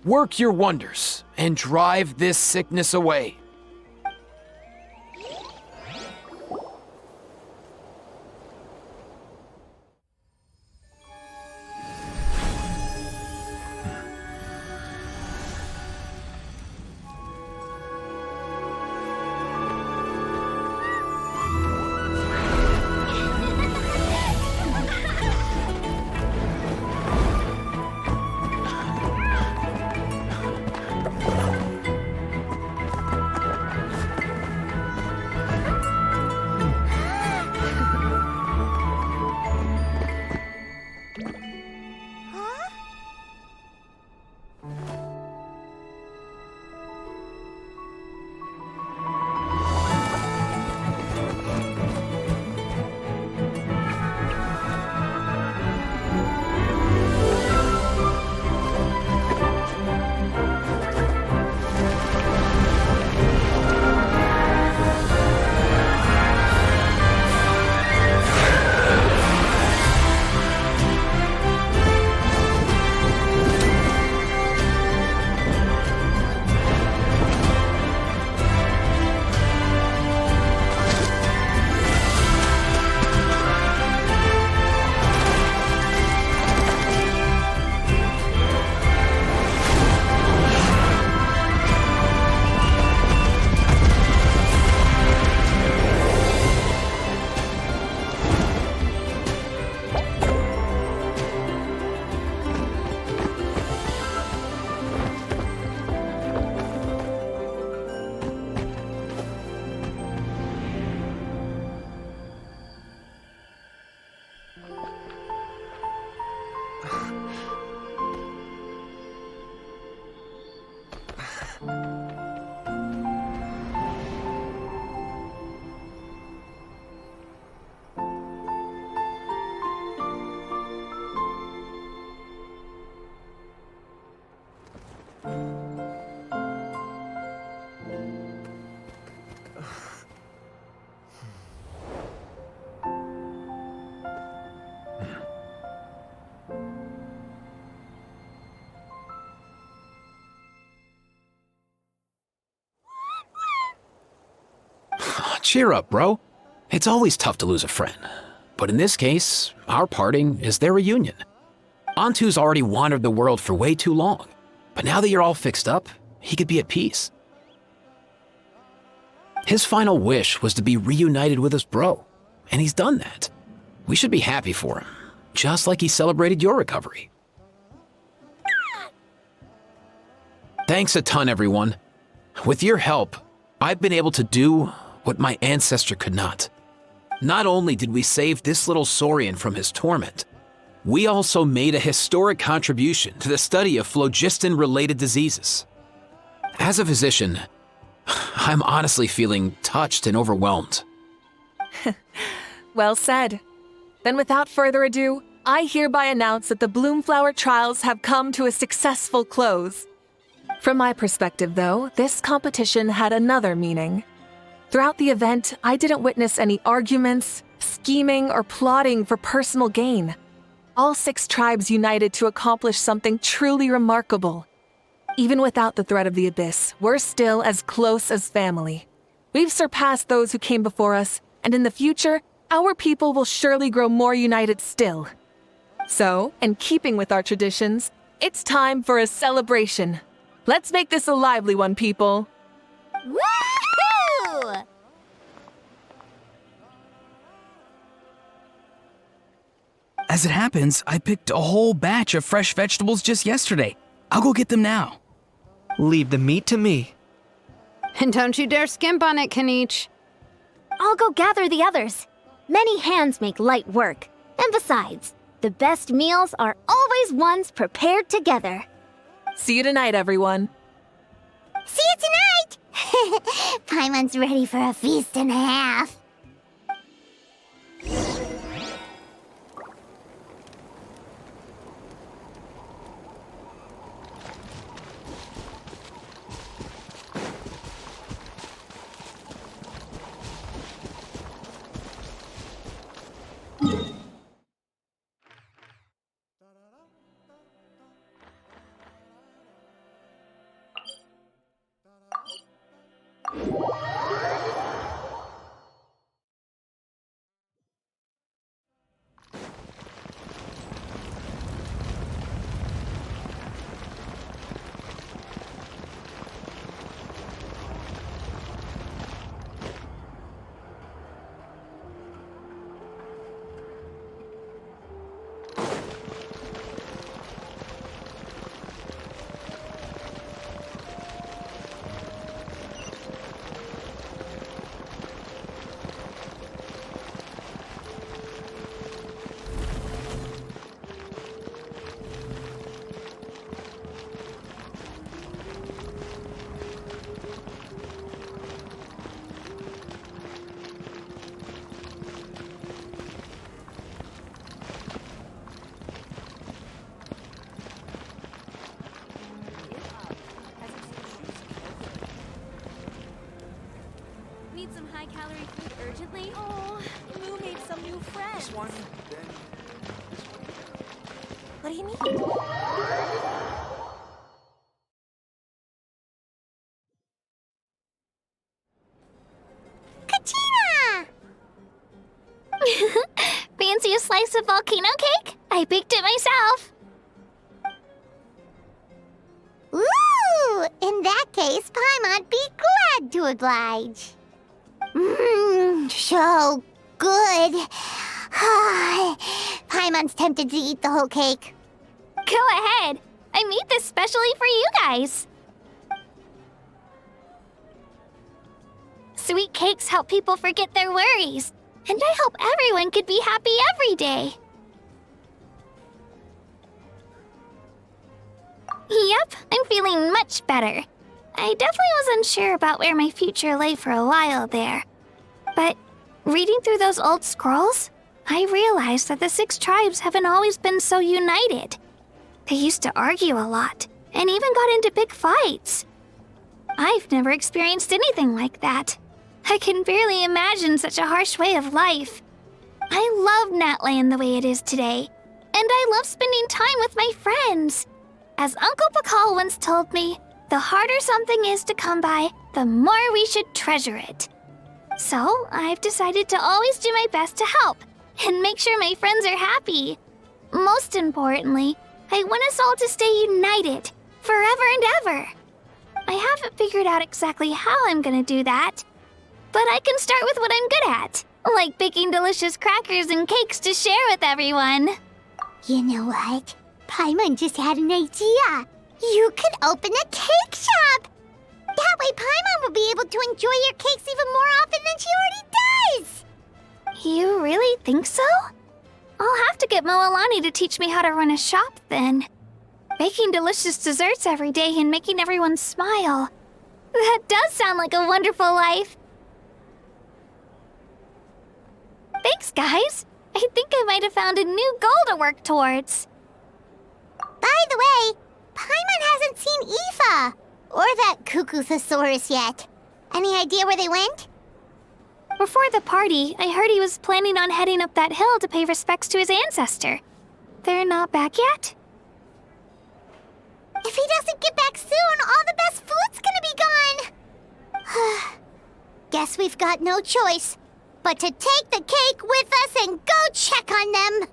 work your wonders and drive this sickness away. Cheer up, bro. It's always tough to lose a friend. But in this case, our parting is their reunion. Antu's already wandered the world for way too long. But now that you're all fixed up, he could be at peace. His final wish was to be reunited with his bro, and he's done that. We should be happy for him, just like he celebrated your recovery. Thanks a ton, everyone. With your help, I've been able to do what my ancestor could not. Not only did we save this little Saurian from his torment, we also made a historic contribution to the study of phlogiston-related diseases. As a physician, I'm honestly feeling touched and overwhelmed.
Well said. Then without further ado, I hereby announce that the Bloomflower trials have come to a successful close. From my perspective, though, this competition had another meaning. Throughout the event, I didn't witness any arguments, scheming, or plotting for personal gain. All 6 tribes united to accomplish something truly remarkable. Even without the threat of the Abyss, we're still as close as family. We've surpassed those who came before us, and in the future, our people will surely grow more united still. So, in keeping with our traditions, it's time for a celebration. Let's make this a lively one, people.
Woohoo!
As it happens, I picked a whole batch of fresh vegetables just yesterday. I'll go get them now.
Leave the meat to me.
And don't you dare skimp on it, Kanich.
I'll go gather the others. Many hands make light work. And besides, the best meals are always ones prepared together.
See you tonight, everyone.
See you tonight! Paimon's ready for a feast and a half.
Need some high-calorie food urgently? Oh, Moo made some new friends.
This one, then this one.
What do you need?
Fancy a slice of volcano cake? I baked it myself.
Ooh! In that case, Paimon'd be glad to oblige. So good. Paimon's tempted to eat the whole cake.
Go ahead. I made this specially for you guys. Sweet cakes help people forget their worries. And I hope everyone could be happy every day. Yep, I'm feeling much better. I definitely wasn't sure about where my future lay for a while there. But reading through those old scrolls, I realized that the 6 tribes haven't always been so united. They used to argue a lot, and even got into big fights. I've never experienced anything like that. I can barely imagine such a harsh way of life. I love Natland the way it is today, and I love spending time with my friends. As Uncle Pakal once told me, the harder something is to come by, the more we should treasure it. So, I've decided to always do my best to help and make sure my friends are happy. Most importantly, I want us all to stay united, forever and ever. I haven't figured out exactly how I'm gonna do that, but I can start with what I'm good at, like baking delicious crackers and cakes to share with everyone.
You know what? Paimon just had an idea. You could open a cake shop. That way Paimon will be able to enjoy your cakes even more often than she already does.
You really think so? I'll have to get Moalani to teach me how to run a shop then. Baking delicious desserts every day and making everyone smile. That does sound like a wonderful life. Thanks, guys. I think I might have found a new goal to work towards.
By the way, Paimon hasn't seen Aoife or that Cuckoo-thosaurus yet. Any idea where they went?
Before the party, I heard he was planning on heading up that hill to pay respects to his ancestor. They're not back yet?
If he doesn't get back soon, all the best food's gonna be gone. Guess we've got no choice but to take the cake with us and go check on them.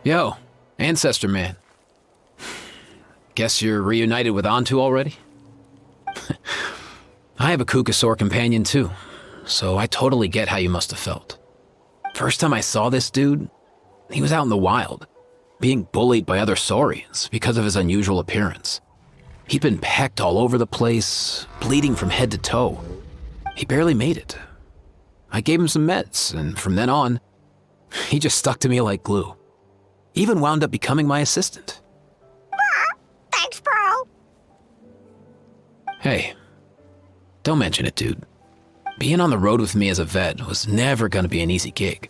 Yo, Ancestor Man. Guess you're reunited with Antu already? I have a Kukasaur companion too, so I totally get how you must have felt. First time I saw this dude, he was out in the wild, being bullied by other saurians because of his unusual appearance. He'd been pecked all over the place, bleeding from head to toe. He barely made it. I gave him some meds, and from then on, he just stuck to me like glue. Even wound up becoming my assistant.
Thanks, bro.
Hey, don't mention it, dude. Being on the road with me as a vet was never gonna be an easy gig.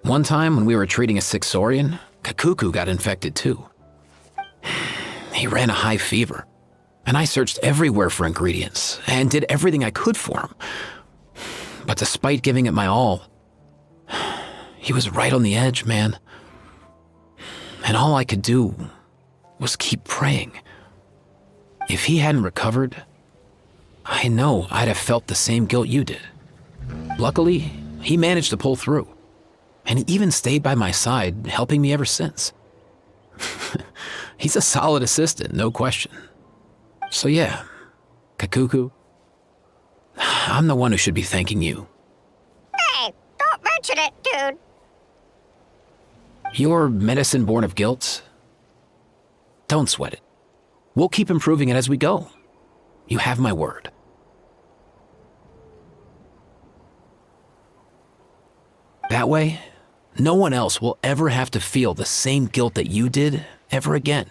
One time when we were treating a sick saurian, Kakuku got infected too. He ran a high fever, and I searched everywhere for ingredients and did everything I could for him. But despite giving it my all, he was right on the edge, man. And all I could do was keep praying. If he hadn't recovered, I know I'd have felt the same guilt you did. Luckily, he managed to pull through, and he even stayed by my side, helping me ever since. He's a solid assistant, no question. So yeah, Kakuku, I'm the one who should be thanking you.
Hey, don't mention it, dude.
Your medicine born of guilt? Don't sweat it. We'll keep improving it as we go. You have my word. That way, no one else will ever have to feel the same guilt that you did ever again.